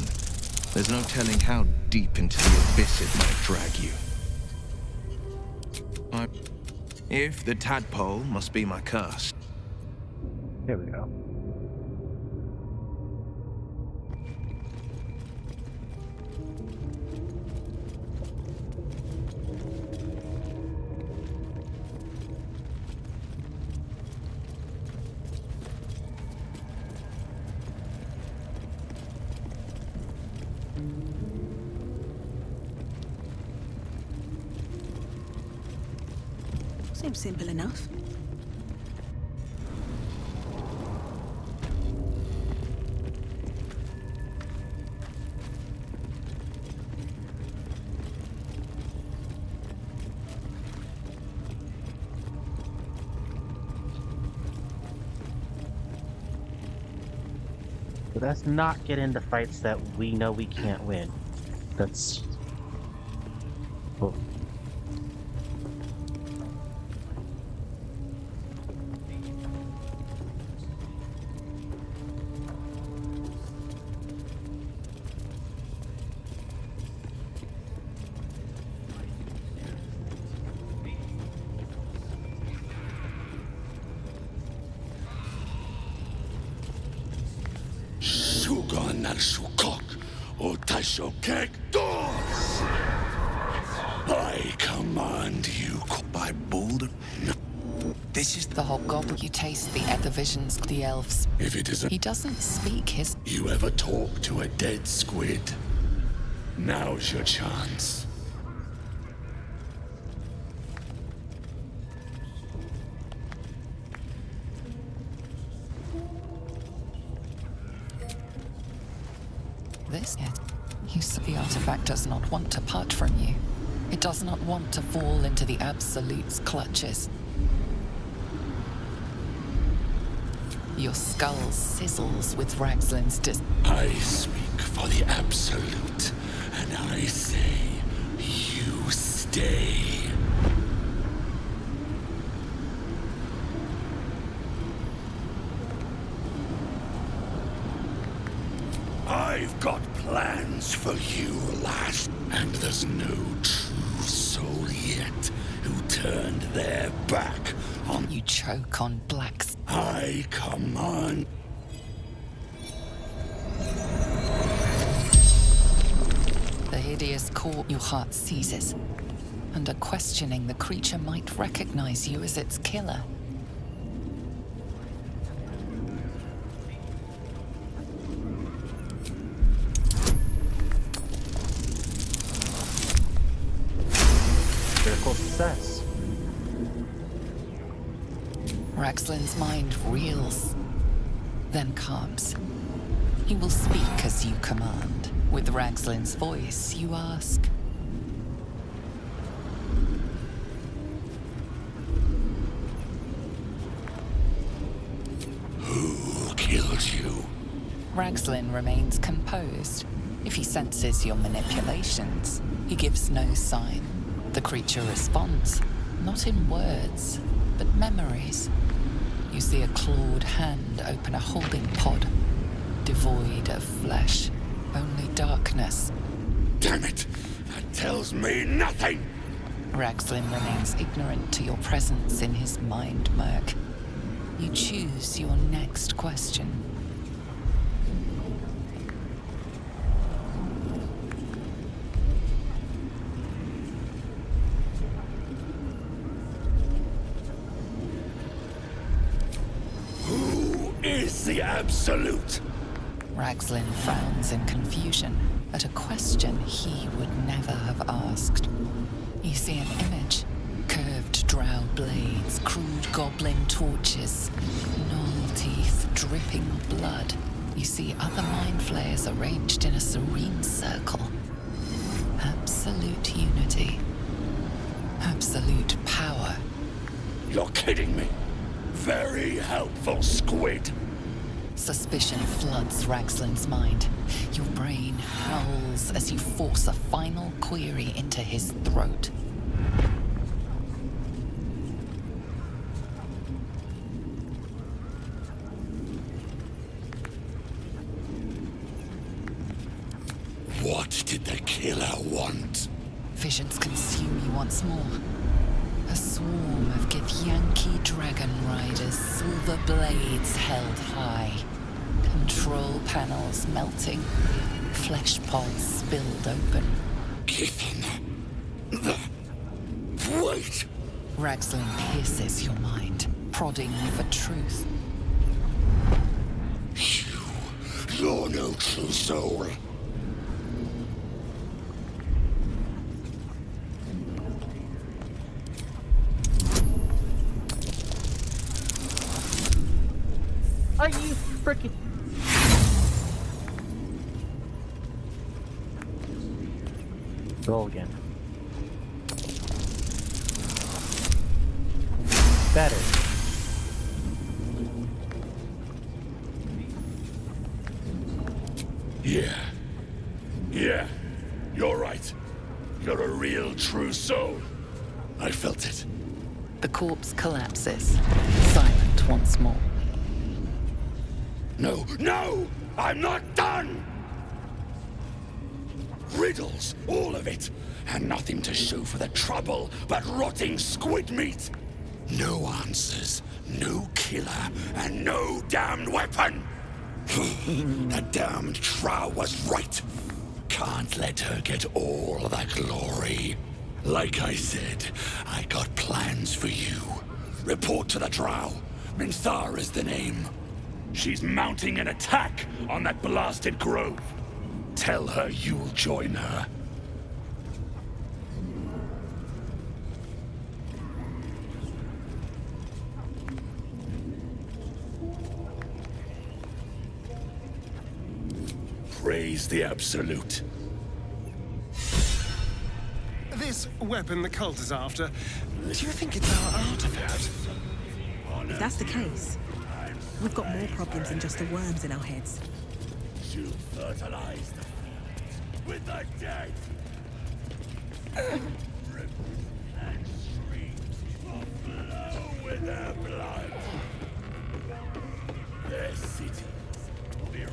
there's no telling how deep into the abyss it might drag you. If the tadpole must be my curse. Here we go. Seems simple enough. But let's not get into fights that we know we can't win. That's... Oh. Sugan al Sukok, O Taishokek Doors! I command you by boulder. This is the hobgoblin. You taste the visions, the elves. If it isn't, he doesn't speak his. You ever talk to a dead squid? Now's your chance. This yet. You see, the artifact does not want to part from you. It does not want to fall into the Absolute's clutches. Your skull sizzles with Ragzlin's I speak for the Absolute, and I say, you stay. I've got plans for you, lass, and there's no true soul yet who turned their back on... You choke on blacks. I command. The hideous core, your heart seizes. Under questioning, the creature might recognize you as its killer. Critical success. Ragzlin's mind reels, then calms. He will speak as you command. With Ragzlin's voice, you ask. Who killed you? Ragzlin remains composed. If he senses your manipulations, he gives no sign. The creature responds, not in words, but memories. You see a clawed hand open a holding pod, devoid of flesh, only darkness. Damn it! That tells me nothing! Ragzlin remains ignorant to your presence in his mind murk. You choose your next question. Is the Absolute? Ragzlin frowns in confusion at a question he would never have asked. You see an image. Curved drow blades, crude goblin torches, gnoll teeth dripping blood. You see other mind flayers arranged in a serene circle. Absolute unity. Absolute power. You're kidding me. Very helpful, squid. Suspicion floods Ragzlin's mind. Your brain howls as you force a final query into his throat. What did the killer want? Visions consume you once more. A swarm of Githyanki dragon riders, silver blades held high. Control panels melting, flesh pods spilled open. Wait! Ragzlin pierces your mind, prodding for truth. You're no true soul. Are you freaking... Roll again. Better. Yeah. You're right. You're a real true soul. I felt it. The corpse collapses, silent once more. No! I'm not done! Riddles, all of it, and nothing to show for the trouble but rotting squid meat. No answers, no killer, and no damned weapon. The damned Trow was right. Can't let her get all the glory. Like I said, I got plans for you. Report to the Drow. Minthara's the name. She's mounting an attack on that blasted grove. Tell her you'll join her. Praise the Absolute. This weapon the cult is after, do you think it's our artifact? If that's the case, we've got more problems than just the worms in our heads. To fertilize the fields with the dead. Rivers and streams will flow with their blood. Their cities will be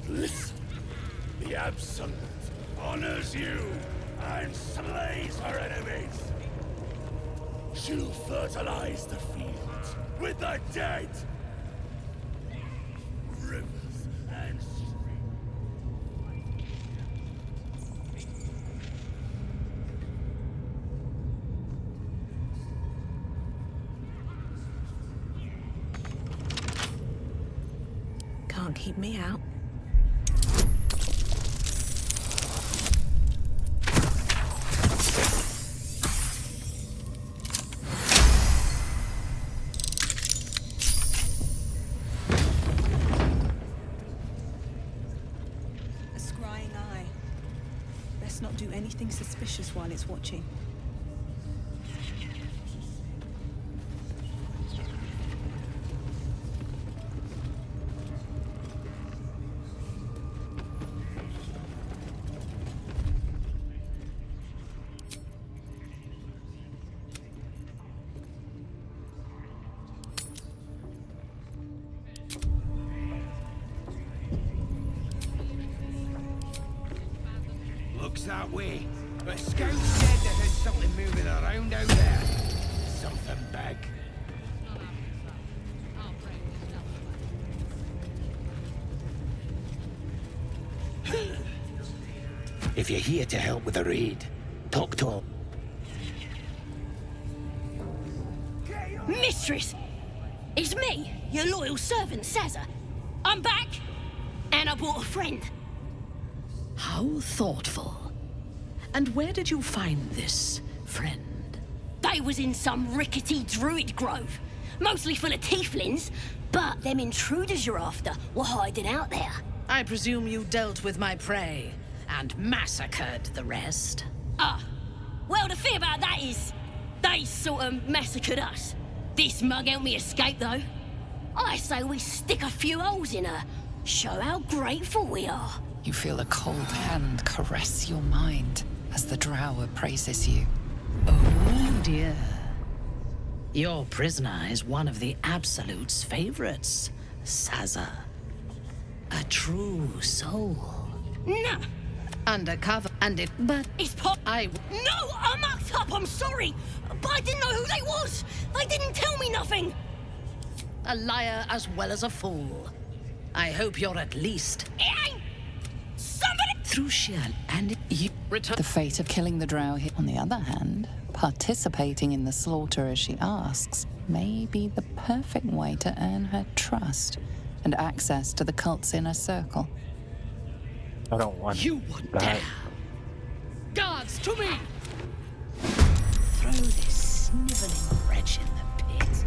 Listen, the Absolute honors you and slays her enemies. She'll fertilize the fields with the dead. Rivers and Can't keep me out. Not do anything suspicious while it's watching. That way, but Scout said that there's something moving around out there. Something big. If you're here to help with the raid, talk to him. Mistress! It's me, your loyal servant, Sazza. I'm back, and I brought a friend. How thoughtful. And where did you find this friend? They was in some rickety druid grove, mostly full of tieflings, but them intruders you're after were hiding out there. I presume you dealt with my prey and massacred the rest? Well, the thing about that is, they sort of massacred us. This mug helped me escape, though. I say we stick a few holes in her, show how grateful we are. You feel a cold hand caress your mind as the drow praises you. Oh dear. Your prisoner is one of the Absolute's favorites, Sazza. A true soul. Nah. Undercover, and it, but it's No, I mucked up, I'm sorry. But I didn't know who they was. They didn't tell me nothing. A liar as well as a fool. I hope you're at least... Somebody! Through sheer and you return... The fate of killing the drow here. On the other hand, participating in the slaughter as she asks may be the perfect way to earn her trust and access to the cult's inner circle. I don't want You would that. dare! Guards, to me! Throw this sniveling wretch in the pit.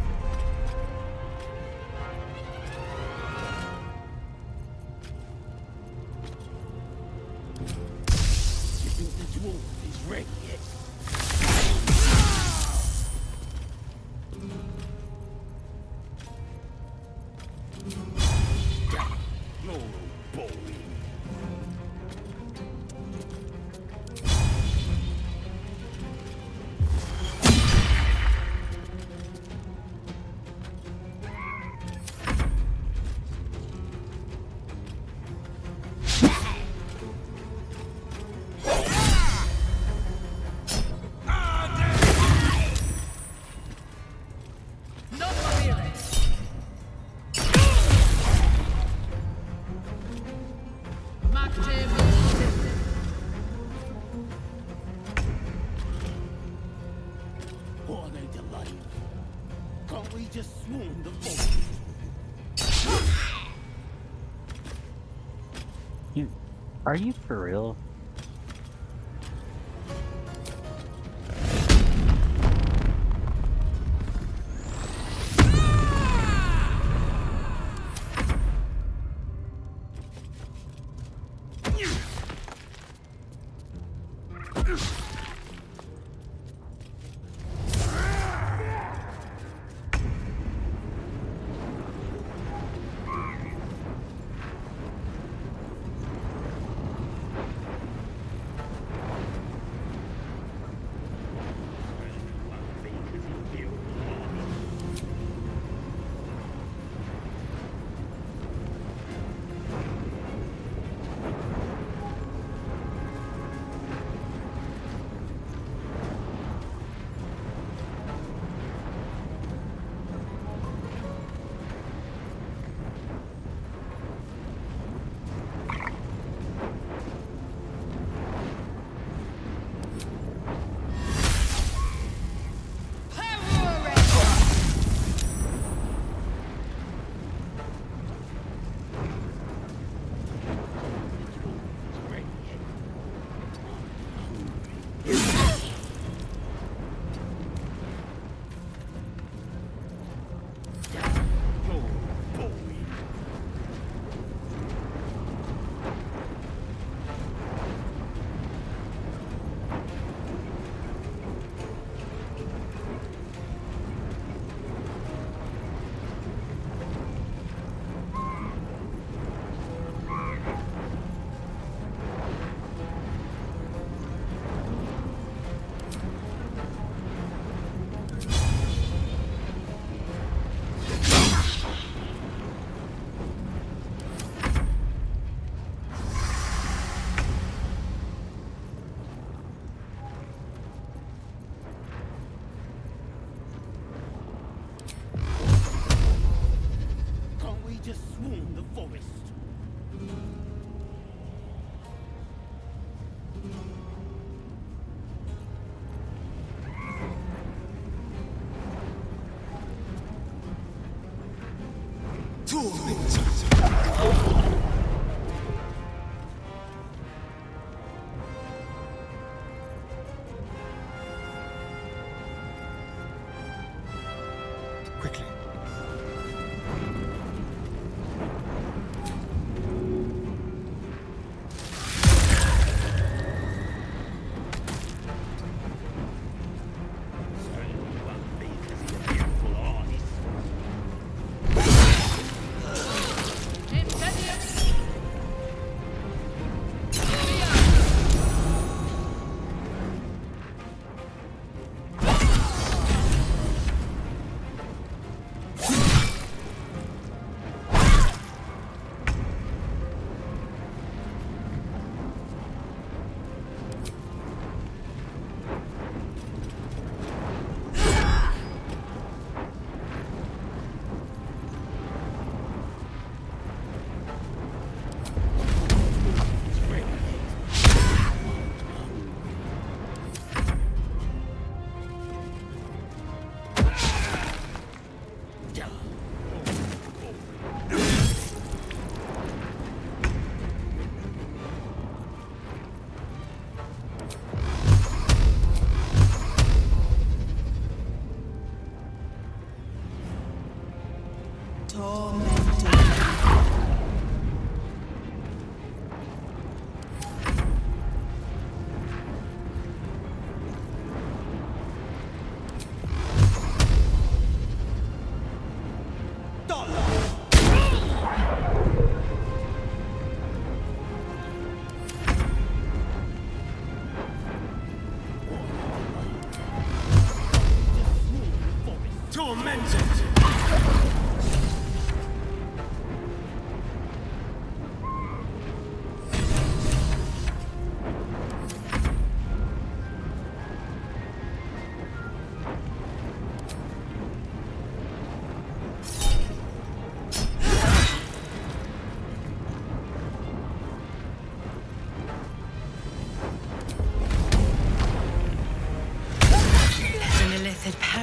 You think the dwarf is ready yet? You're all boring. What are they delaying? Can't we just swarm the vault? Are you for real?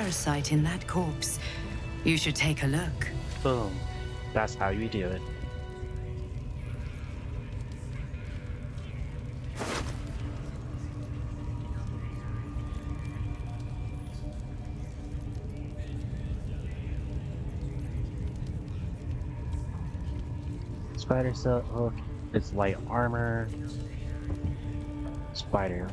parasite in that corpse. You should take a look. Boom. That's how you do it. Spider silk hook. It's light armor. Spider.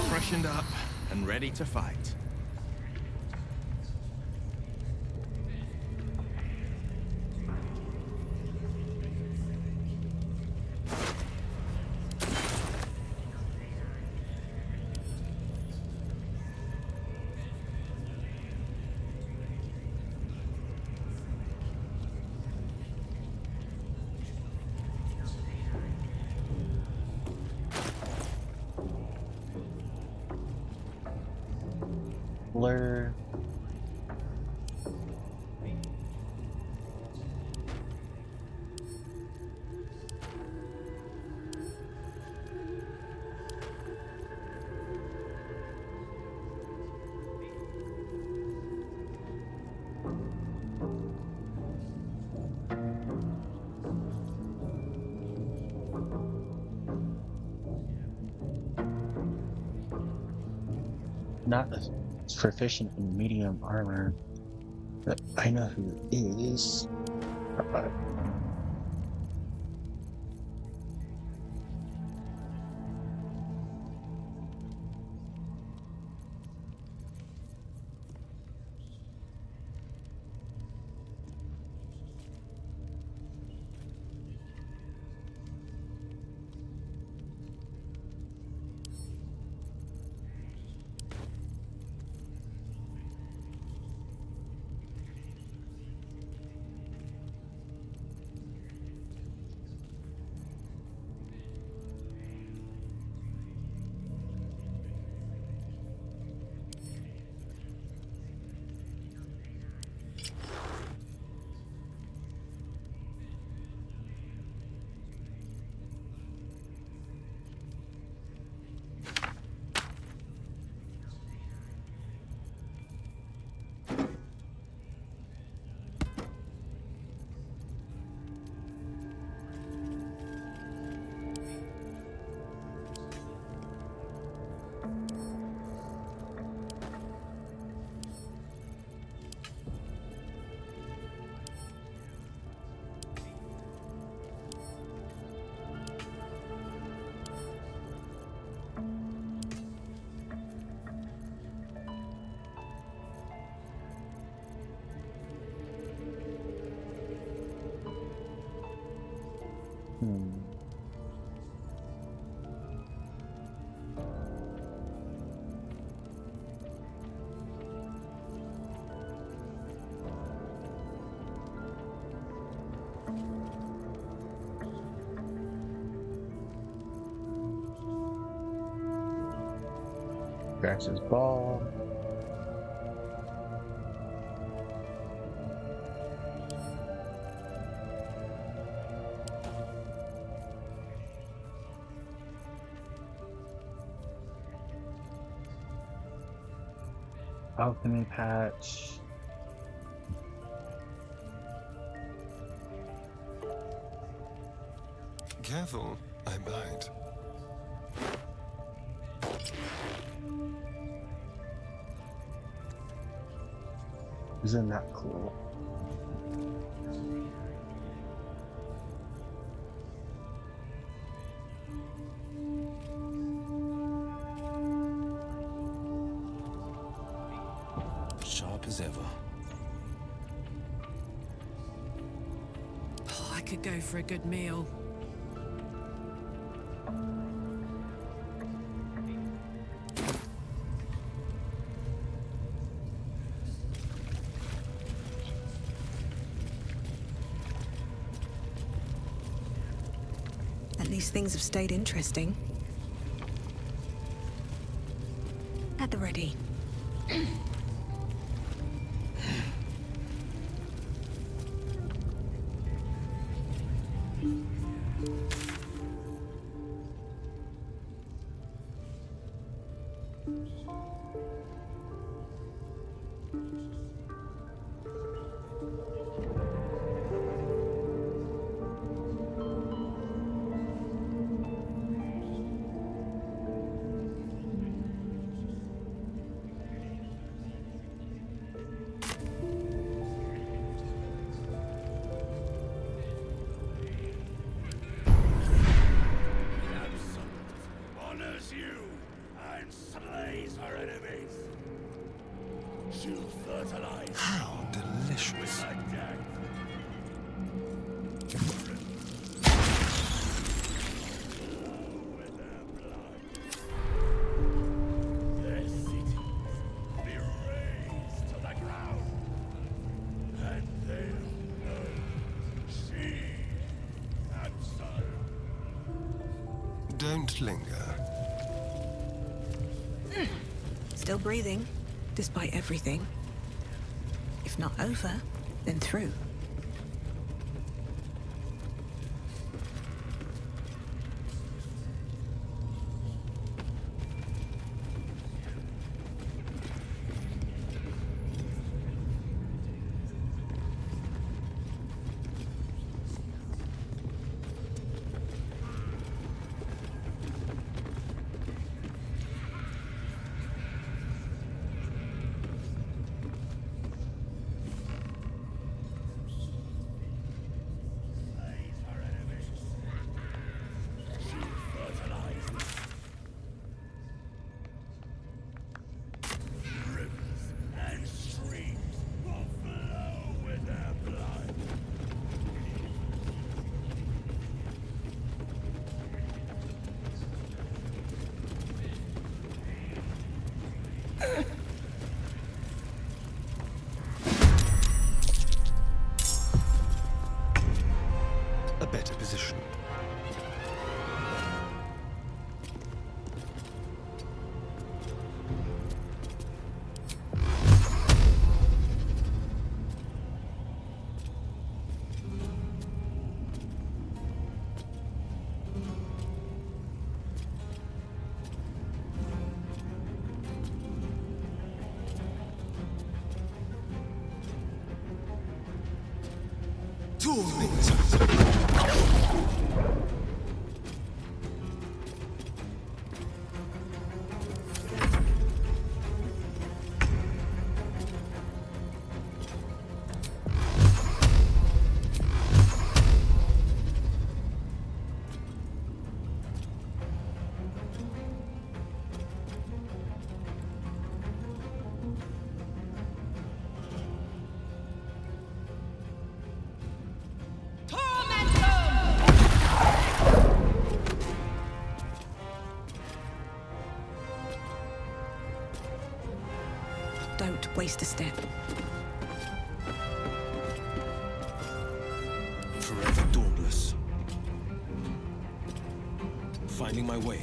Freshened up and ready to fight. Blur. Not as proficient in medium armor, but I know who is. Grabs his ball. Alchemy patch. Careful, I bite. Isn't that cool? Sharp as ever. Oh, I could go for a good meal. At least things have stayed interesting. At the ready. Honors you and slays her enemies. She'll fertilize. How delicious. With her death. With their blood. Their cities be razed to the ground. And they'll know she answered. Don't linger. Still breathing, despite everything. If not over, then through. A better position. Don't waste a step. Forever dauntless. Finding my way.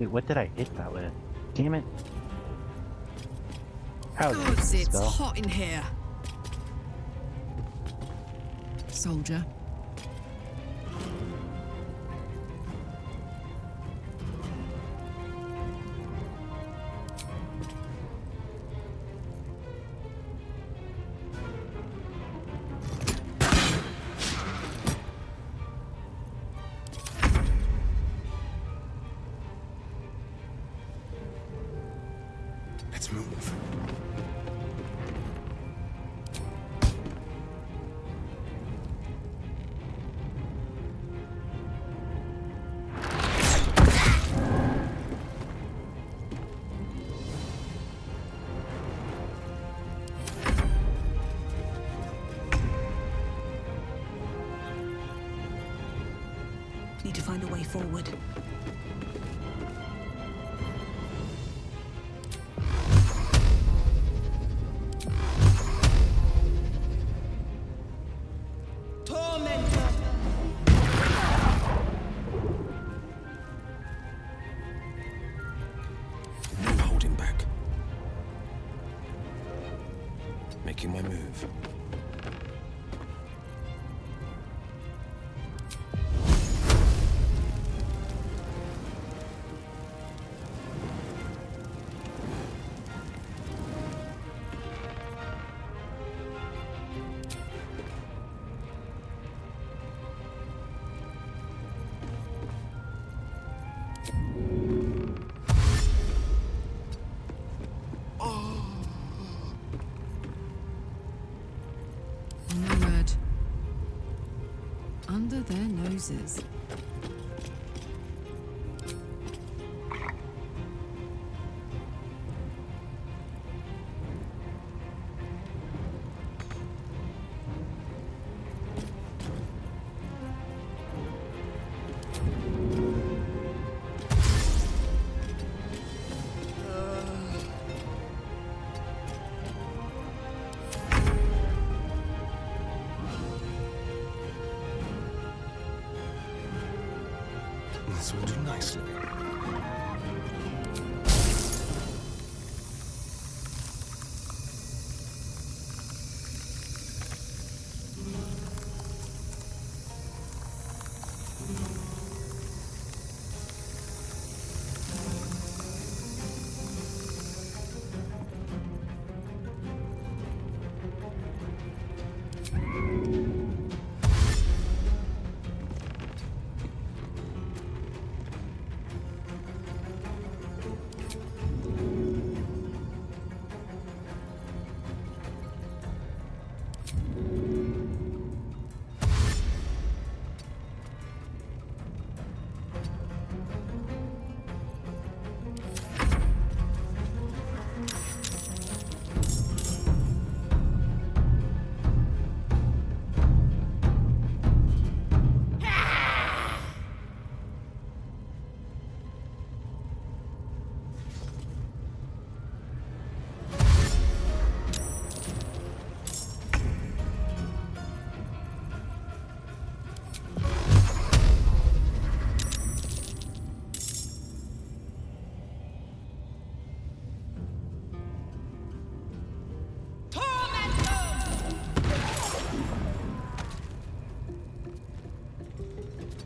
Wait, what did I hit that with? Damn it. How did I Gods, it's spell? hot in here. Soldier. Let's move. Need to find a way forward. No holding back. Making my move. On the word. Under their noses. This will do nicely.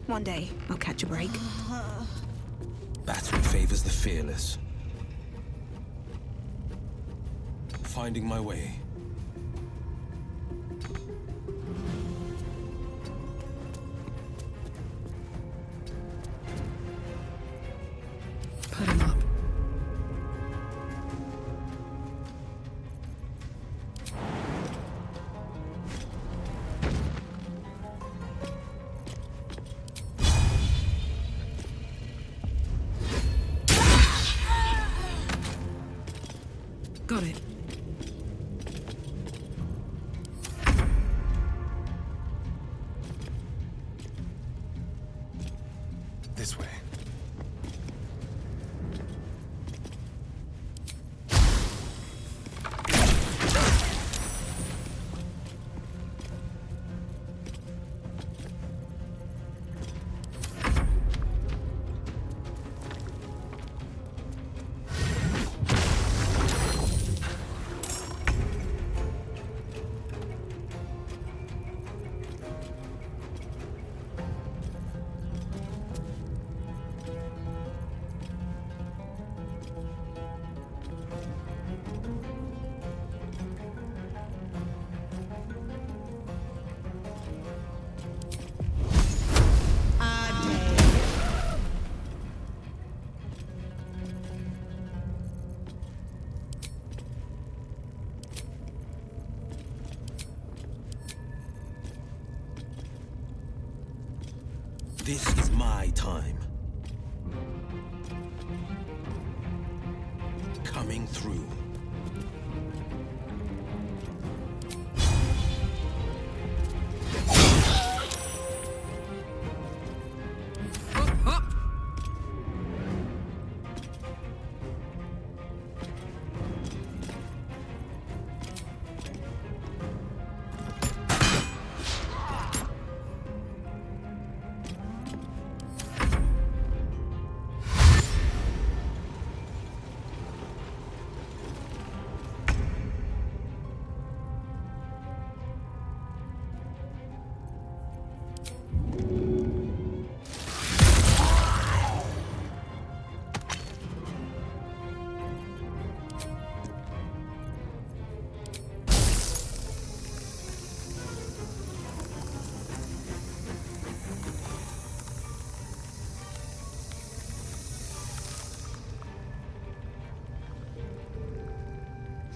One day, I'll catch a break. Battle favors the fearless. Finding my way. Put him up. Got it. This way. This is my time. Coming through.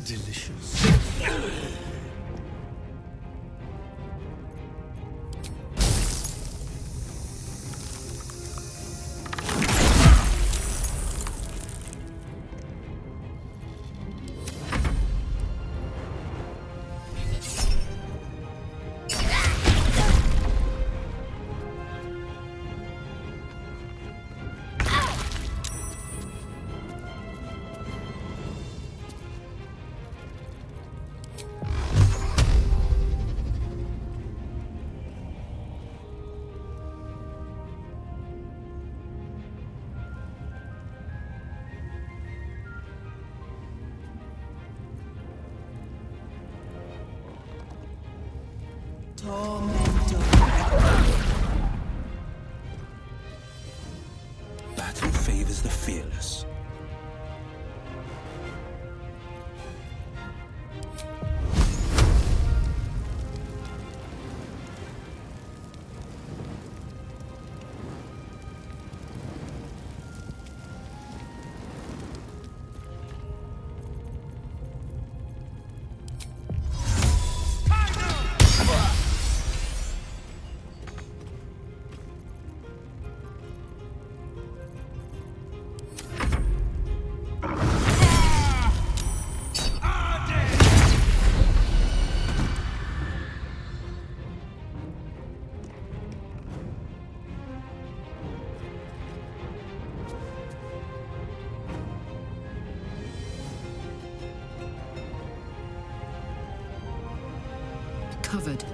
Delicious. Battle favors the fearless. Covered.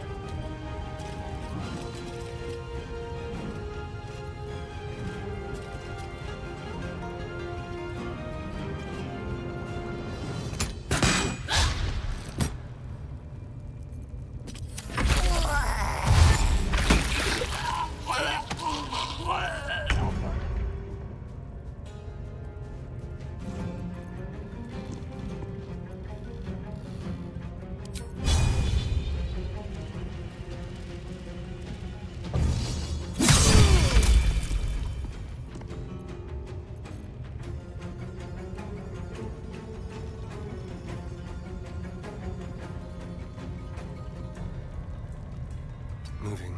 Moving.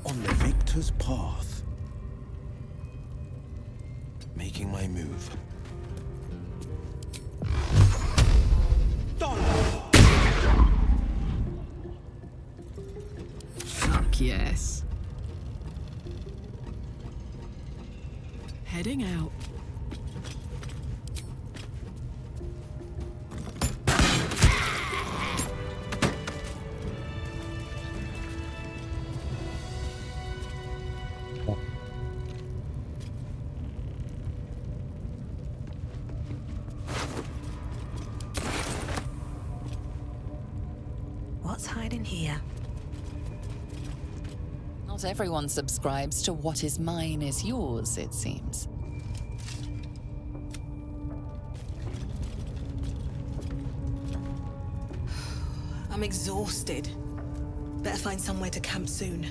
On the victor's path. Making my move. Fuck yes. Heading out. What's hiding? right in here. Not everyone subscribes to what is mine is yours, it seems. I'm exhausted. Better find somewhere to camp soon.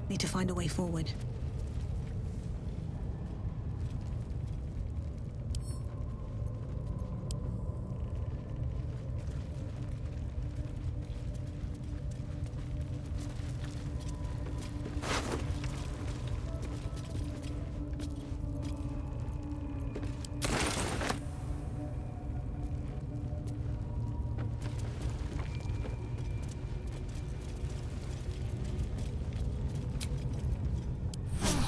Need to find a way forward.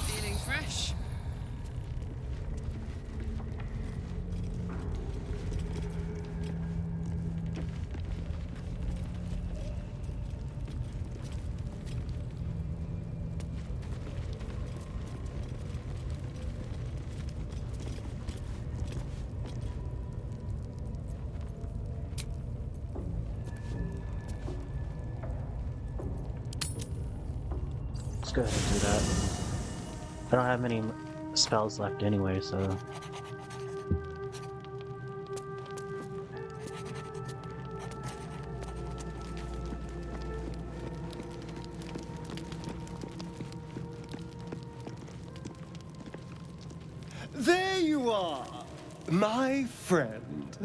Feeling fresh. Let's go ahead and do that. I don't have many spells left anyway, so. There you are, my friend.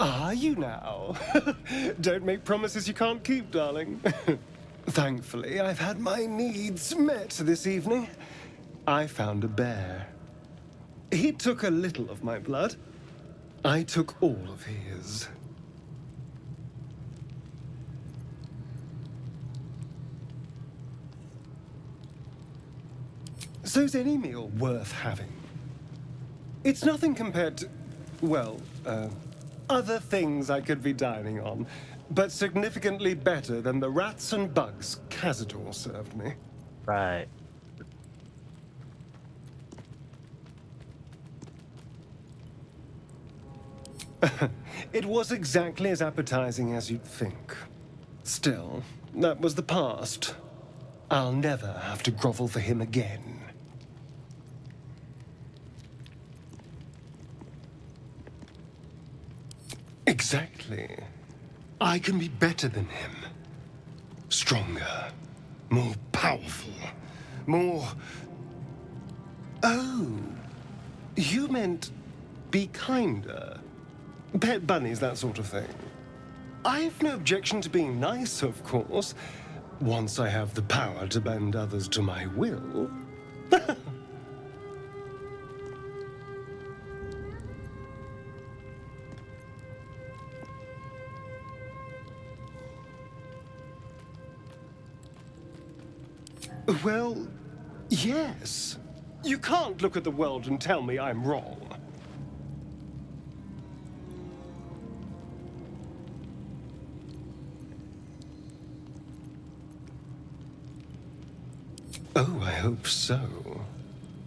Are you now? Don't make promises you can't keep, darling. Thankfully, I've had my needs met this evening. I found a bear. He took a little of my blood. I took all of his. So's any meal worth having. It's nothing compared to, well, other things I could be dining on, but significantly better than the rats and bugs Cazador served me. Right. It was exactly as appetizing as you'd think. Still, that was the past. I'll never have to grovel for him again. Exactly. I can be better than him. Stronger. More powerful. More... Oh. You meant be kinder. Pet bunnies, that sort of thing. I've no objection to being nice, of course. Once I have the power to bend others to my will. Well, yes. You can't look at the world and tell me I'm wrong. Oh, I hope so.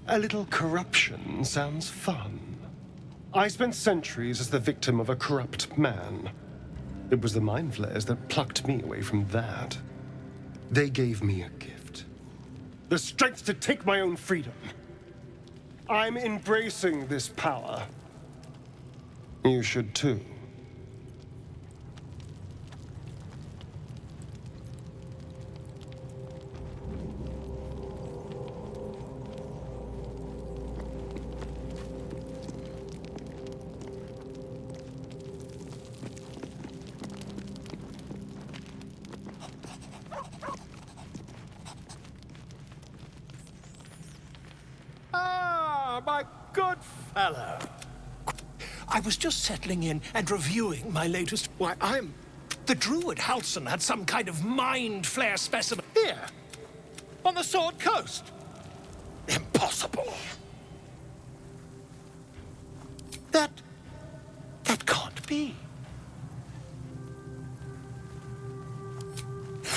A little corruption sounds fun. I spent centuries as the victim of a corrupt man. It was the mind flayers that plucked me away from that. They gave me a gift. The strength to take my own freedom. I'm embracing this power. You should too. fellow. I was just settling in and reviewing my latest... Why, the druid Halson had some kind of mind flare specimen here, on the Sword Coast. Impossible. That can't be.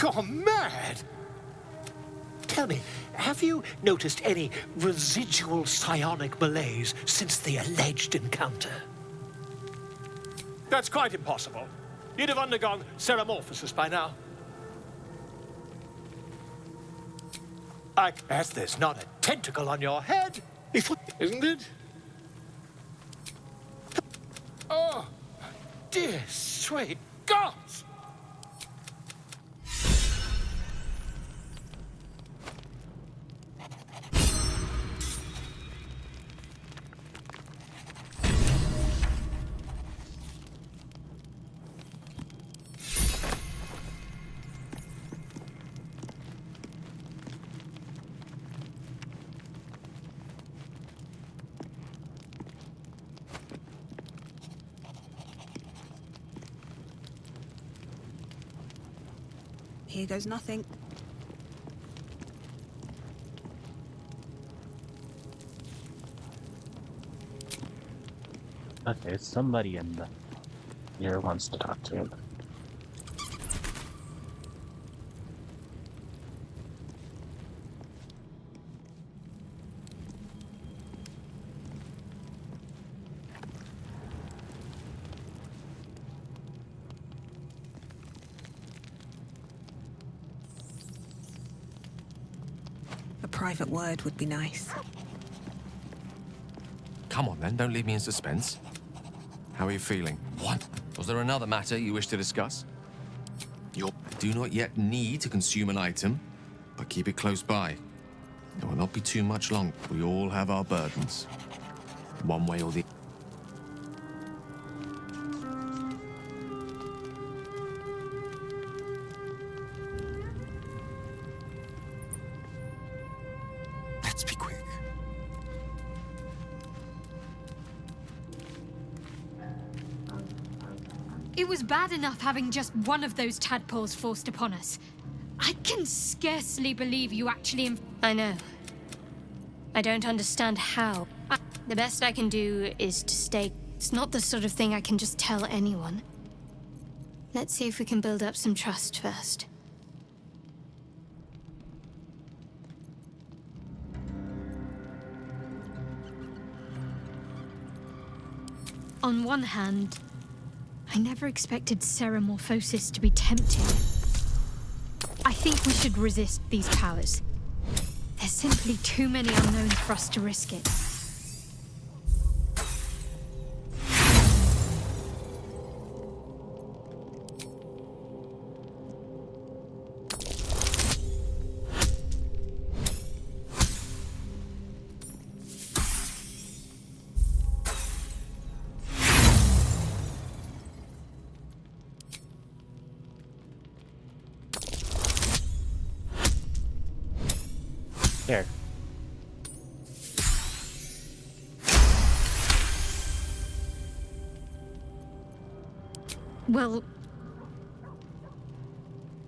You're mad. Tell me, have you noticed any residual psionic malaise since the alleged encounter? That's quite impossible. You'd have undergone ceramorphosis by now. I guess there's not a tentacle on your head, isn't it? Oh, dear sweet gods! Here goes nothing. Okay, somebody in the here wants to talk to him. A private word would be nice. Come on then, don't leave me in suspense. How are you feeling? What? Was there another matter you wish to discuss? You do not yet need to consume an item, but keep it close by. It will not be too much longer. We all have our burdens, one way or the other. Let's be quick. It was bad enough having just one of those tadpoles forced upon us. I can scarcely believe you actually... I know. I don't understand how. The best I can do is to stay... It's not the sort of thing I can just tell anyone. Let's see if we can build up some trust first. On one hand, I never expected ceramorphosis to be tempting. I think we should resist these powers. There's simply too many unknowns for us to risk it. There. Well,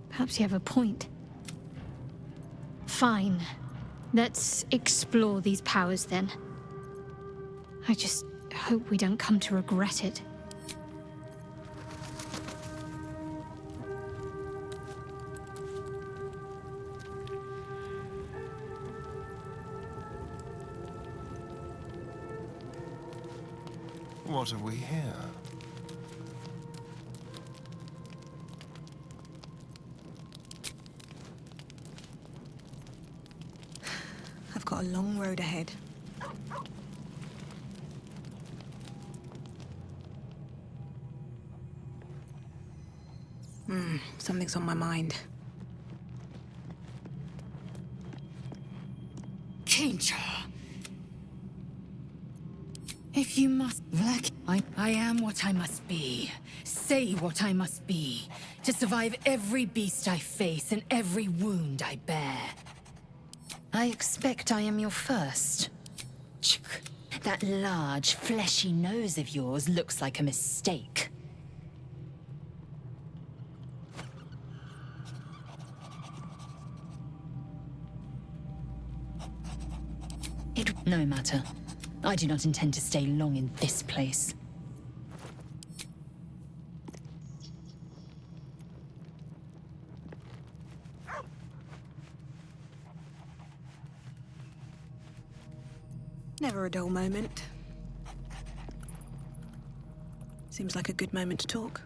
perhaps you have a point. Fine. Let's explore these powers then. I just hope we don't come to regret it. What have we here? I've got a long road ahead. Something's on my mind. Kincha. If you must... I am what I must be. Say what I must be. To survive every beast I face and every wound I bear. I expect I am your first. That large, fleshy nose of yours looks like a mistake. No matter. I do not intend to stay long in this place. Never a dull moment. Seems like a good moment to talk.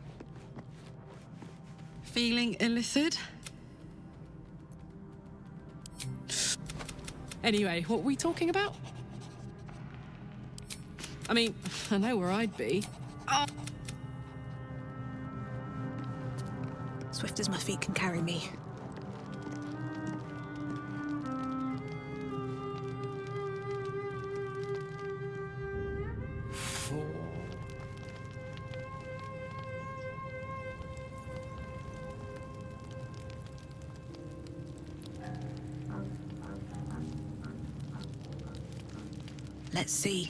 Feeling illicit? Anyway, what were we talking about? I mean, I know where I'd be. Swift as my feet can carry me. Let's see.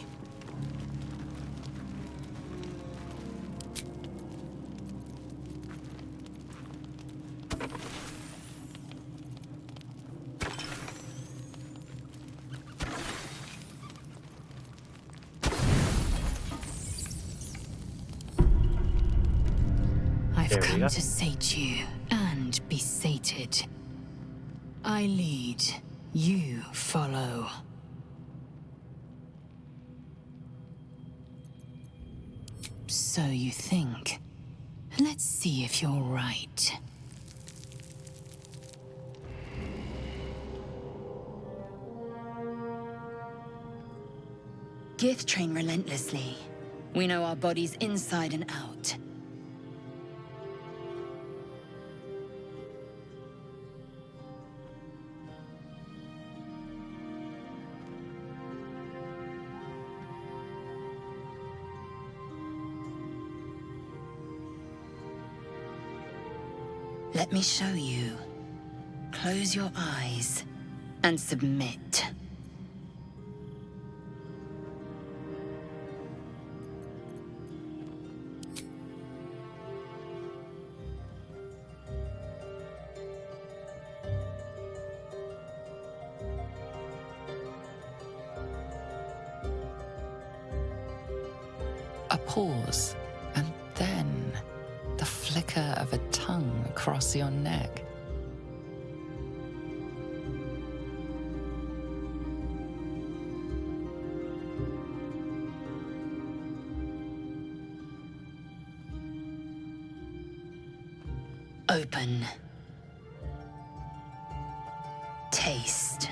I've come to sate you and be sated. I lead, you follow. So you think. Let's see if you're right. Gith train relentlessly. We know our bodies inside and out. Let me show you. Close your eyes and submit. A pause, and then the flicker of a tongue across your neck. Open. Taste.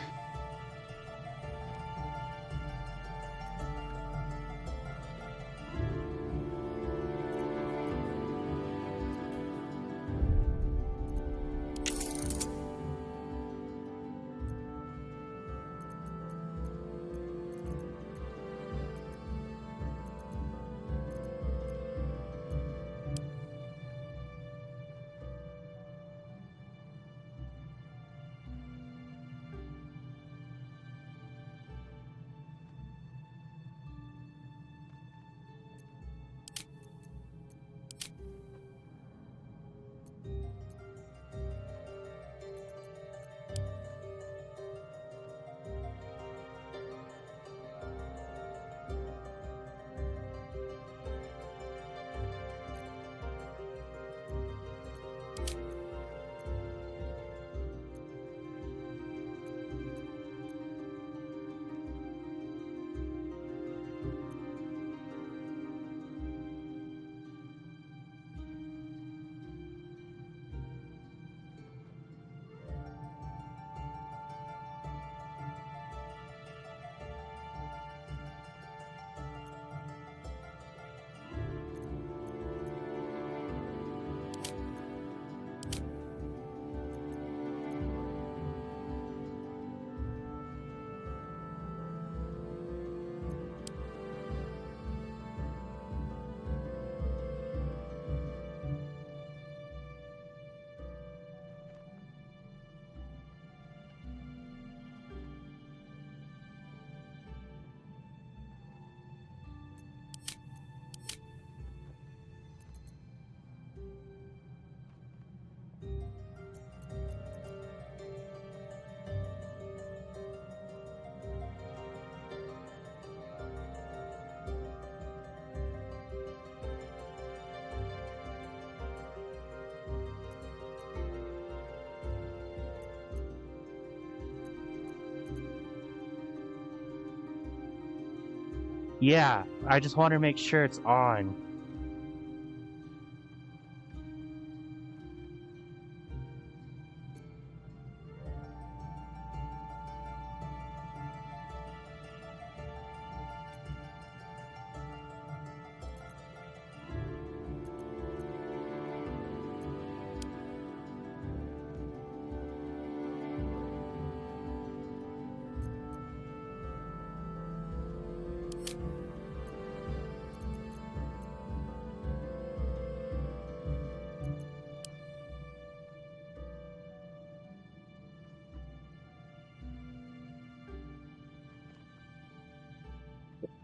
Yeah, I just want to make sure it's on.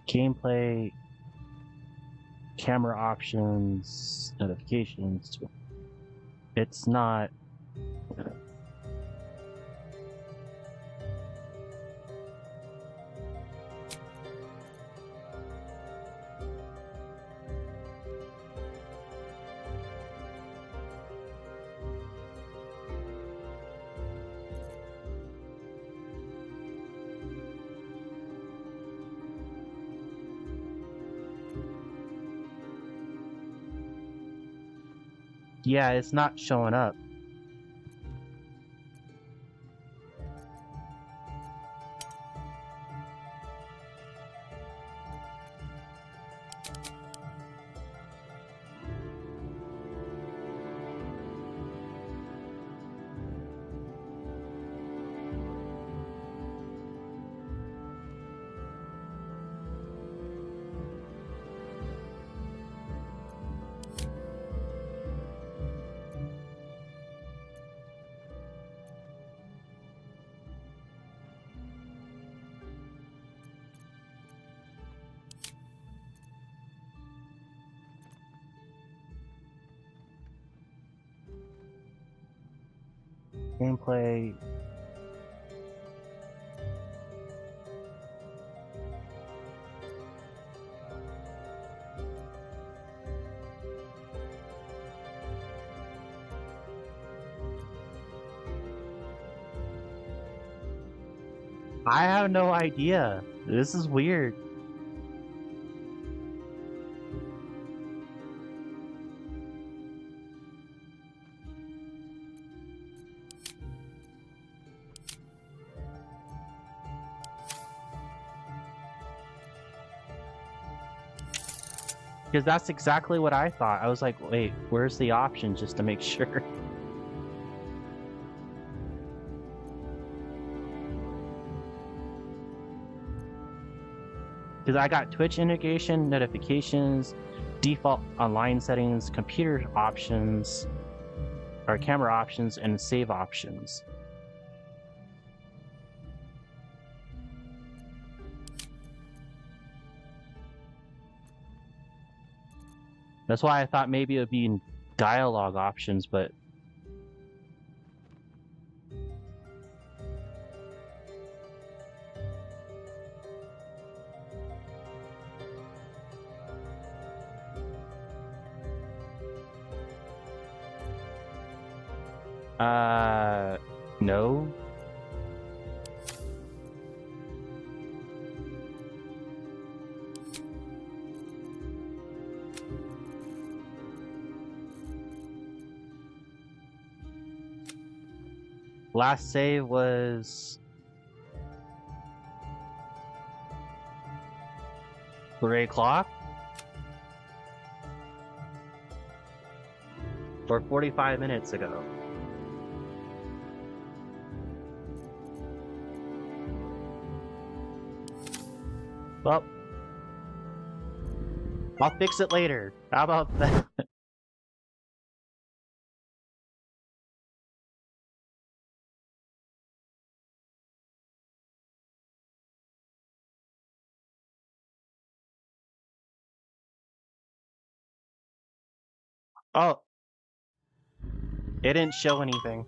Gameplay, camera options, notifications. It's not. Yeah, it's not showing up. Gameplay. I have no idea. This is weird. Because that's exactly what I thought. I was like, wait, where's the option just to make sure? Because I got Twitch integration, notifications, default online settings, computer options, or camera options, and save options. That's why I thought maybe it would be in dialogue options, but no. Last save was 3 o'clock? Or 45 minutes ago. Well, I'll fix it later. How about that? Oh, it didn't show anything.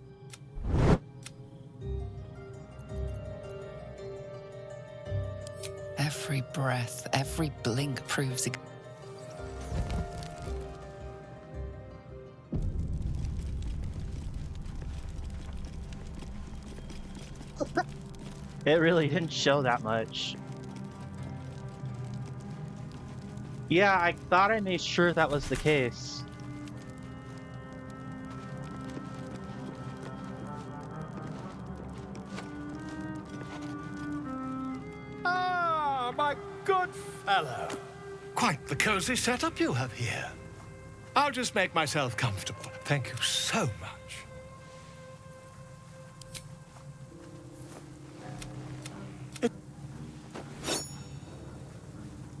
Every breath, every blink proves it. It really didn't show that much. Yeah, I thought I made sure that was the case. Ah, my good fellow. Quite the cozy setup you have here. I'll just make myself comfortable. Thank you so much.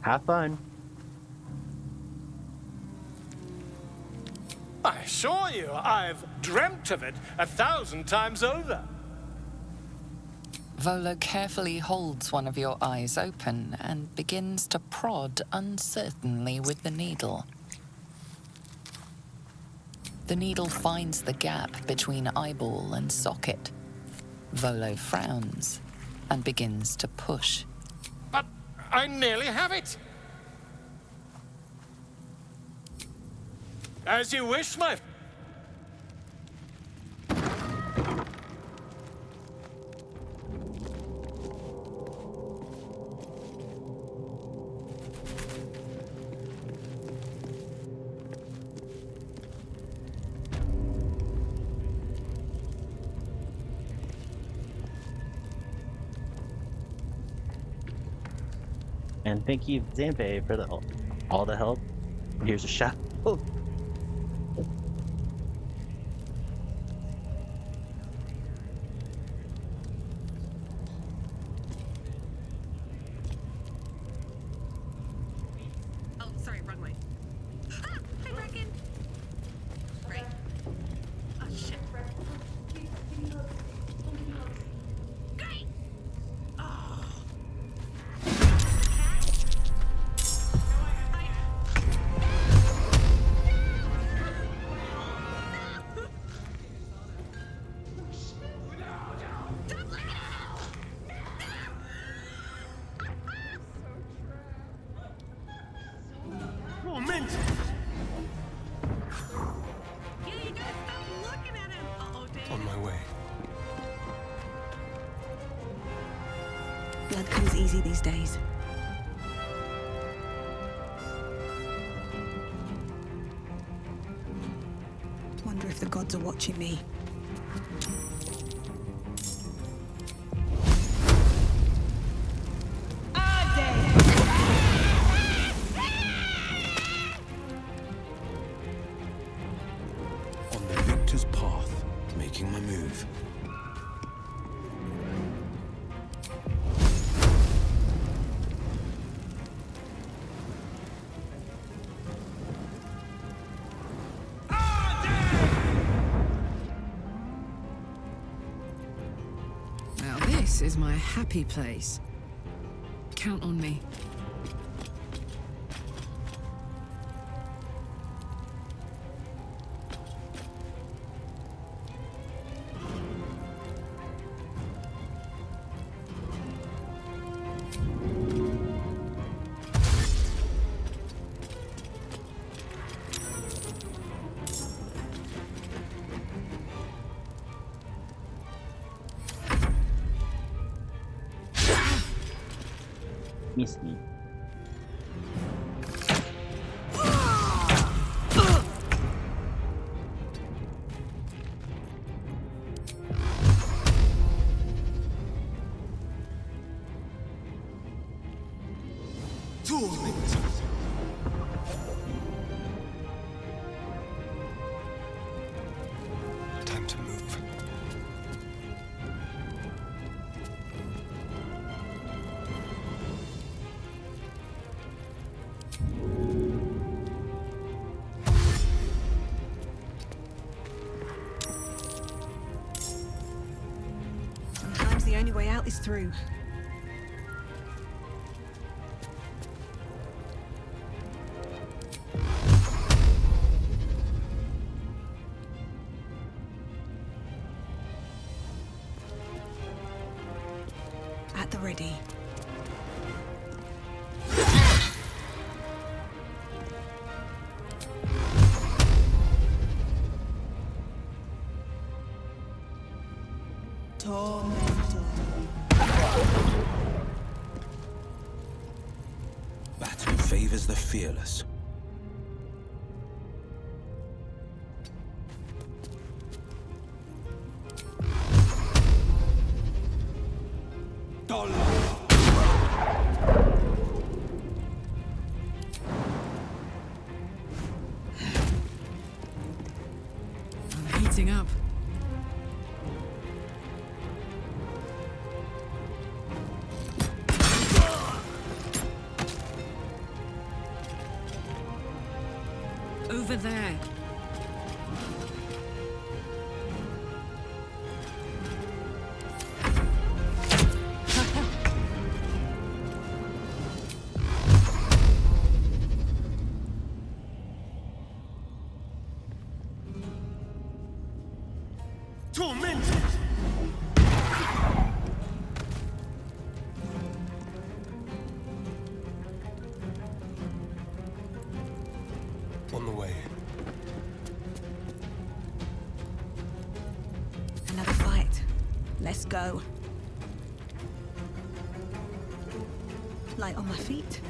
Have fun. I assure you, I've dreamt of it 1,000 times over. Volo carefully holds one of your eyes open and begins to prod uncertainly with the needle. The needle finds the gap between eyeball and socket. Volo frowns and begins to push. But I nearly have it. As you wish, my... And thank you, Zanbe, for all the help. Here's a shot. Oh. Oh, sorry, wrong way. Ah, hey, Bracken. Right. Oh, shit. Great. Oh. Oh, mint! On my way. Blood comes easy these days. Wonder if the gods are watching me. On the victor's path, making my move. Now this is my happy place. Count on me. Missed me. Time to move. Sometimes the only way out is through. At the ready. Tormentor. Battle favors as the fearless. I'm heating up. Over there. Tormented! On the way. Another fight. Let's go. Light on my feet.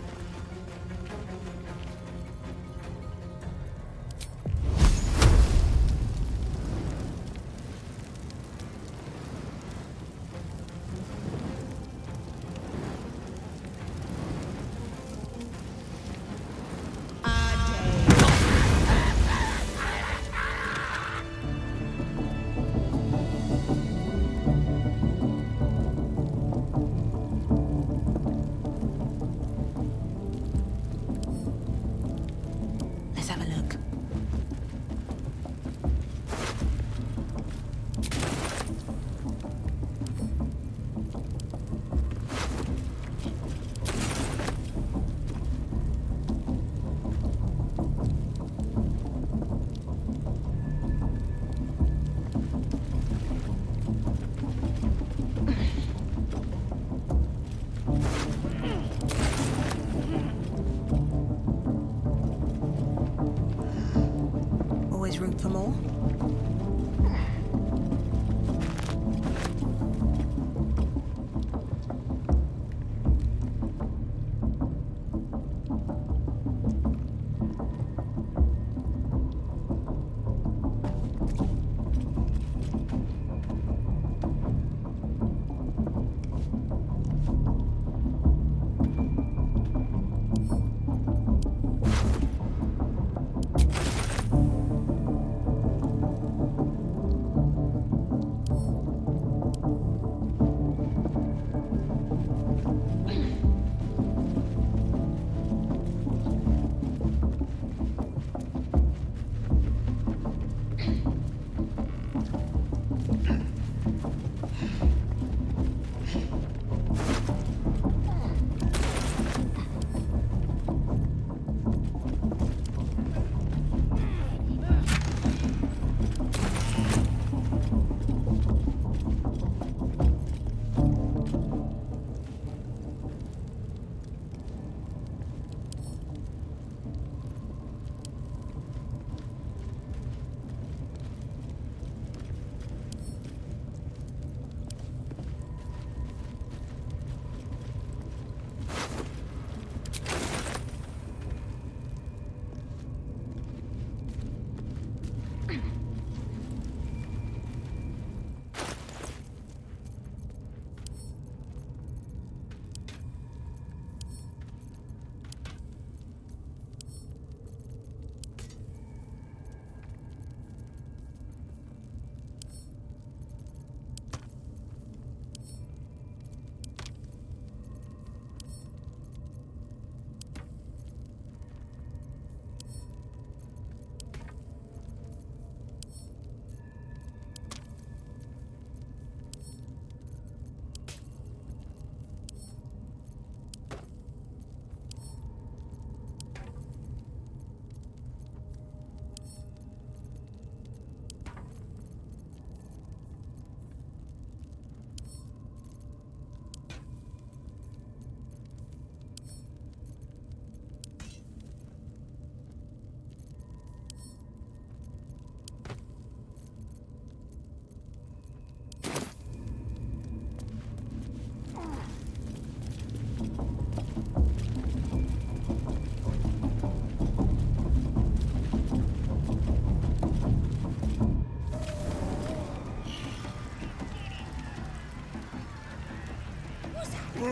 That's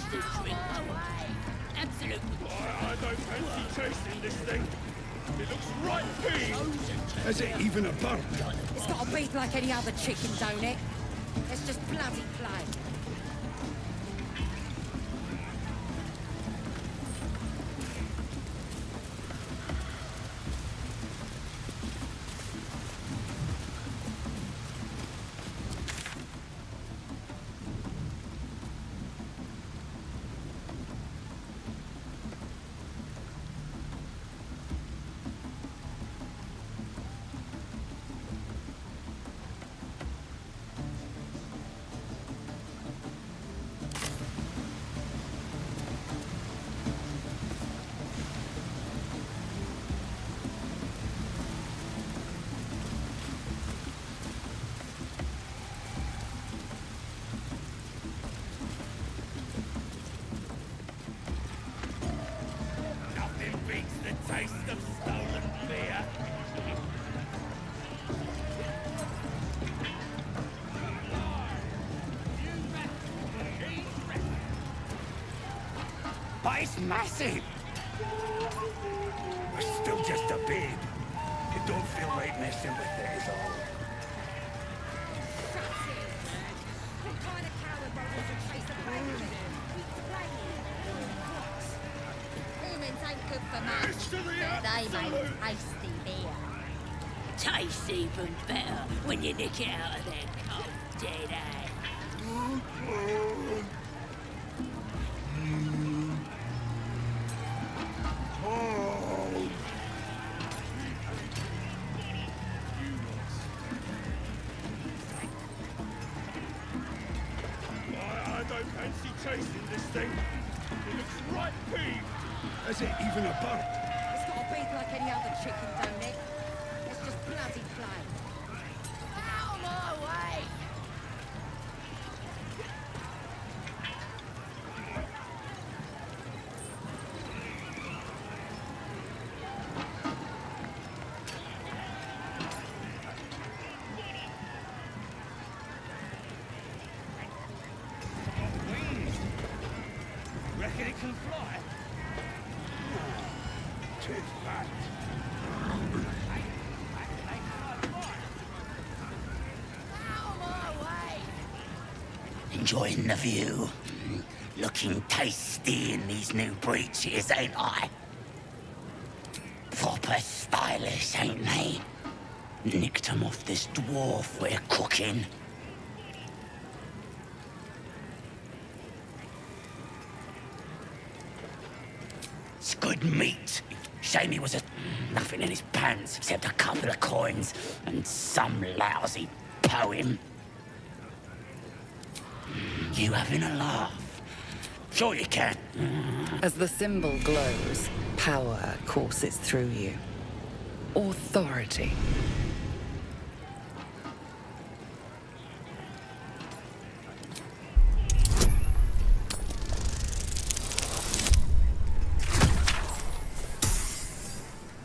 the drink away. Absolutely. I don't fancy tasting this thing. It looks right big. Is it even a bird? It's got a beak like any other chicken, don't it? It's just bloody plain. Nothing beats the taste of stolen beer. But it's massive. We're still just a babe. It don't feel right messing with it is all. What kind of coward won't want to chase a baby? Humans ain't good for much. They make tasty beer. Tastes even better when you nick it out of their cold dead hands. I don't fancy tasting this thing. It looks right big. Is it even a bird? It's got a beak like any other chicken, don't it? It's just bloody plain. Out of my way! Reckon it can fly? Too fat. Enjoying the view. Looking tasty in these new breeches, ain't I? Proper stylish, ain't they? Nicked 'em off this dwarf we're cooking. It's good meat. Shame he was nothing in his pants except a couple of coins and some lousy poem. You having a laugh? Sure you can. As the symbol glows, power courses through you. Authority.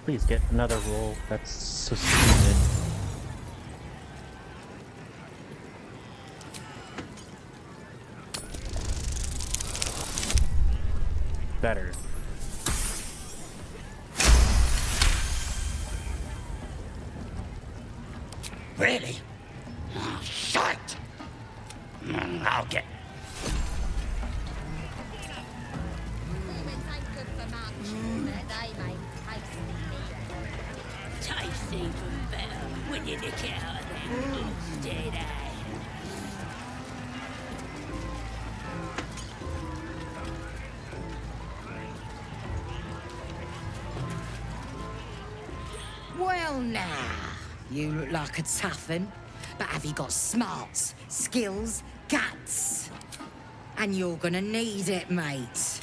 Please get another roll. That's so stupid. Better. Really? Oh, shite! I'll get... Tastes even better when you nick it out of them dead hands. Well now, you look like a tough un, but have you got smarts, skills, guts? And you're gonna need it, mate.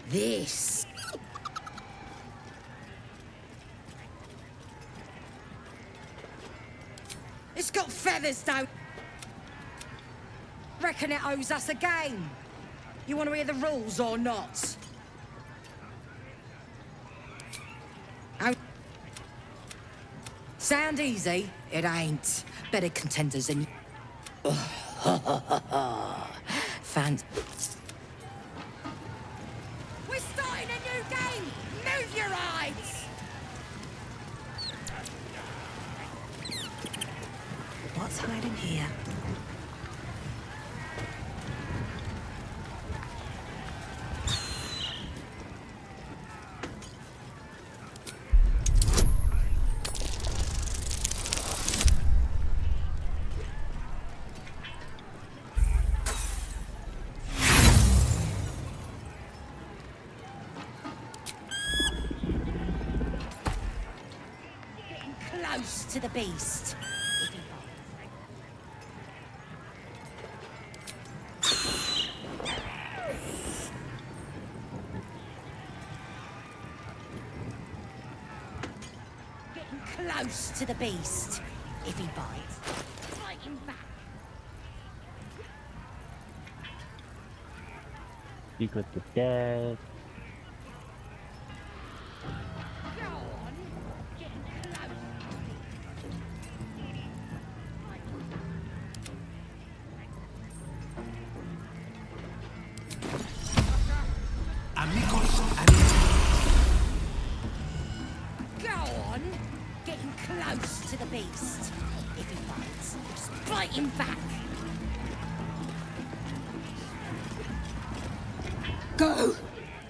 This. It's got feathers, though. Reckon it owes us a game. You want to hear the rules or not? Sound easy? It ain't. Better contenders than... Fans. We're starting a new game! Move your eyes! What's hiding here? Close to the beast. Getting close to the beast. If he bites, fight him back. Speak with the dead. Go on! Getting close to the beast. If he bites, just bite him back. Go!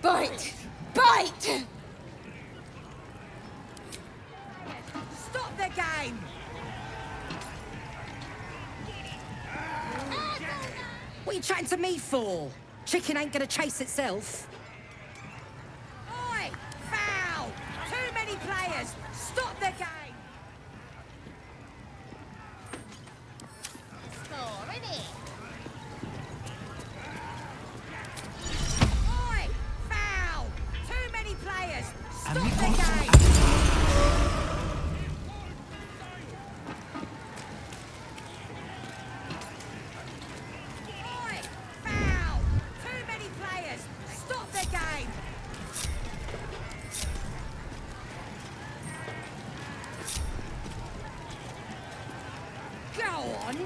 Bite! Bite! Stop the game! What are you chatting to me for? Chicken ain't gonna chase itself. Oi! Foul! Too many players! Stop the game! Oi! Foul! Too many players! Stop the game! Oi! Foul! Too many players! Stop the game! Go on!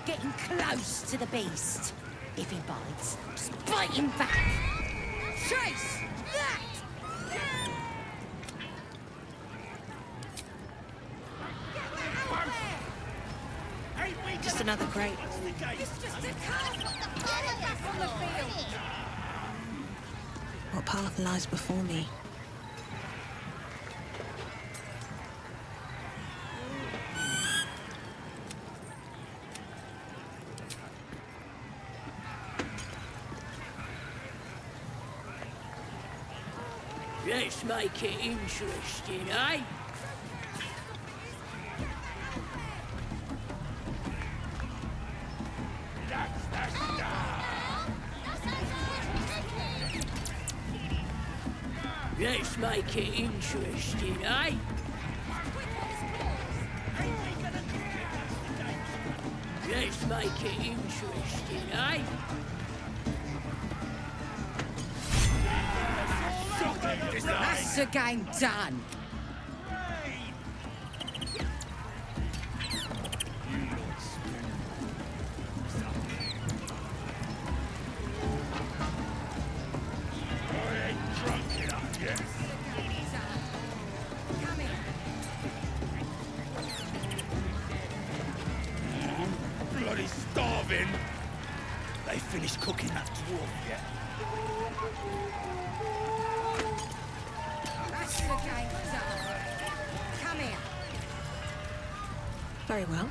Getting close to the beast. If he bites, just bite him back. Chase! That! Just another crate. It's just a car! Get it back on the field! What path lies before me? Let's make it interesting, eh? Let's make it interesting, eh? Let's make it interesting, eh? That's the game done! Bloody starving! They finished cooking that dwarf yet? That's the game done! Come here! Very well.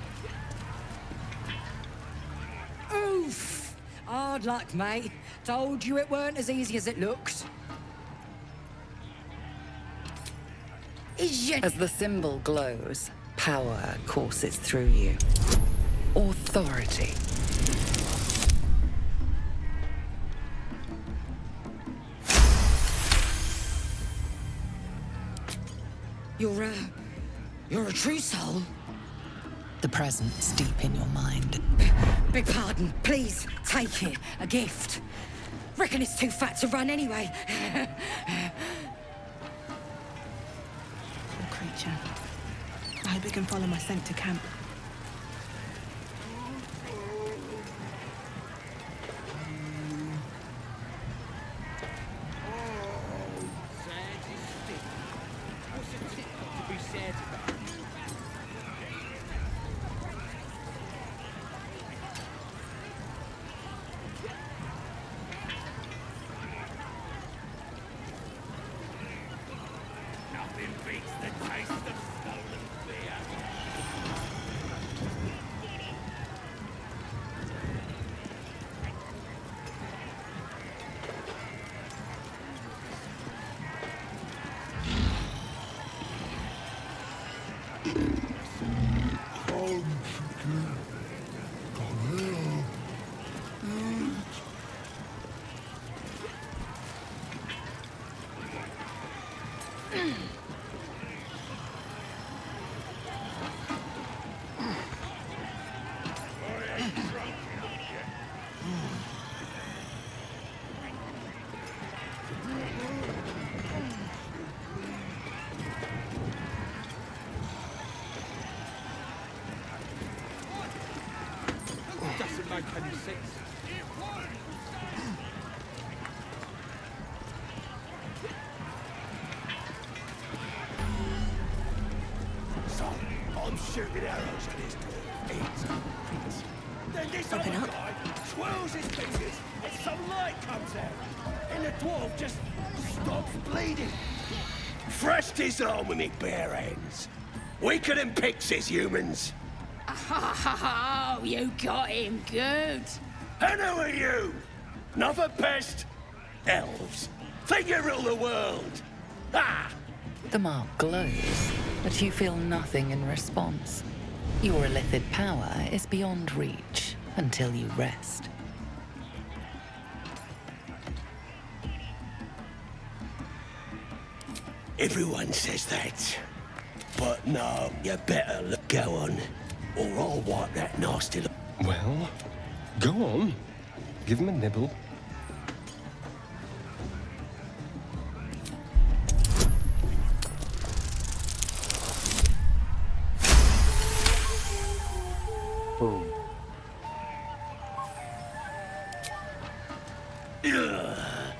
Oof! Hard luck, mate. Told you it weren't as easy as it looked. As the symbol glows, power courses through you. Authority. You're a true soul. The presence deep in your mind. Beg pardon, please, take it. A gift. Reckon it's too fat to run anyway. Poor creature. I hope it can follow my scent to camp. Nothing beats the taste of stolen beer. Doesn't make any sense. So, I'm shooting arrows at his dwarf. Then this other guy twirls his fingers and some light comes out. And the dwarf just stops bleeding. Fresh disarm me bare hands. Weaker than pixies, humans. Oh, you got him good. And who are you? Another pest? Elves. Think you rule the world. Ah! The mark glows, but you feel nothing in response. Your illithid power is beyond reach until you rest. Everyone says that. But no, you better go on, or I'll wipe that nasty look. Well, go on. Give him a nibble. Boom.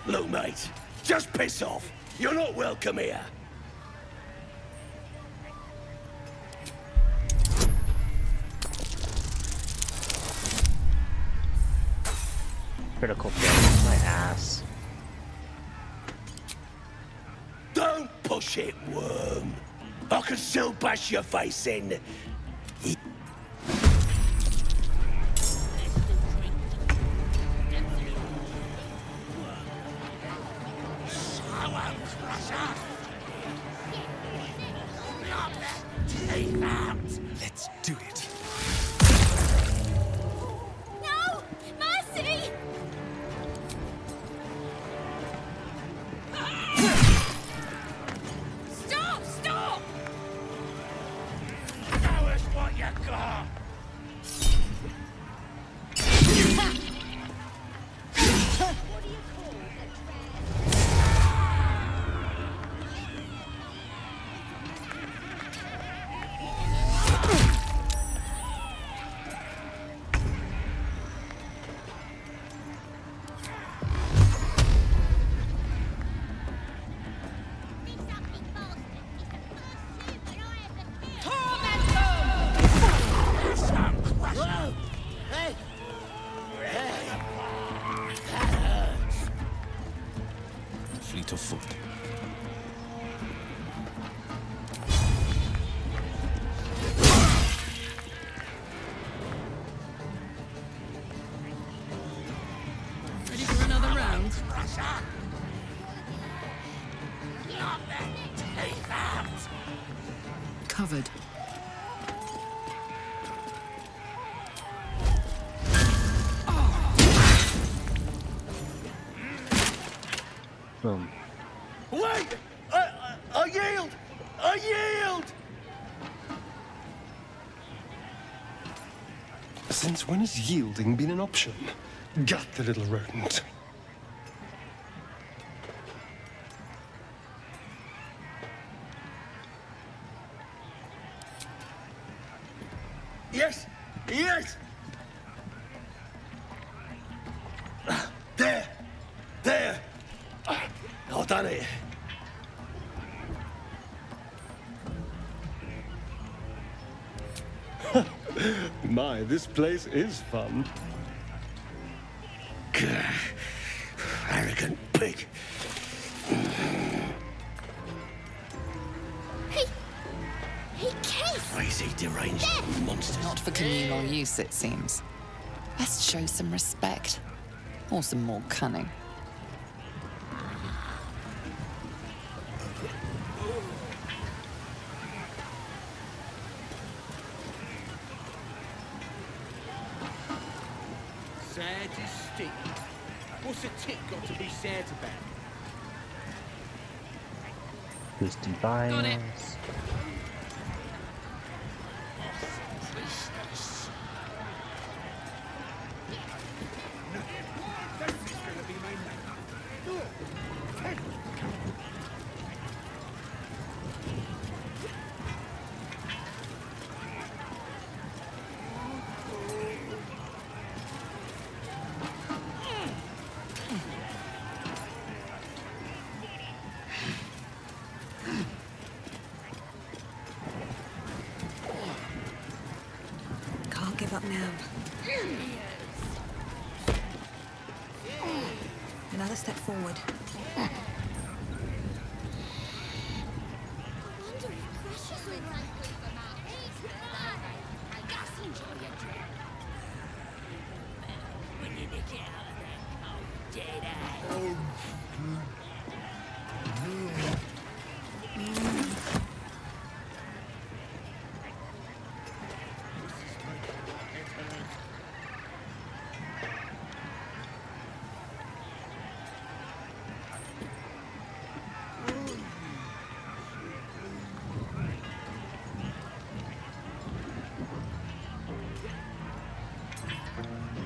Look, mate, just piss off. You're not welcome here. Critical fail. My ass. Don't push it, worm. I can still bash your face in. Let's do it. No! Mercy! Stop! Stop! Show us what you got. Fleet of foot. Ready for another round? Covered. Boom. Wait! I yield! I yield! Since when has yielding been an option? Gut the little rodent. Yes! Yes! There! There! I've done it. My, this place is fun. Arrogant pig. He kissed! Crazy, deranged monsters. Not for communal use, it seems. Best show some respect. Or some more cunning. Sad as stick. What's a tick got to be sad about? Boosting bios. Can't give up now. Another step forward.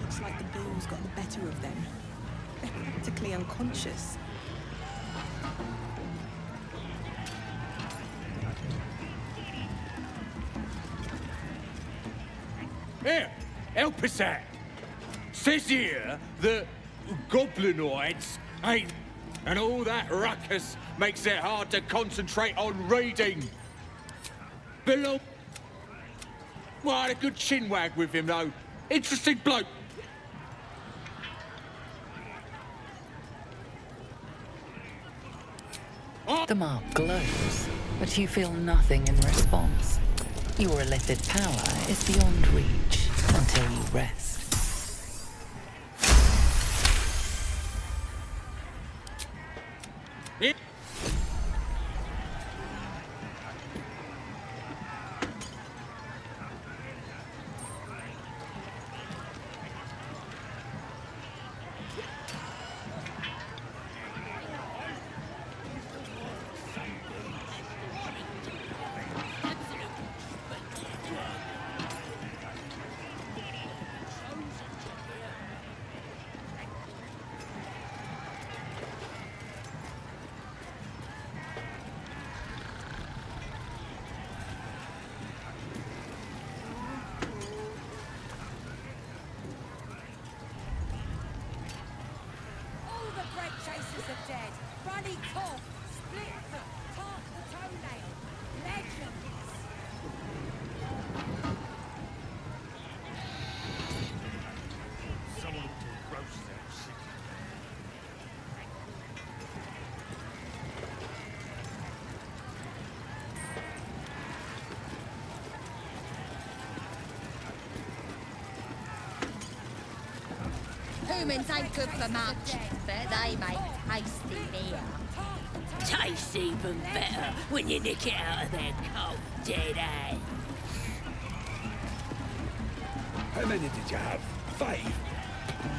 Looks like the ghouls got the better of them. They're practically unconscious. Here, help us out. Says here that goblinoids ain't, and all that ruckus makes it hard to concentrate on reading. Below. Well, I had a good chinwag with him, though. Interesting bloke. The mark glows, but you feel nothing in response. Your illicit power is beyond reach until you rest. All the bread chasers are dead. Runny cough, split foot, tark the toenail. Legends. Someone to roast that shit. Humans ain't good for much, but they make tasty beer. Tastes even better when you nick it out of their cold dead hands. How many did you have? 5?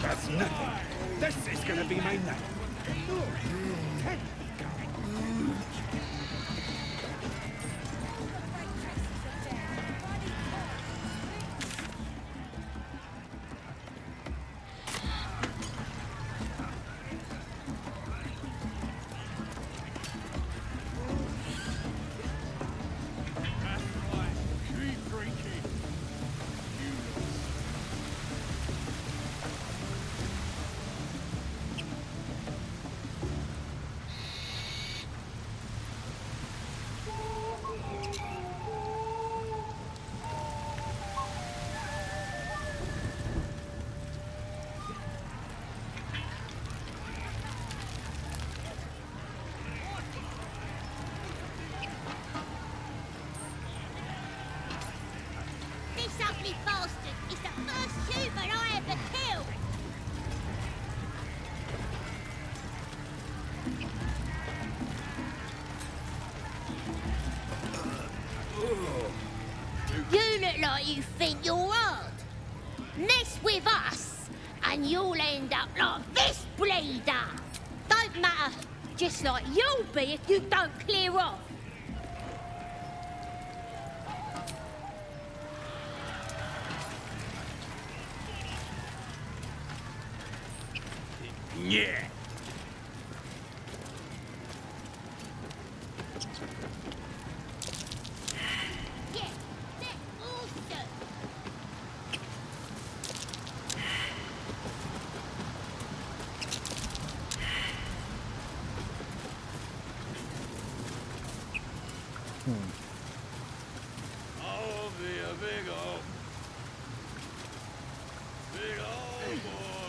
That's nothing. This is gonna be my night. 10. ugly bastard is the first human I ever killed. You look like you think you're hard. Mess with us, and you'll end up like this bleeder. Don't matter, just like you'll be if you don't clear off. Yeah. I'll be a big old boy.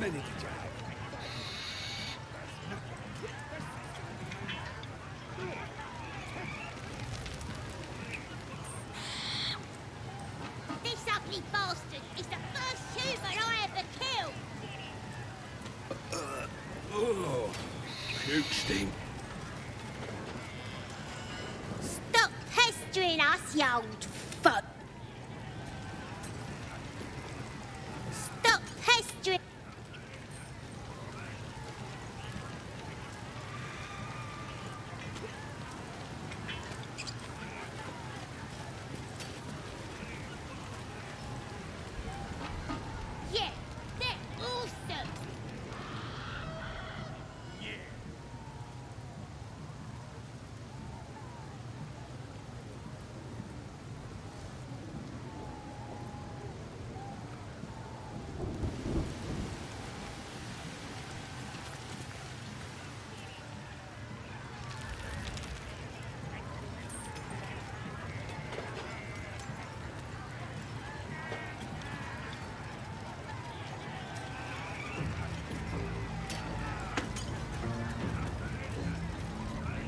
many did you have? This ugly bastard is the first human I ever killed. Oh, puke stink. Stop pestering us, you old fuck. Stop pestering. Yeah, they're awesome.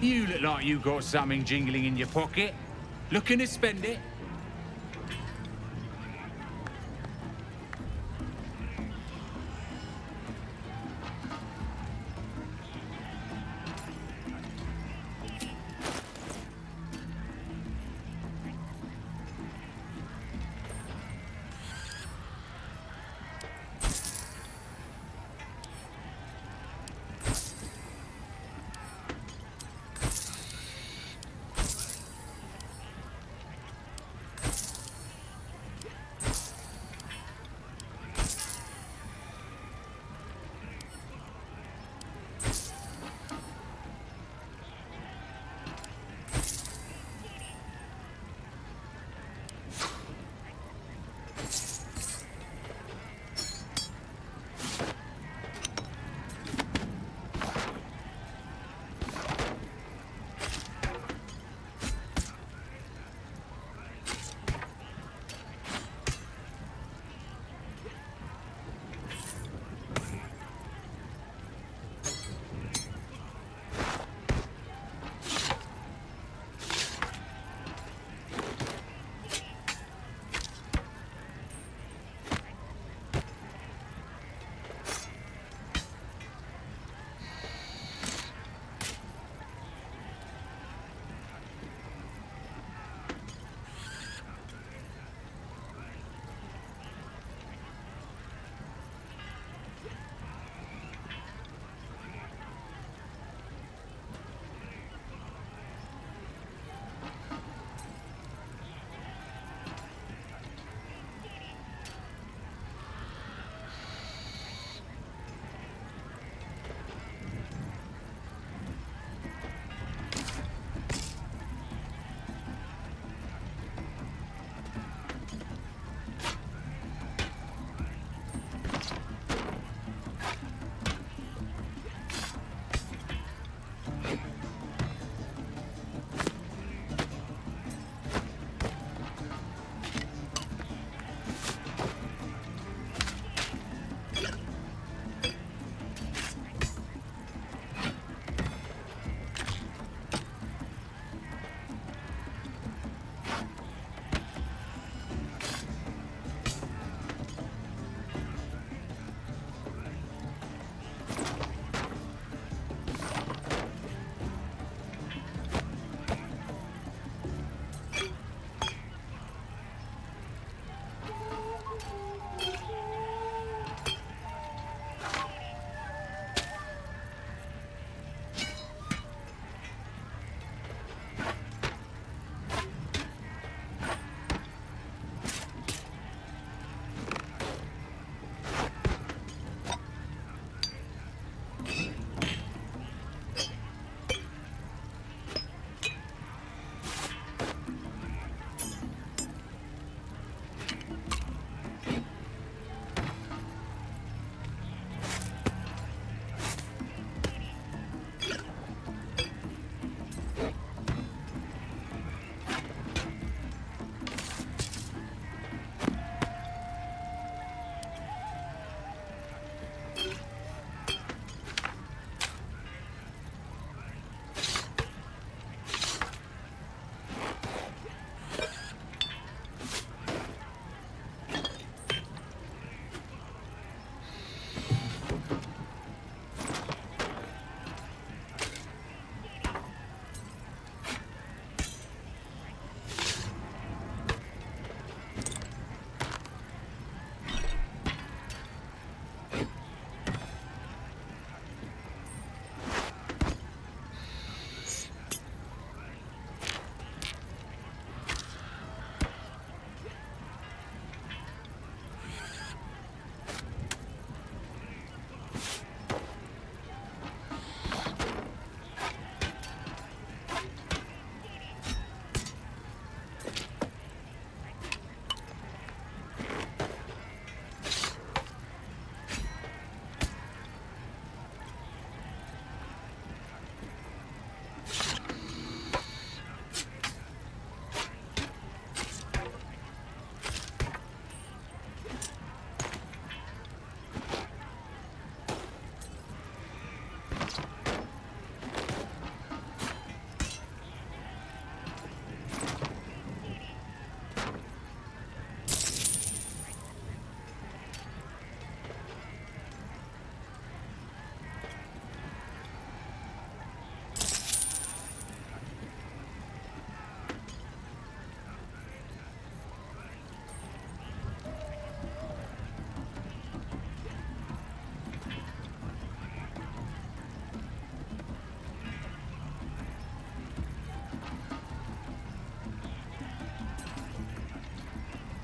You look like you got something jingling in your pocket. Looking to spend it?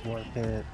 worth it.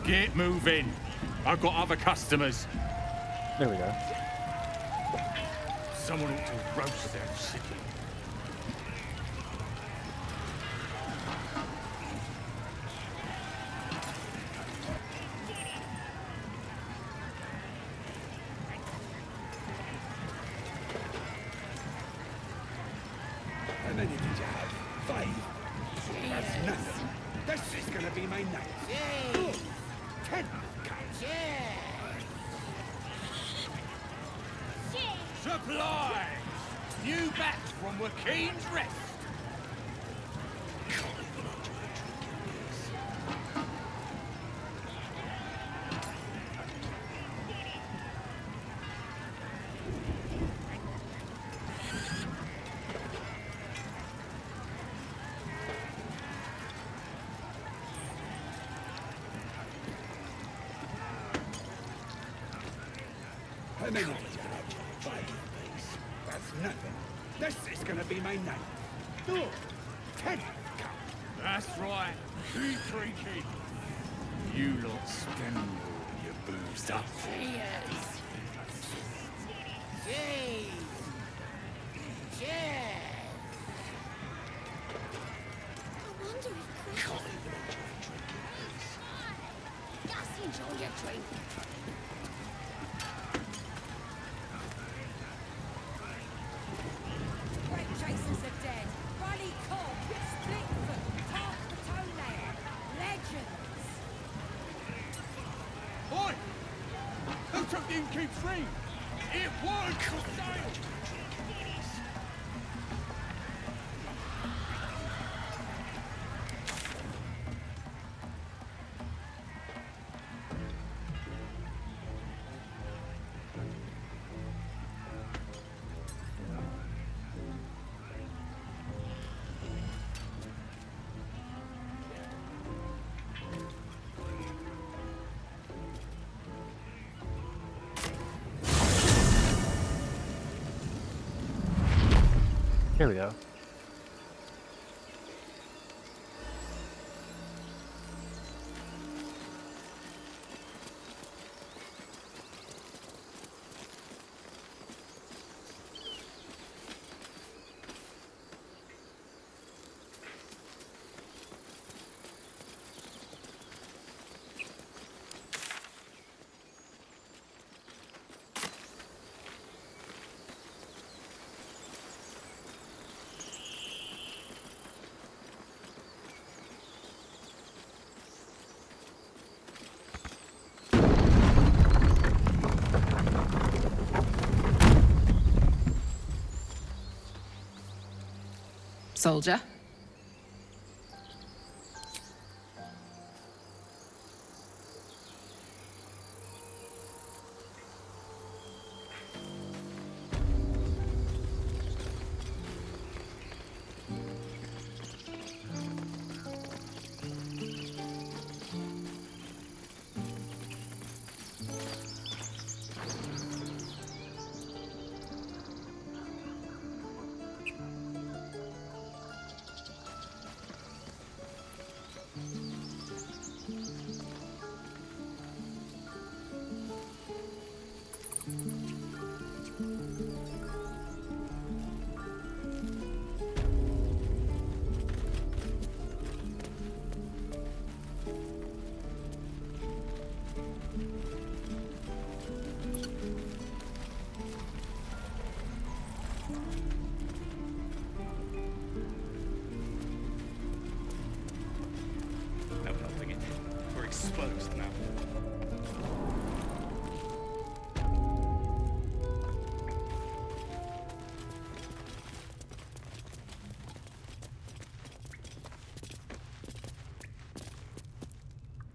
Get moving. I've got other customers. There we go. Someone ought to roast their chicken. How many did you have? 5? That's nothing. This is gonna be my night. Good. 10 counts. Supplies! New batch from Wakeen's Rest. How many did you have? 5 apiece. That's nothing. This is gonna be my night. Good. 10 counts. That's right. Keep drinking. You lot spend all your booze up. Cheers. Cheers. Cheers. I wonder if Chris... Just enjoy your drink. Great chasers are dead. Rally Cobb, Splitfoot, Task the Toenail. Legends. Oi! Who took the innkeep's ring? It was for sale! Here we go. Soldier?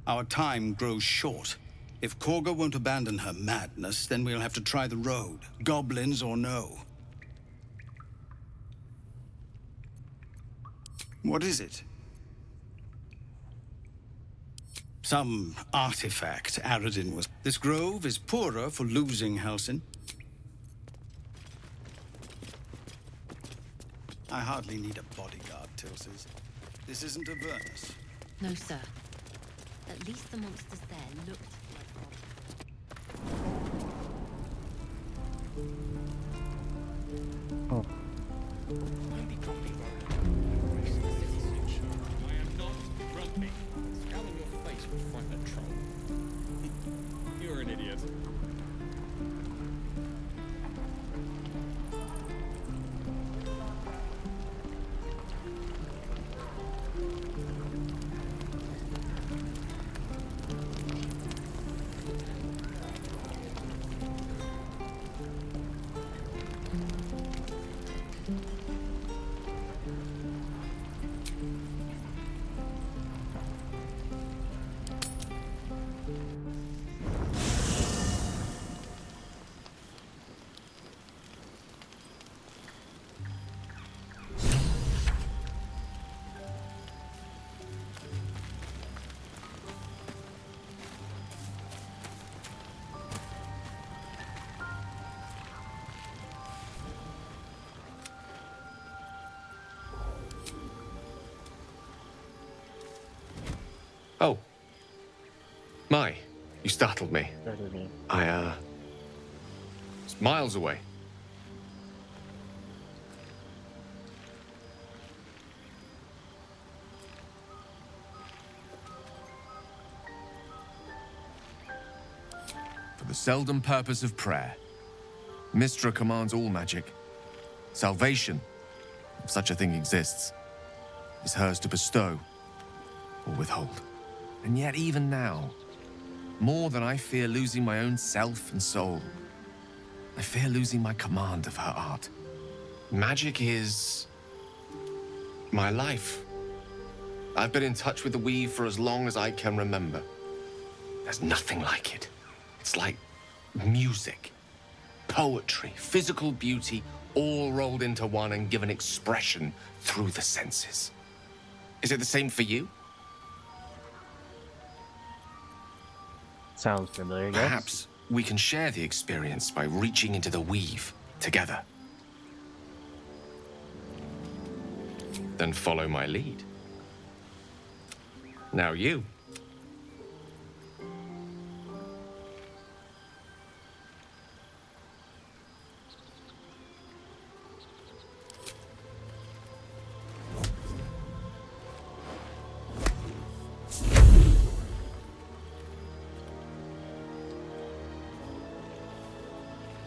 Our time grows short. If Korga won't abandon her madness, then we'll have to try the road, goblins or no. What is it? Some artifact Aradin was... This grove is poorer for losing Halsin. I hardly need a bodyguard, Tilses. This isn't Avernus. No, sir. At least the monsters there looked like Oh. I am not grumpy. Scowl on your face will frighten a troll. You're an idiot. Oh. My, you startled me. It's miles away. For the seldom purpose of prayer, Mystra commands all magic. Salvation, if such a thing exists, is hers to bestow or withhold. And yet even now, more than I fear losing my own self and soul, I fear losing my command of her art. Magic is my life. I've been in touch with the weave for as long as I can remember. There's nothing like it. It's like music, poetry, physical beauty, all rolled into one and given expression through the senses. Is it the same for you? Sounds familiar, yes. Perhaps we can share the experience by reaching into the weave together. Then follow my lead. Now you.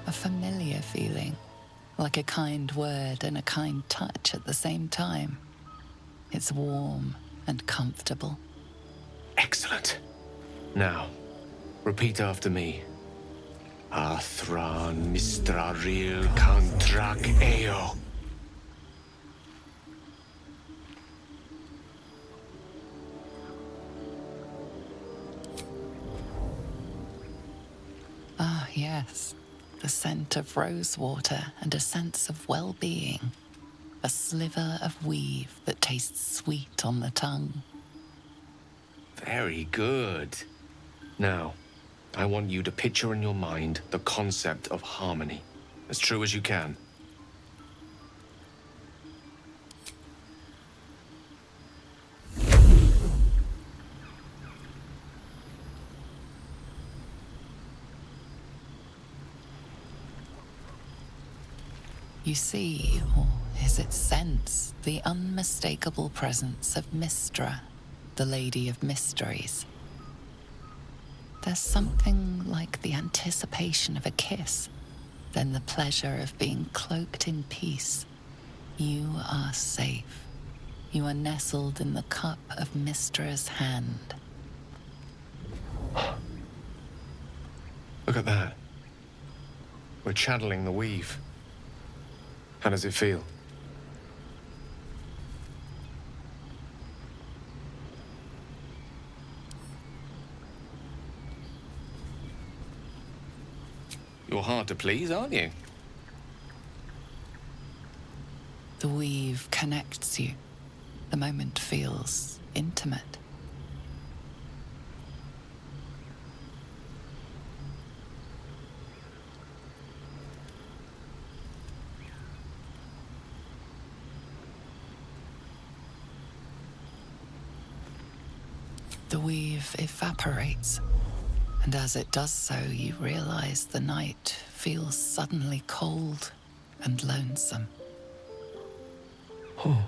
A familiar feeling, like a kind word and a kind touch at the same time. It's warm and comfortable. Excellent. Now, repeat after me. Athran Mistraril Kantrak Eo. Ah, yes. The scent of rosewater and a sense of well-being. A sliver of weave that tastes sweet on the tongue. Very good. Now, I want you to picture in your mind the concept of harmony, as true as you can. You see, or is it sense, the unmistakable presence of Mystra, the Lady of Mysteries. There's something like the anticipation of a kiss, then the pleasure of being cloaked in peace. You are safe. You are nestled in the cup of Mystra's hand. Look at that. We're channeling the weave. How does it feel? You're hard to please, aren't you? The weave connects you. The moment feels intimate. The weave evaporates, and as it does so, you realize the night feels suddenly cold and lonesome. Oh.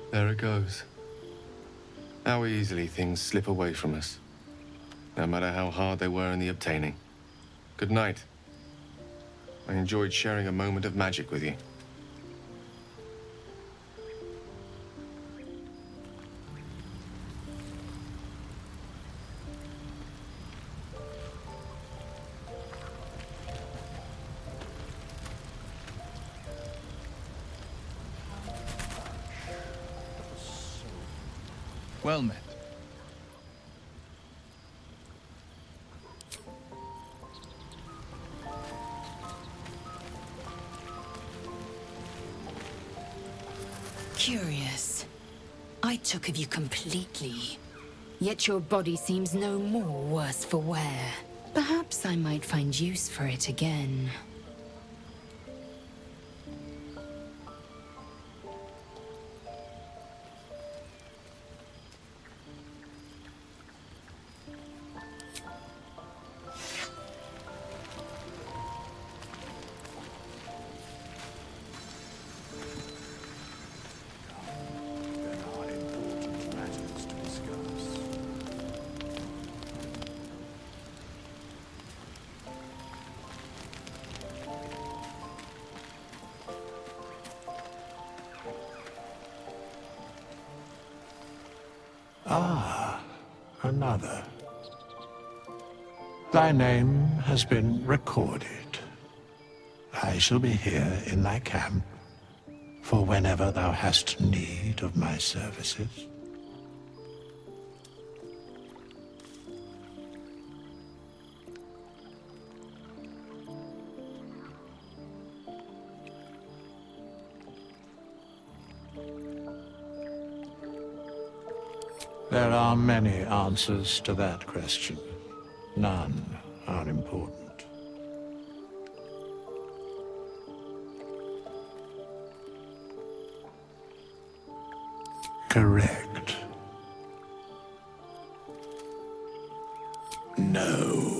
There it goes. How easily things slip away from us, no matter how hard they were in the obtaining. Good night. I enjoyed sharing a moment of magic with you. Well met. Curious. I took of you completely. Yet your body seems no more worse for wear. Perhaps I might find use for it again. Ah, another. Thy name has been recorded. I shall be here in thy camp for whenever thou hast need of my services. There are many answers to that question. None are important. Correct. No.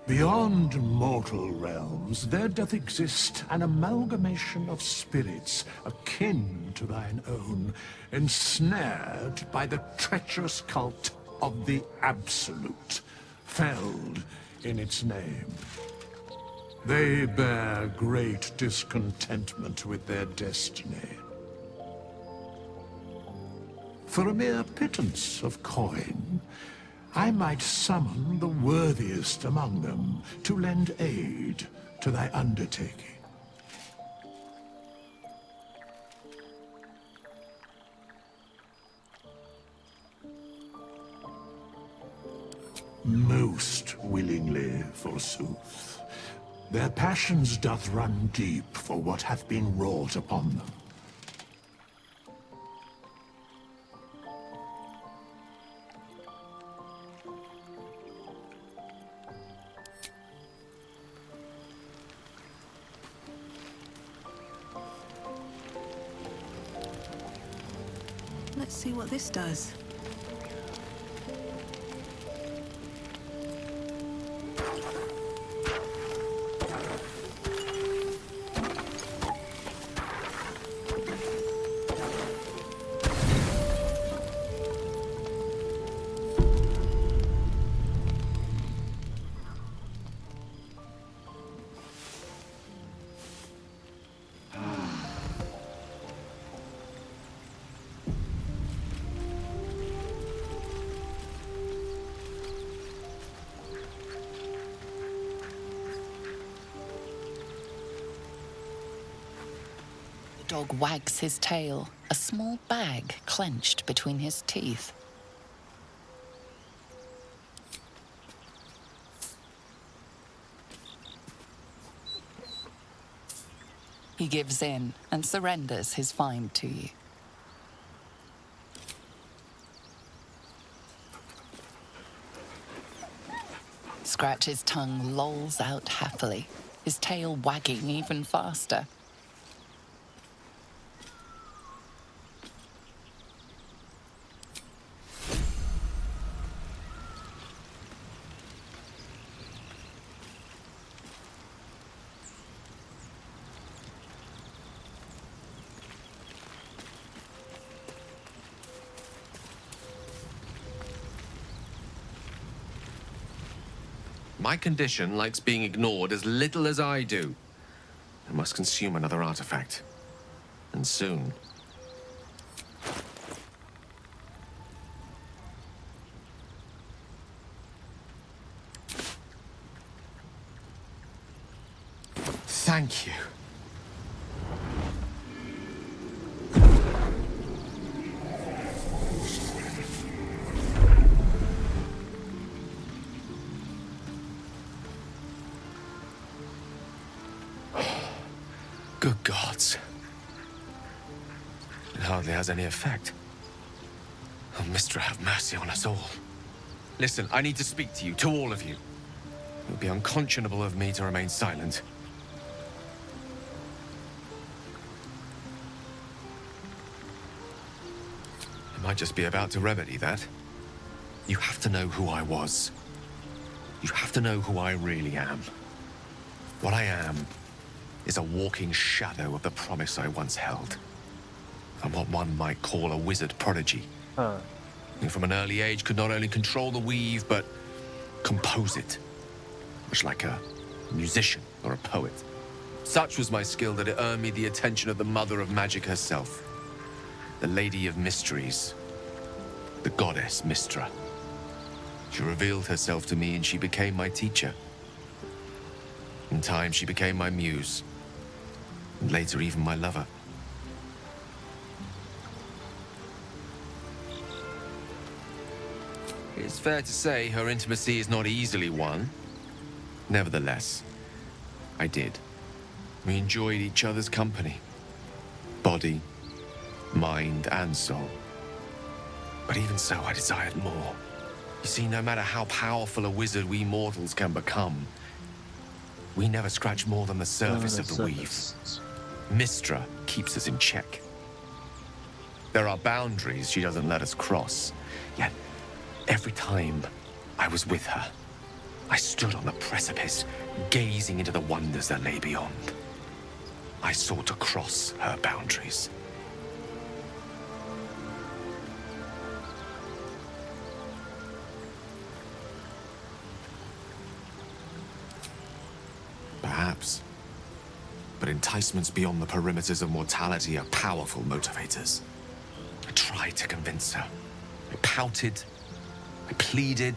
Beyond mortal realms, there doth exist an amalgamation of spirits akin to thine own, ensnared by the treacherous cult of the Absolute, felled in its name. They bear great discontentment with their destiny. For a mere pittance of coin, I might summon the worthiest among them to lend aid to thy undertaking. Most willingly, forsooth. Their passions doth run deep for what hath been wrought upon them. Let's see what this does. The dog wags his tail, a small bag clenched between his teeth. He gives in and surrenders his find to you. Scratch's tongue lolls out happily, his tail wagging even faster. My condition likes being ignored as little as I do. I must consume another artifact. And soon. Thank you. Good gods. It hardly has any effect. Oh, Mistra, have mercy on us all. Listen, I need to speak to you, to all of you. It would be unconscionable of me to remain silent. I might just be about to remedy that. You have to know who I was. You have to know who I really am. What I am is a walking shadow of the promise I once held. I'm what one might call a wizard prodigy. Who from an early age could not only control the weave, but compose it. Much like a musician or a poet. Such was my skill that it earned me the attention of the mother of magic herself. The Lady of Mysteries. The goddess Mistra. She revealed herself to me and she became my teacher. In time, she became my muse. And later, even my lover. It's fair to say her intimacy is not easily won. Nevertheless, I did. We enjoyed each other's company. Body, mind, and soul. But even so, I desired more. You see, no matter how powerful a wizard we mortals can become, we never scratch more than the surface of the weave. Mistra keeps us in check. There are boundaries she doesn't let us cross. Yet, every time I was with her, I stood on the precipice, gazing into the wonders that lay beyond. I sought to cross her boundaries. Perhaps. But enticements beyond the perimeters of mortality are powerful motivators. I tried to convince her. I pouted. I pleaded.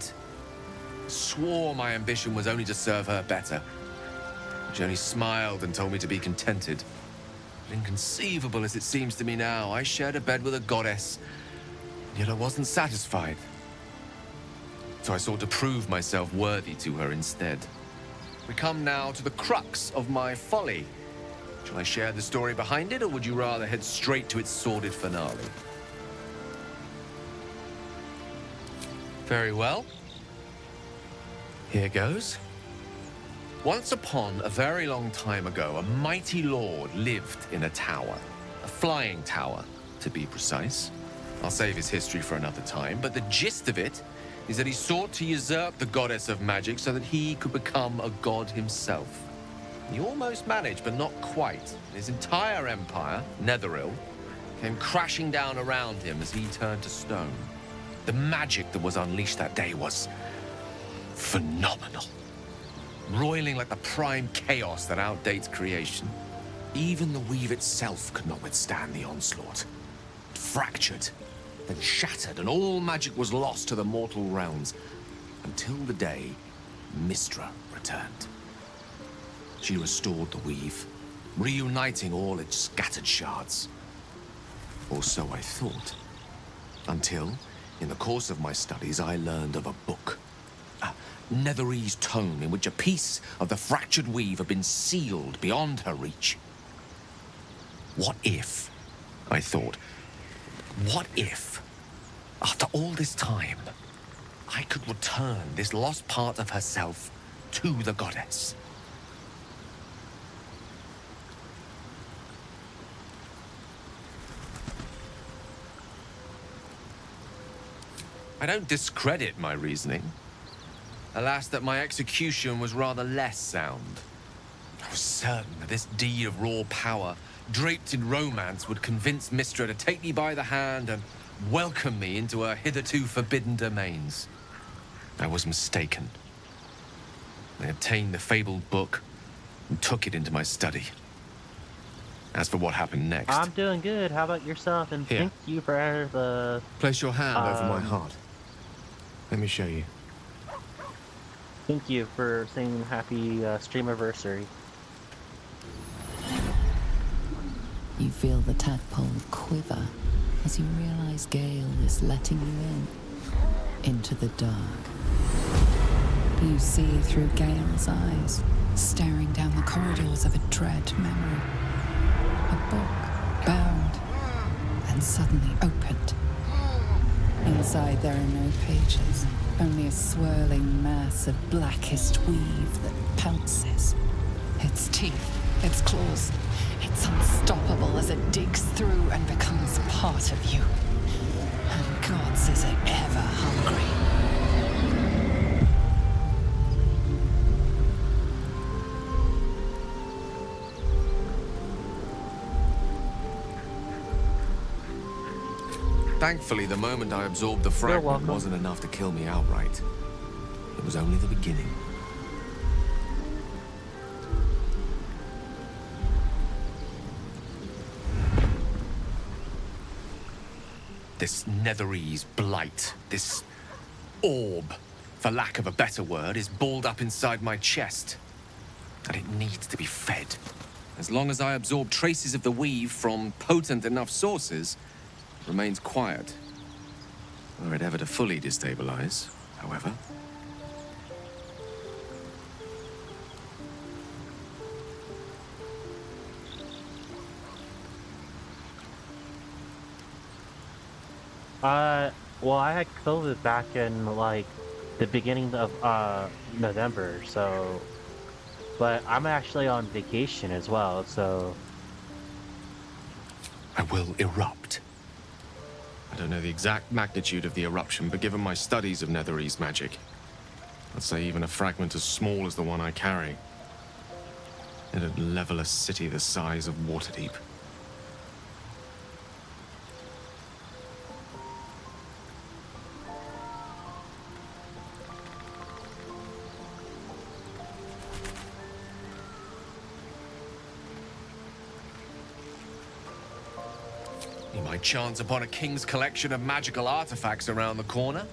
Swore my ambition was only to serve her better. She only smiled and told me to be contented. But inconceivable as it seems to me now, I shared a bed with a goddess, yet I wasn't satisfied. So I sought to prove myself worthy to her instead. We come now to the crux of my folly. Shall I share the story behind it, or would you rather head straight to its sordid finale? Very well. Here goes. Once upon a very long time ago, a mighty lord lived in a tower. A flying tower, to be precise. I'll save his history for another time, but the gist of it is that he sought to usurp the goddess of magic so that he could become a god himself. He almost managed, but not quite. His entire empire, Netheril, came crashing down around him as he turned to stone. The magic that was unleashed that day was phenomenal. Roiling like the prime chaos that outdates creation. Even the weave itself could not withstand the onslaught. It fractured, then shattered, and all magic was lost to the mortal realms, until the day Mistra returned. She restored the weave, reuniting all its scattered shards. Or so I thought. Until, in the course of my studies, I learned of a book. A Netherese tome in which a piece of the fractured weave had been sealed beyond her reach. What if, I thought, what if, after all this time, I could return this lost part of herself to the goddess? I don't discredit my reasoning. Alas, that my execution was rather less sound. I was certain that this deed of raw power, draped in romance, would convince Mistra to take me by the hand and welcome me into her hitherto forbidden domains. I was mistaken. I obtained the fabled book and took it into my study. As for what happened next... I'm doing good. How about yourself? And Here. thank you for the... Place your hand over my heart. Let me show you. Thank you for saying happy streamiversary. You feel the tadpole quiver as you realize Gale is letting you into the dark. You see through Gale's eyes, staring down the corridors of a dread memory. A book, bound, and suddenly opened. Inside there are no pages, only a swirling mass of blackest weave that pounces. Its teeth, its claws, it's unstoppable as it digs through and becomes part of you. And gods, is it ever hungry. Thankfully, the moment I absorbed the fragment wasn't enough to kill me outright. It was only the beginning. This Netherese blight, this orb, for lack of a better word, is balled up inside my chest. And it needs to be fed. As long as I absorb traces of the weave from potent enough sources, it remains quiet. Were it ever to fully destabilize, however. Well, I had COVID back in, like, the beginning of, November, so... But I'm actually on vacation as well, so... I will erupt. I don't know the exact magnitude of the eruption, but given my studies of Netherese magic, I'd say even a fragment as small as the one I carry, it'd level a city the size of Waterdeep. We might chance upon a king's collection of magical artifacts around the corner.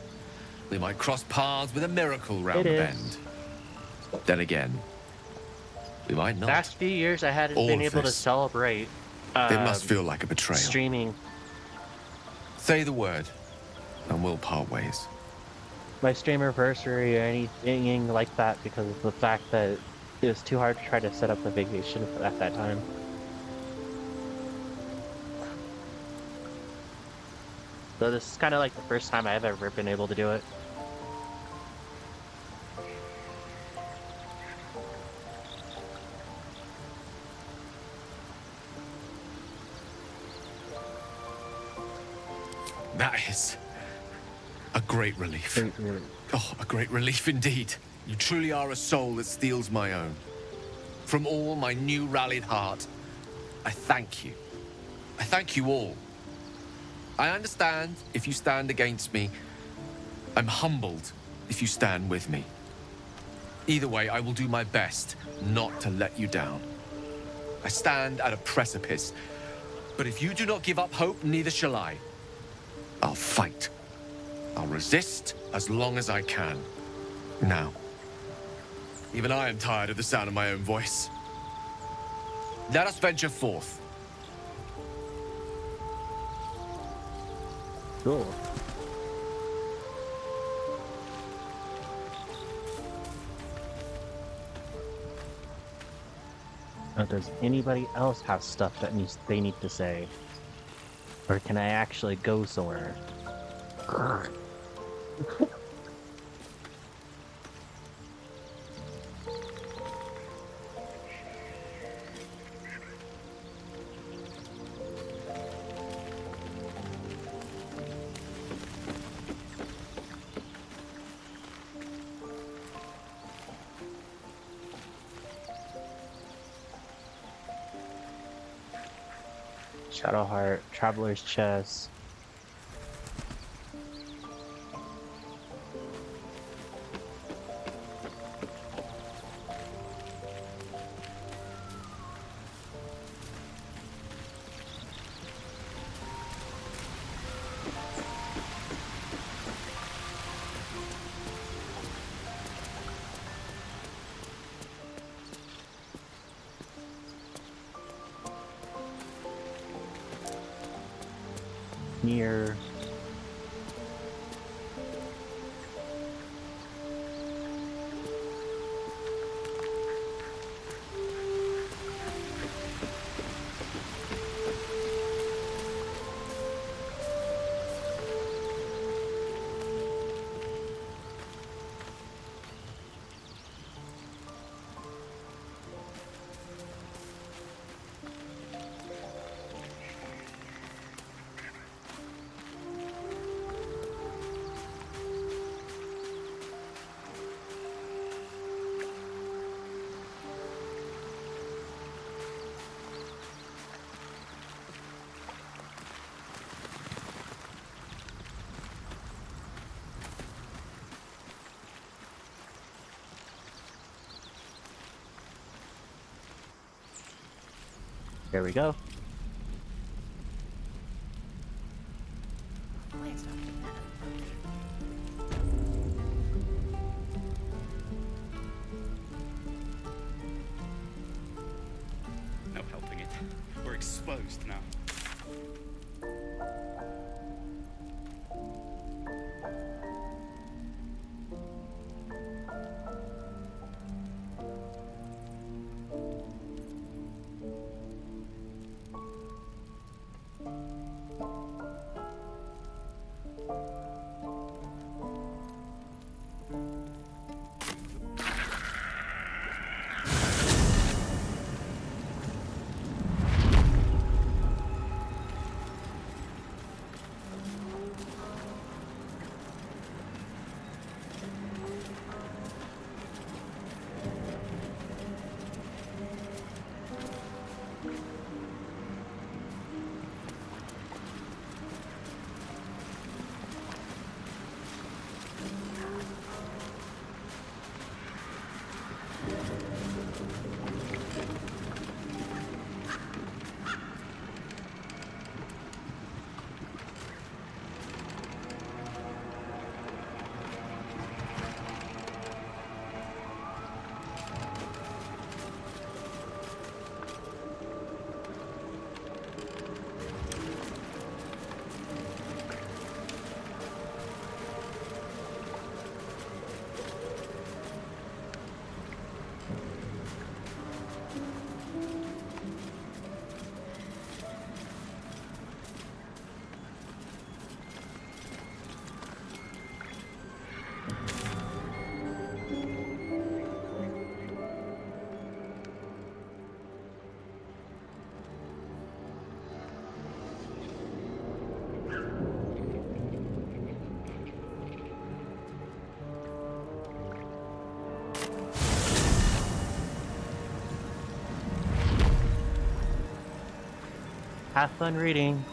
We might cross paths with a miracle round the bend. Then again, we might not. Past few years I hadn't All been of able to this. celebrate It must feel like a betrayal. streaming Say the word, and we'll part ways. my streamiversary or anything like that because of the fact that it was too hard to try to set up a vacation at that time. So this is kind of like the first time I've ever been able to do it. That is a great relief. Oh, a great relief indeed. You truly are a soul that steals my own. From all my new rallied heart, I thank you. I thank you all. I understand if you stand against me. I'm humbled if you stand with me. Either way, I will do my best not to let you down. I stand at a precipice, but if you do not give up hope, neither shall I. I'll fight. I'll resist as long as I can. Now, even I am tired of the sound of my own voice. Let us venture forth. Cool. Does anybody else have stuff that they need to say? Or can I actually go somewhere? Shadowheart, Traveler's Chest. Near there we go. No helping it. We're exposed now. Have fun reading.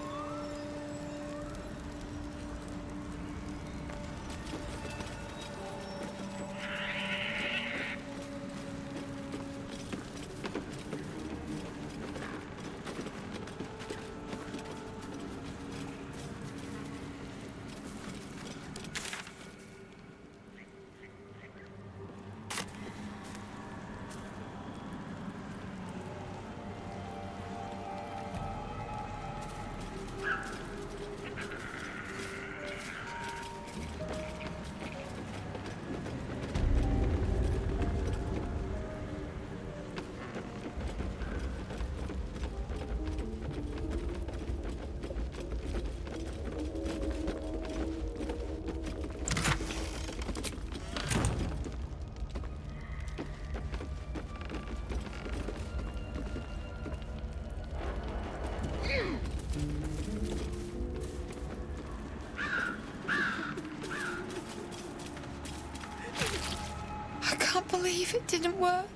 believe it didn't work?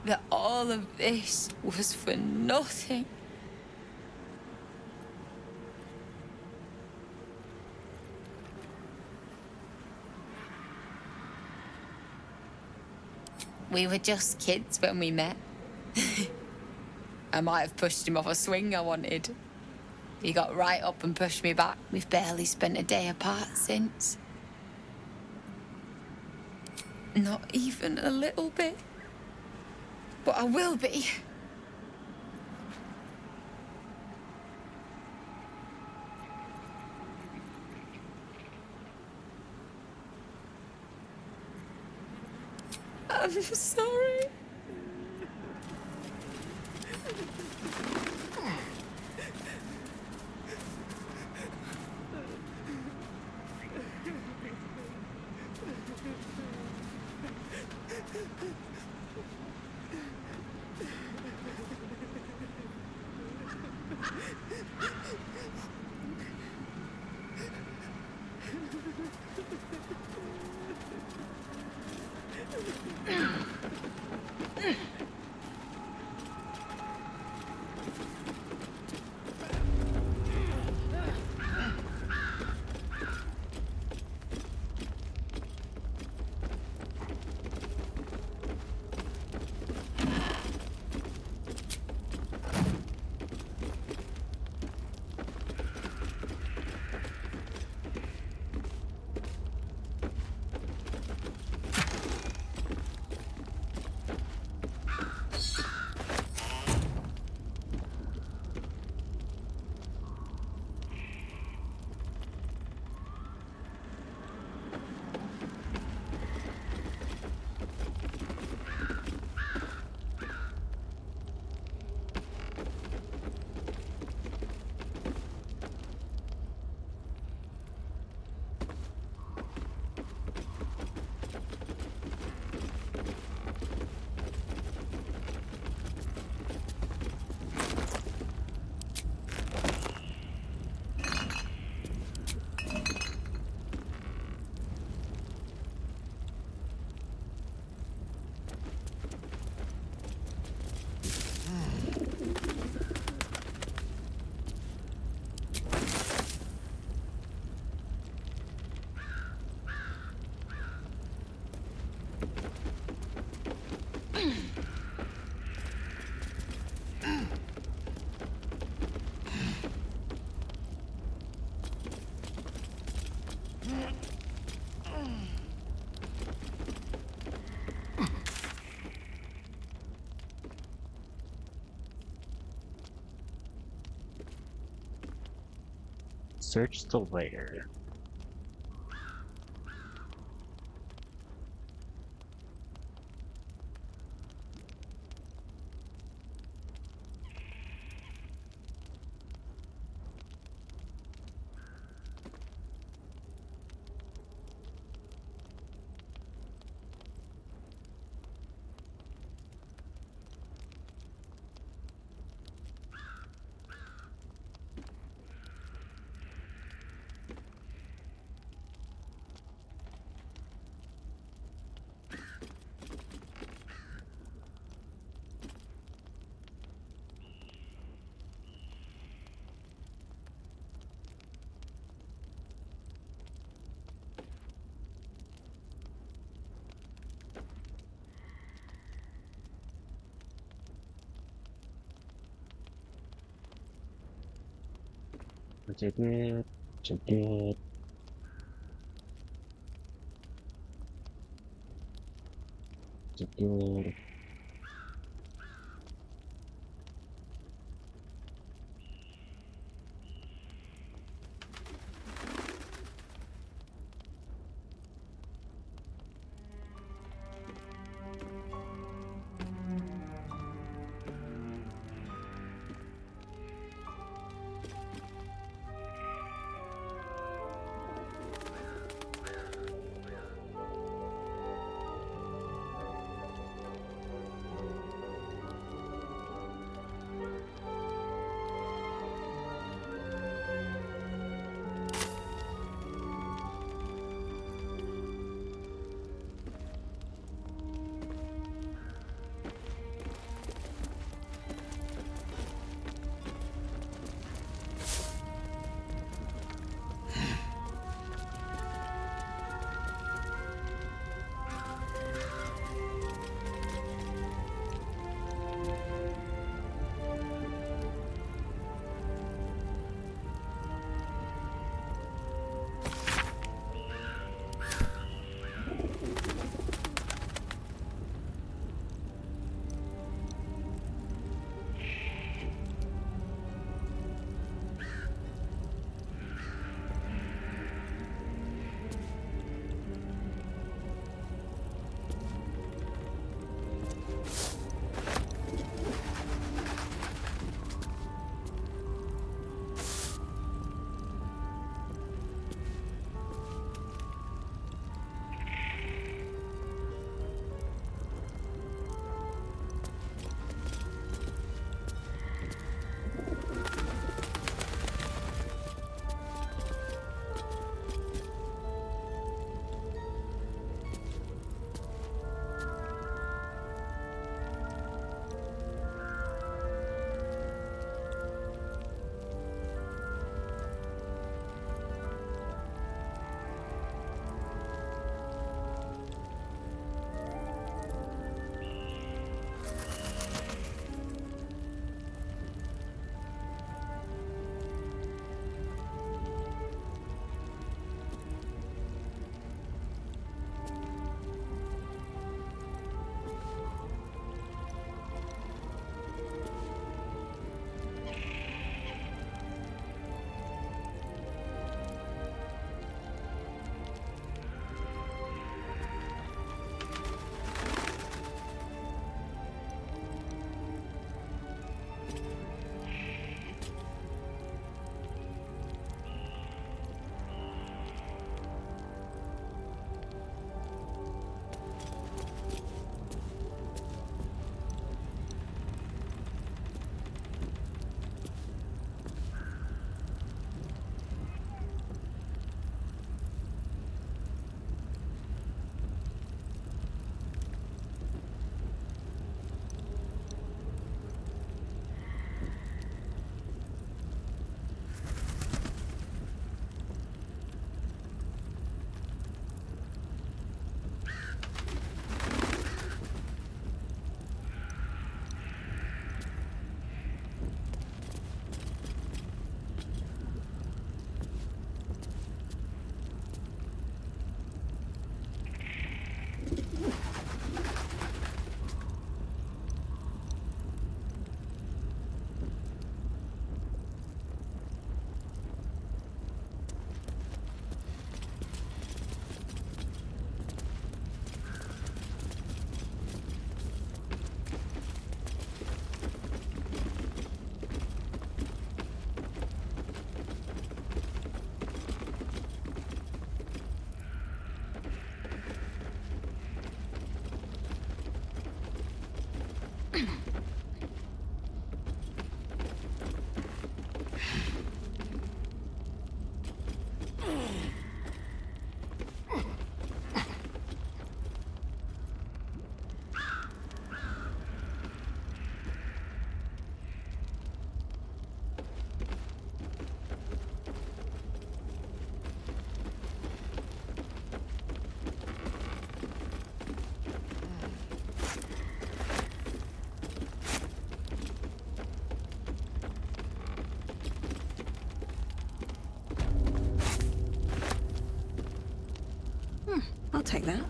That all of this was for nothing? We were just kids when we met. I might have pushed him off a swing I wanted. He got right up and pushed me back. We've barely spent a day apart since. Not even a little bit. But I will be. I'm sorry. Search the lair. Which I did, which I did. Which I did. take that.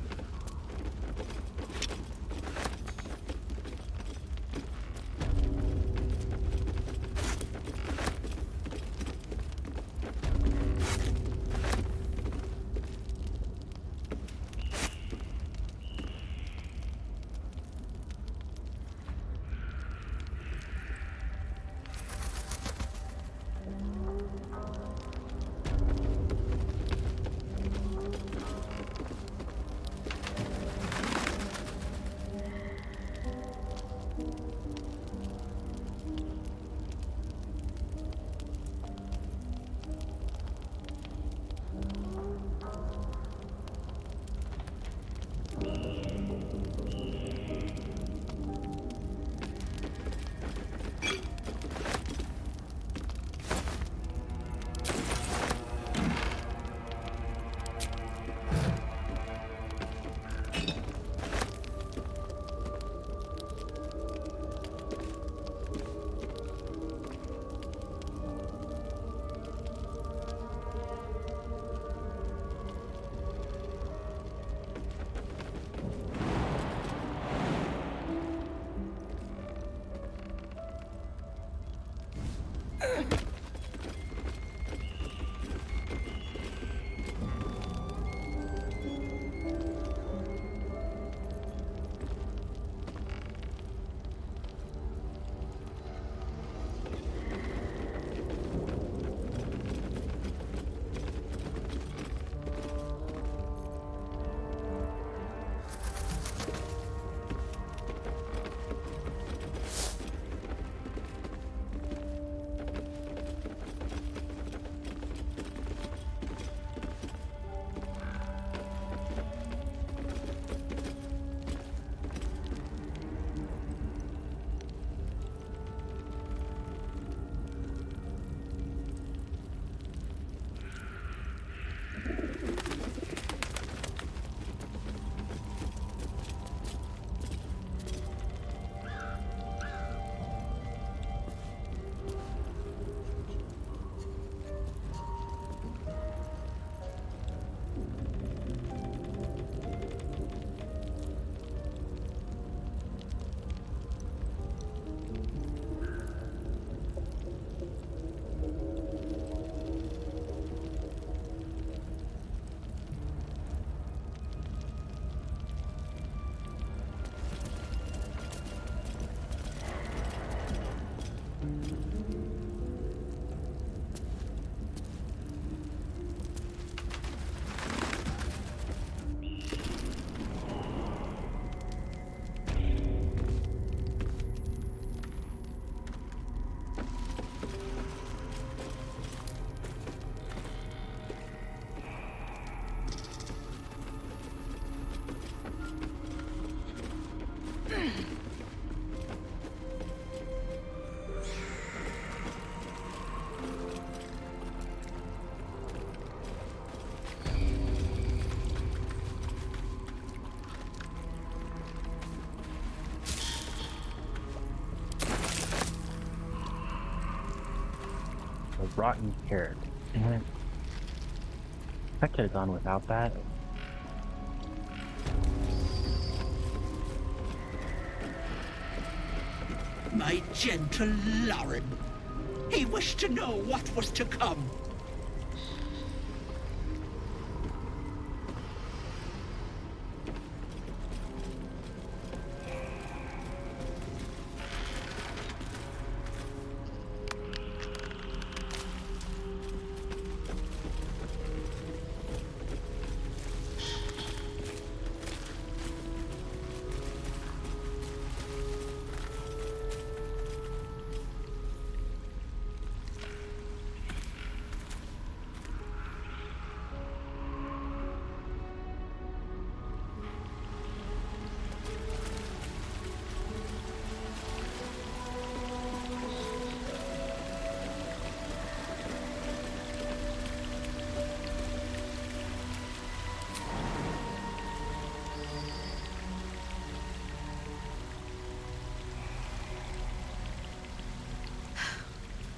A rotten carrot. Damn it. I could have gone without that. My gentle Lauren. He wished to know what was to come.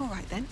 All right then.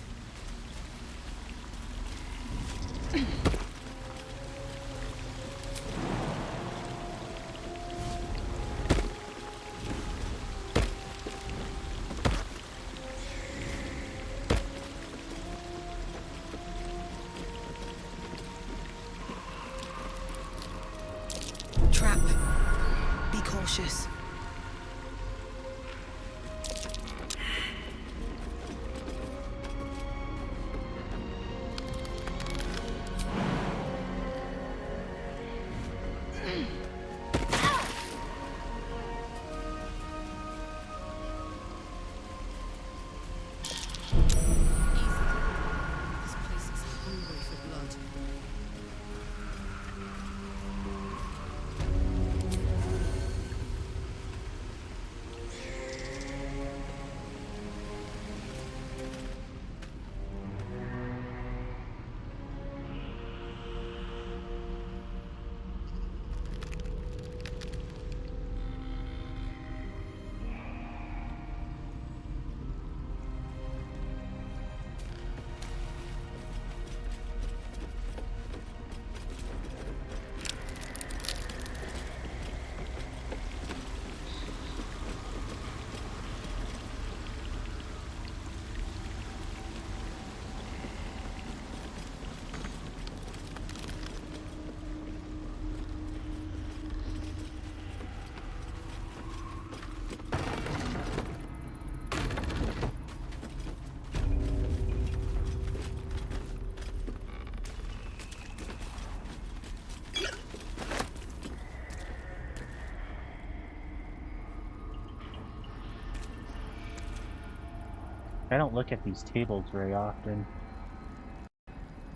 I don't look at these tables very often.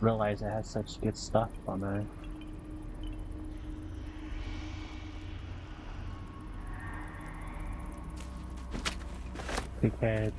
Realize it has such good stuff on there. Big head.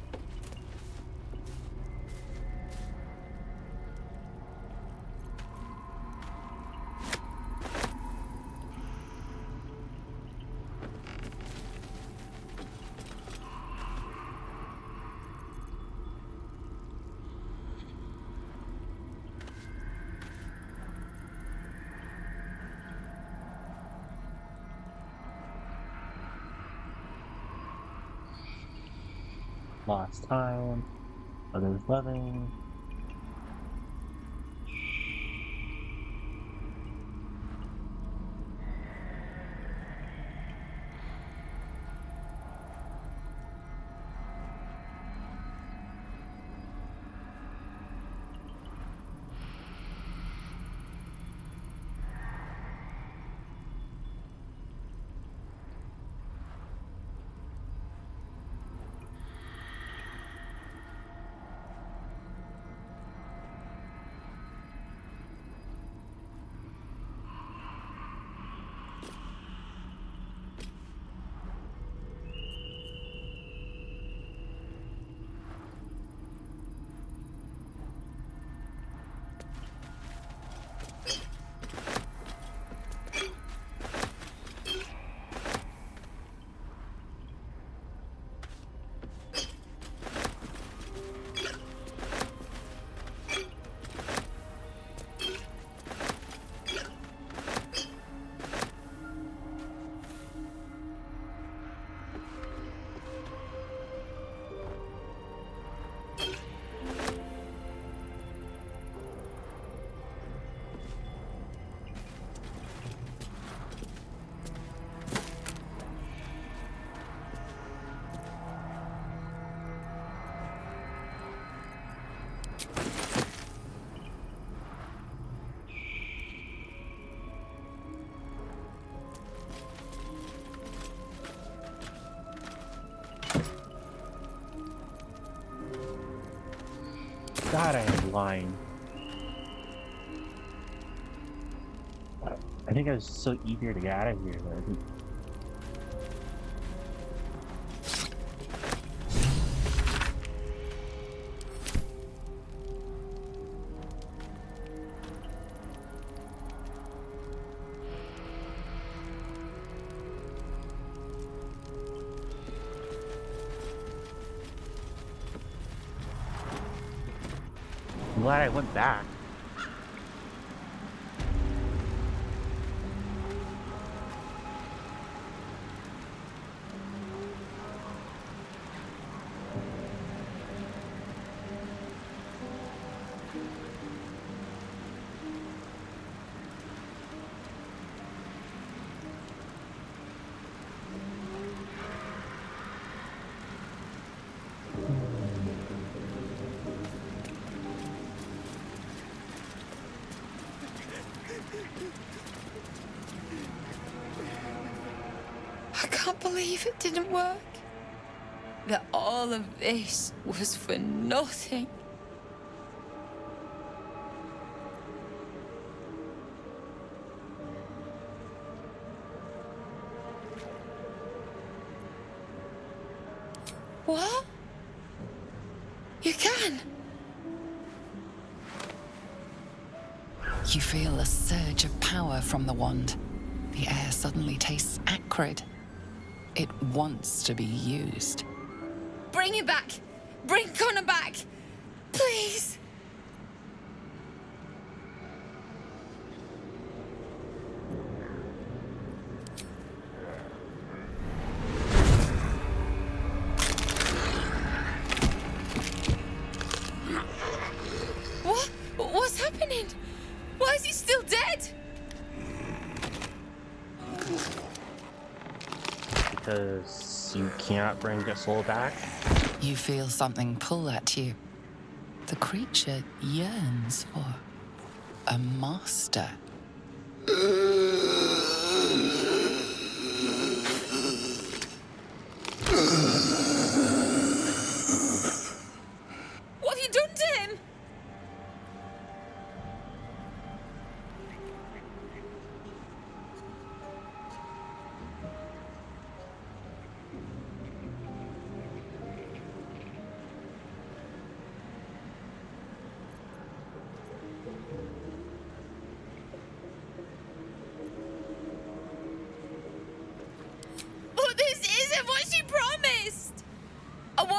Lost time. Others loving. God, I am lying. I think I was so eager to get out of here that I didn't. I'm glad I went back. I can't believe it didn't work. That all of this was for nothing. What? You can? You feel a surge of power from the wand. The air suddenly tastes acrid. It wants to be used. Bring it back! Bring Connor back! Please! What? What's happening? Why is he still dead? Because you can't bring the soul back? You feel something pull at you. The creature yearns for a master.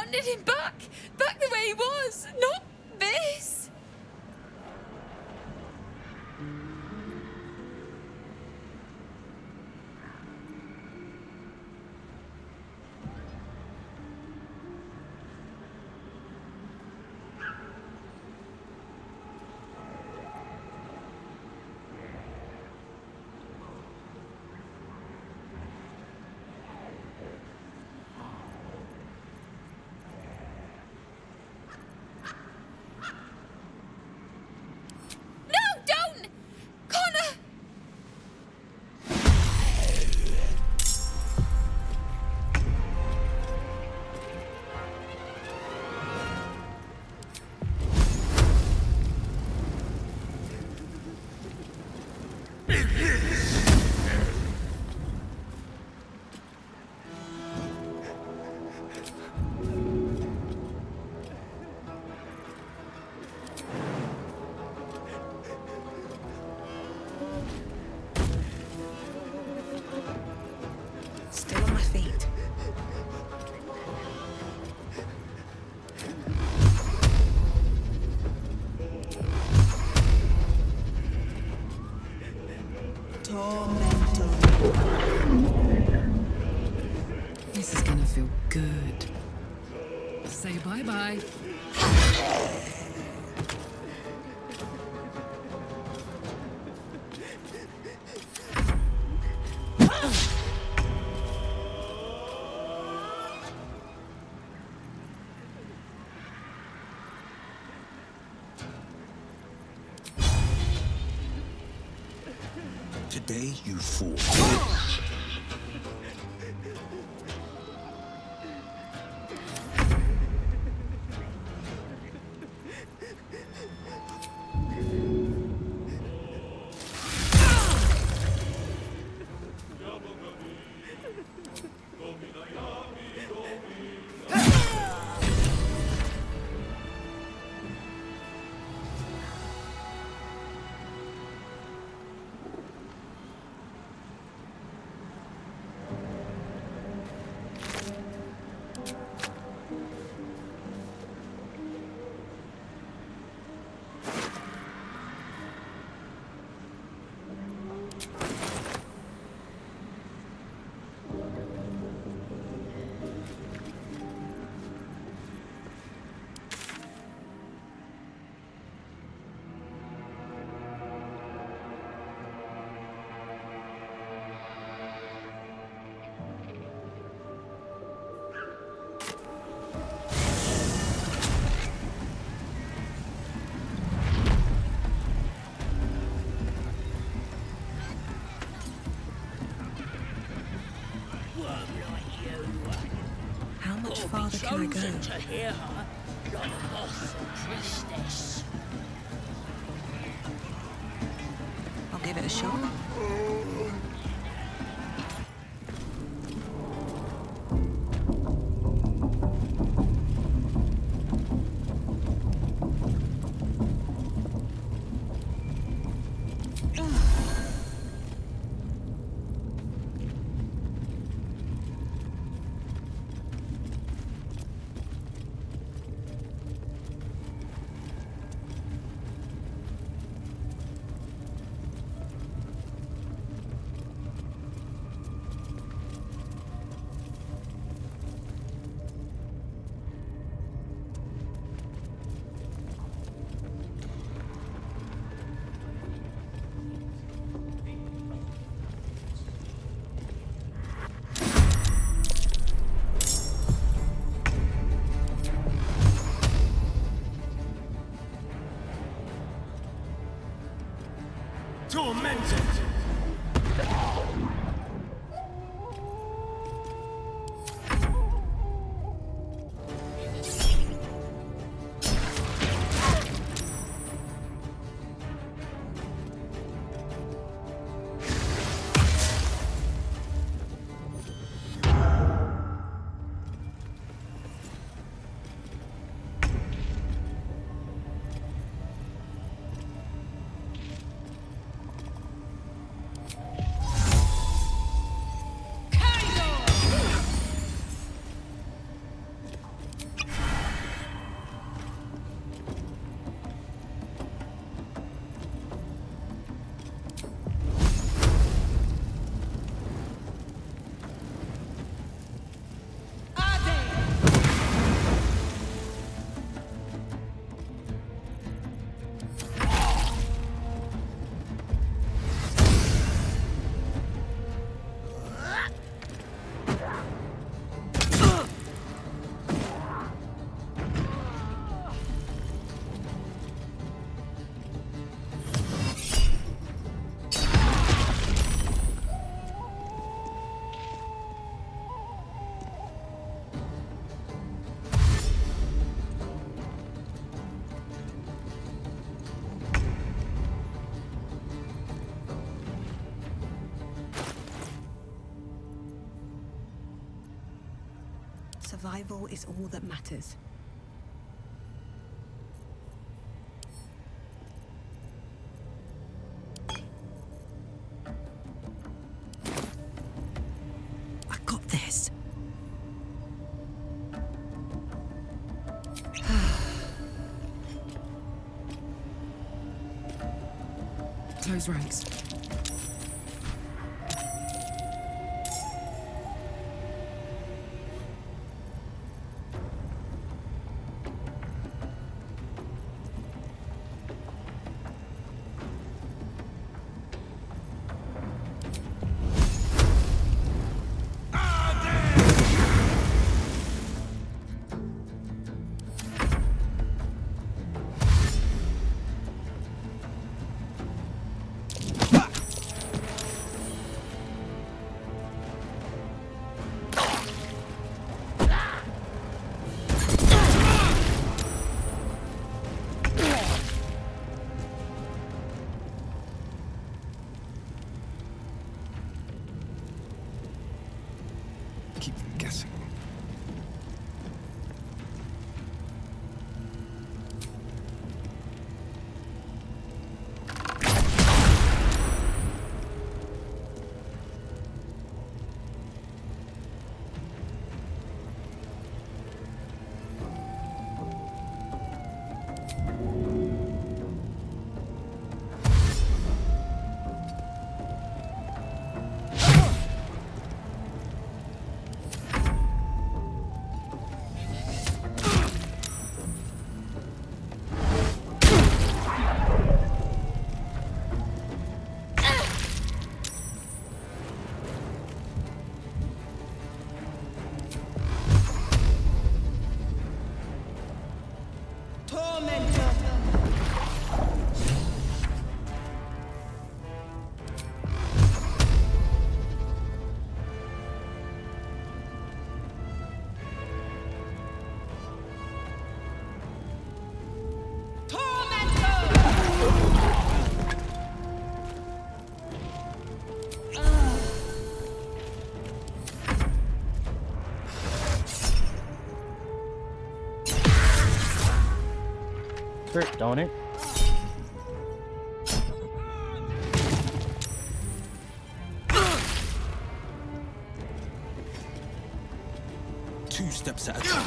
wanted him back. Back the way he was. Not this. No, don't! Connor! Still on my feet. This is gonna feel good. Say bye-bye. Today you fall. How much farther can I go? Chosen to hear her, like a boss priestess. I'll give it a shot. Tormented! Survival is all that matters. I got this. Close ranks. Keep guessing. Hurt, don't it? Two steps at a time.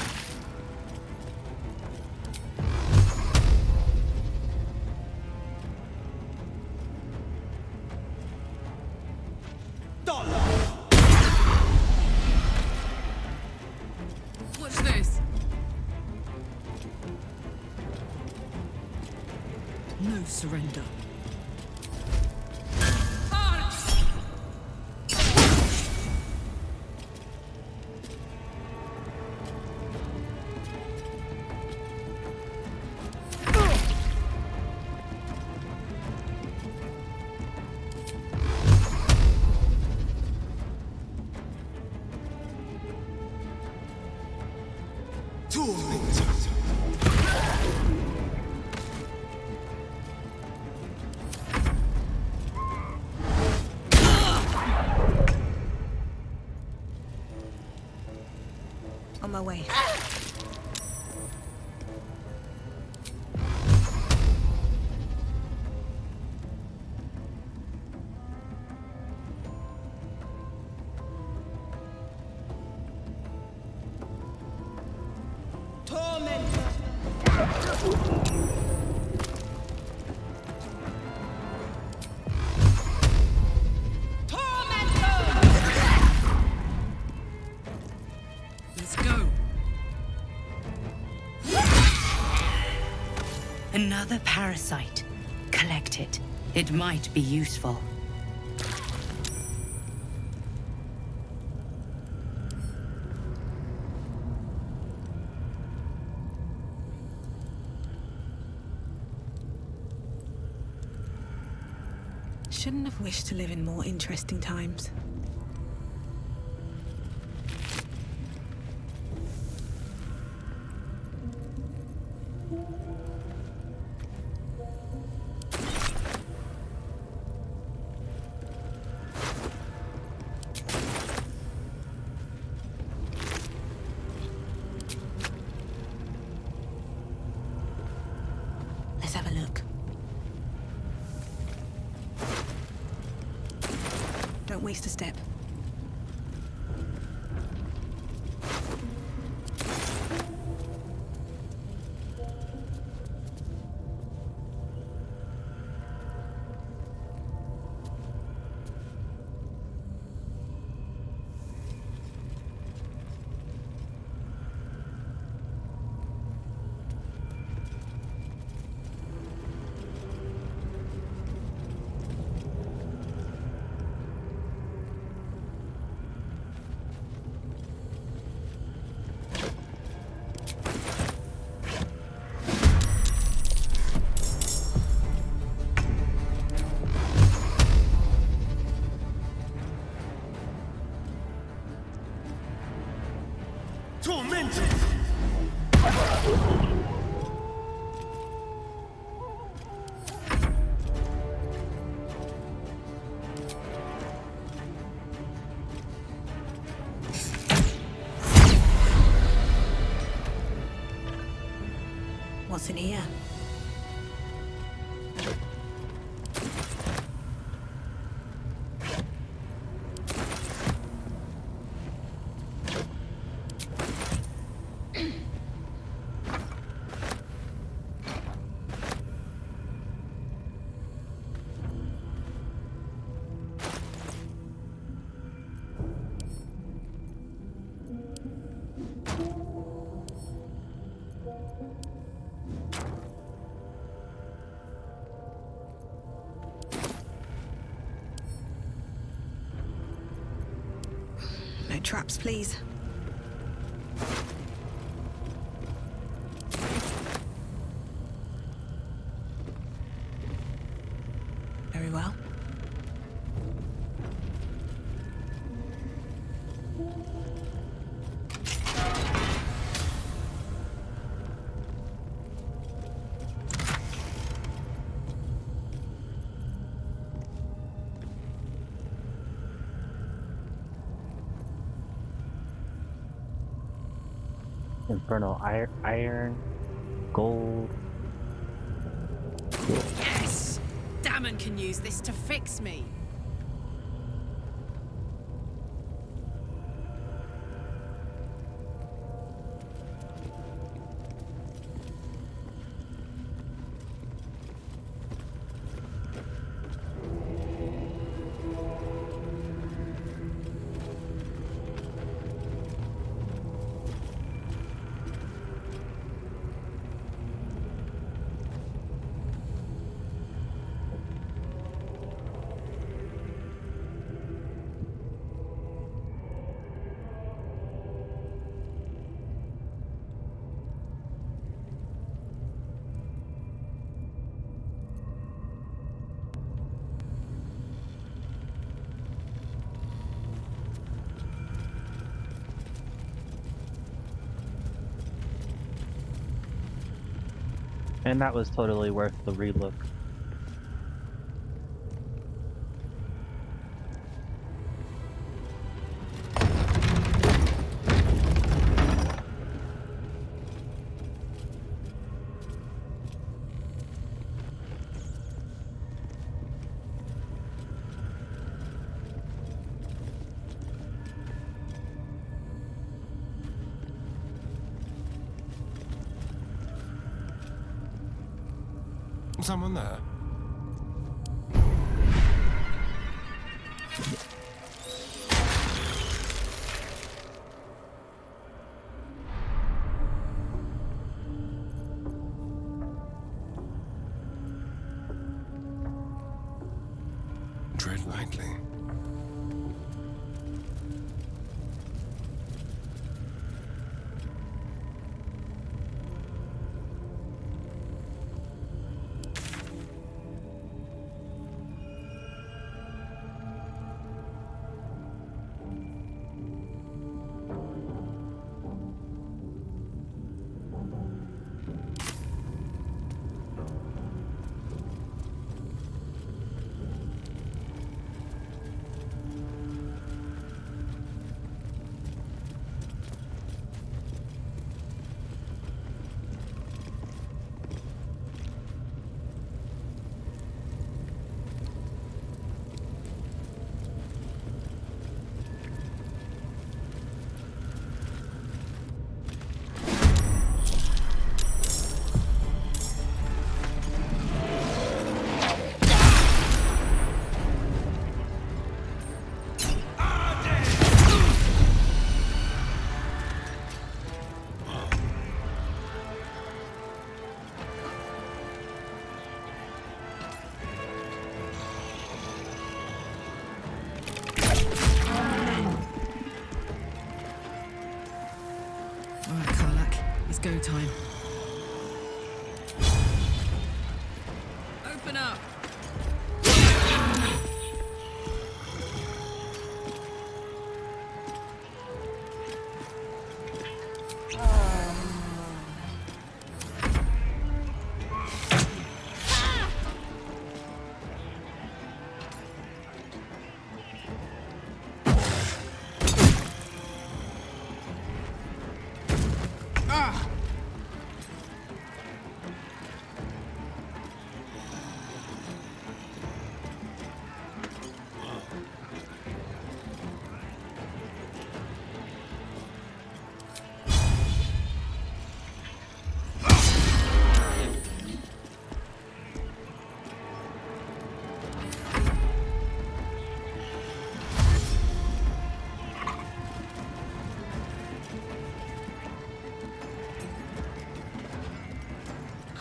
Watch this. No surrender. On my way. Let's go. Another parasite. Collect it. It might be useful. Shouldn't have wished to live in more interesting times. waste a step. Tormented! What's in here? No traps, please. Very well. Infernal iron, gold. Yes! Damon can use this to fix me. And that was totally worth the relook. Someone there? Tread lightly.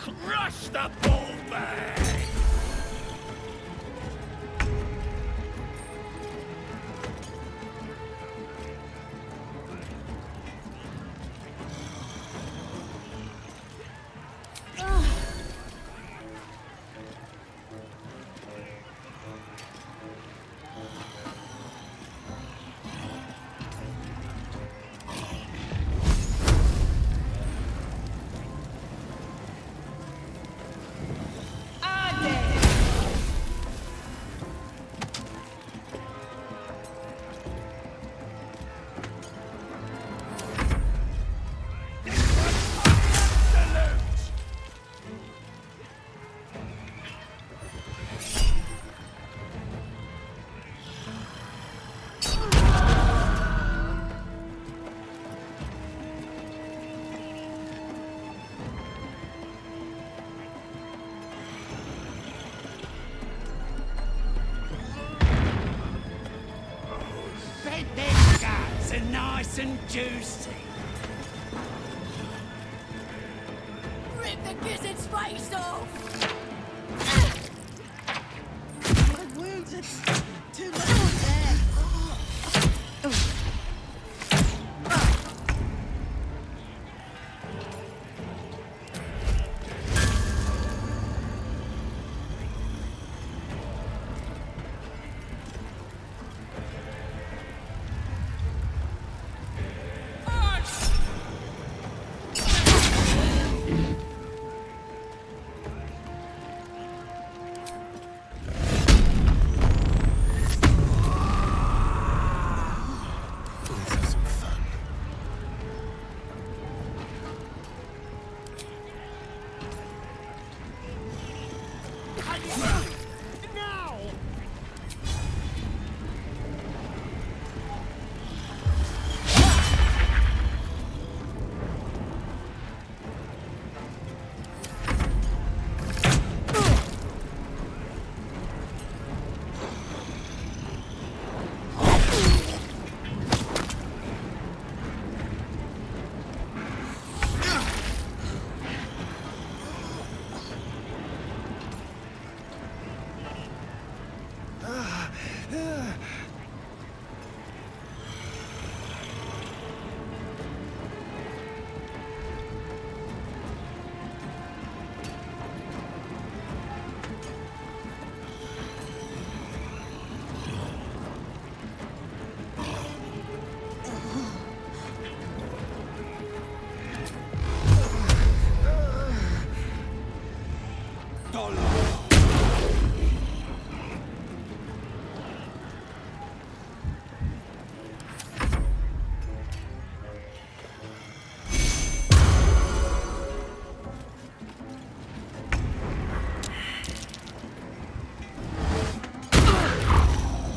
Crush the bullbag! Nice and juicy. Rip the gizzard's face off! My wounds are too much there.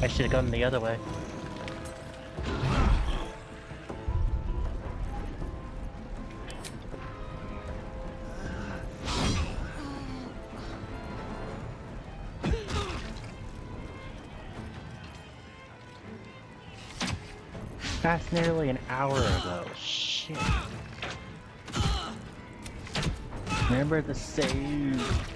I should have gone the other way. That's nearly an hour ago. Shit. Remember the save.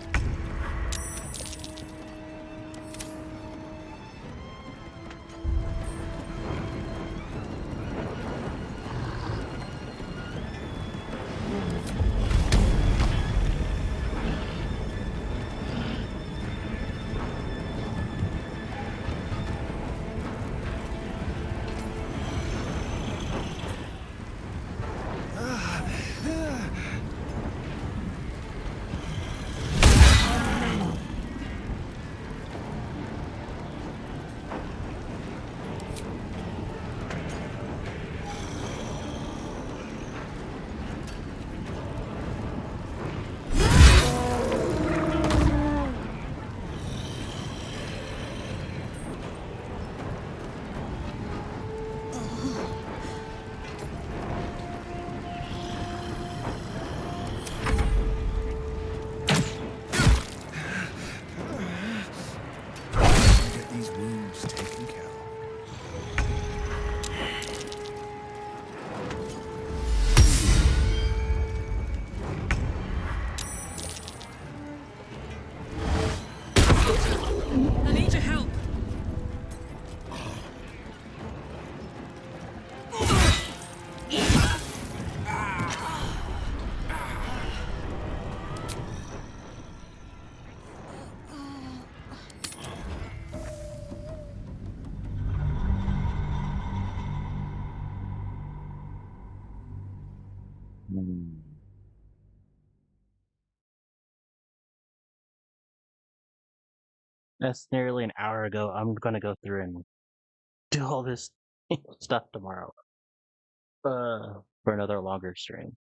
That's nearly an hour ago. I'm gonna go through and do all this stuff tomorrow. For another longer stream.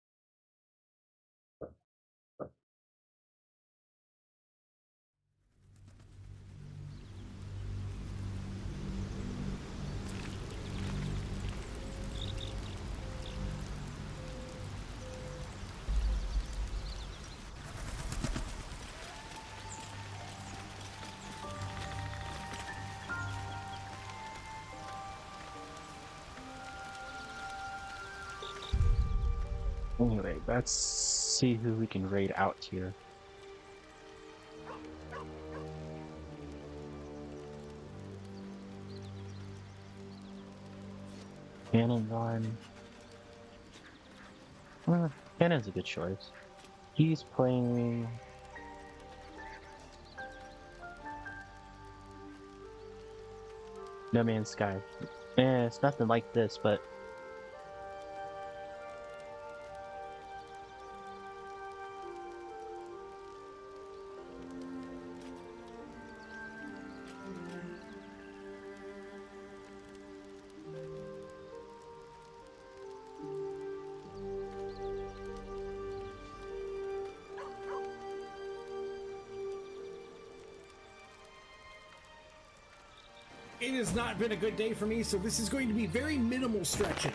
Anyway, let's see who we can raid out here. Cannon Gun. Cannon's a good choice. He's playing. No Man's Sky. It's nothing like this, but It has not been a good day for me, so this is going to be very minimal stretching.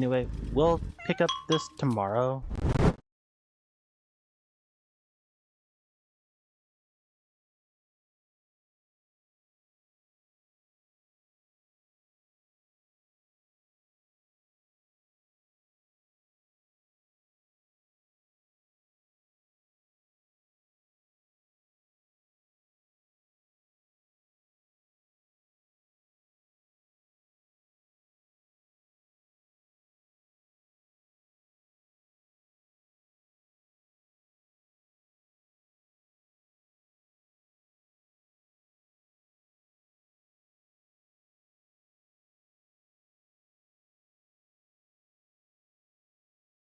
anyway, we'll pick up this tomorrow.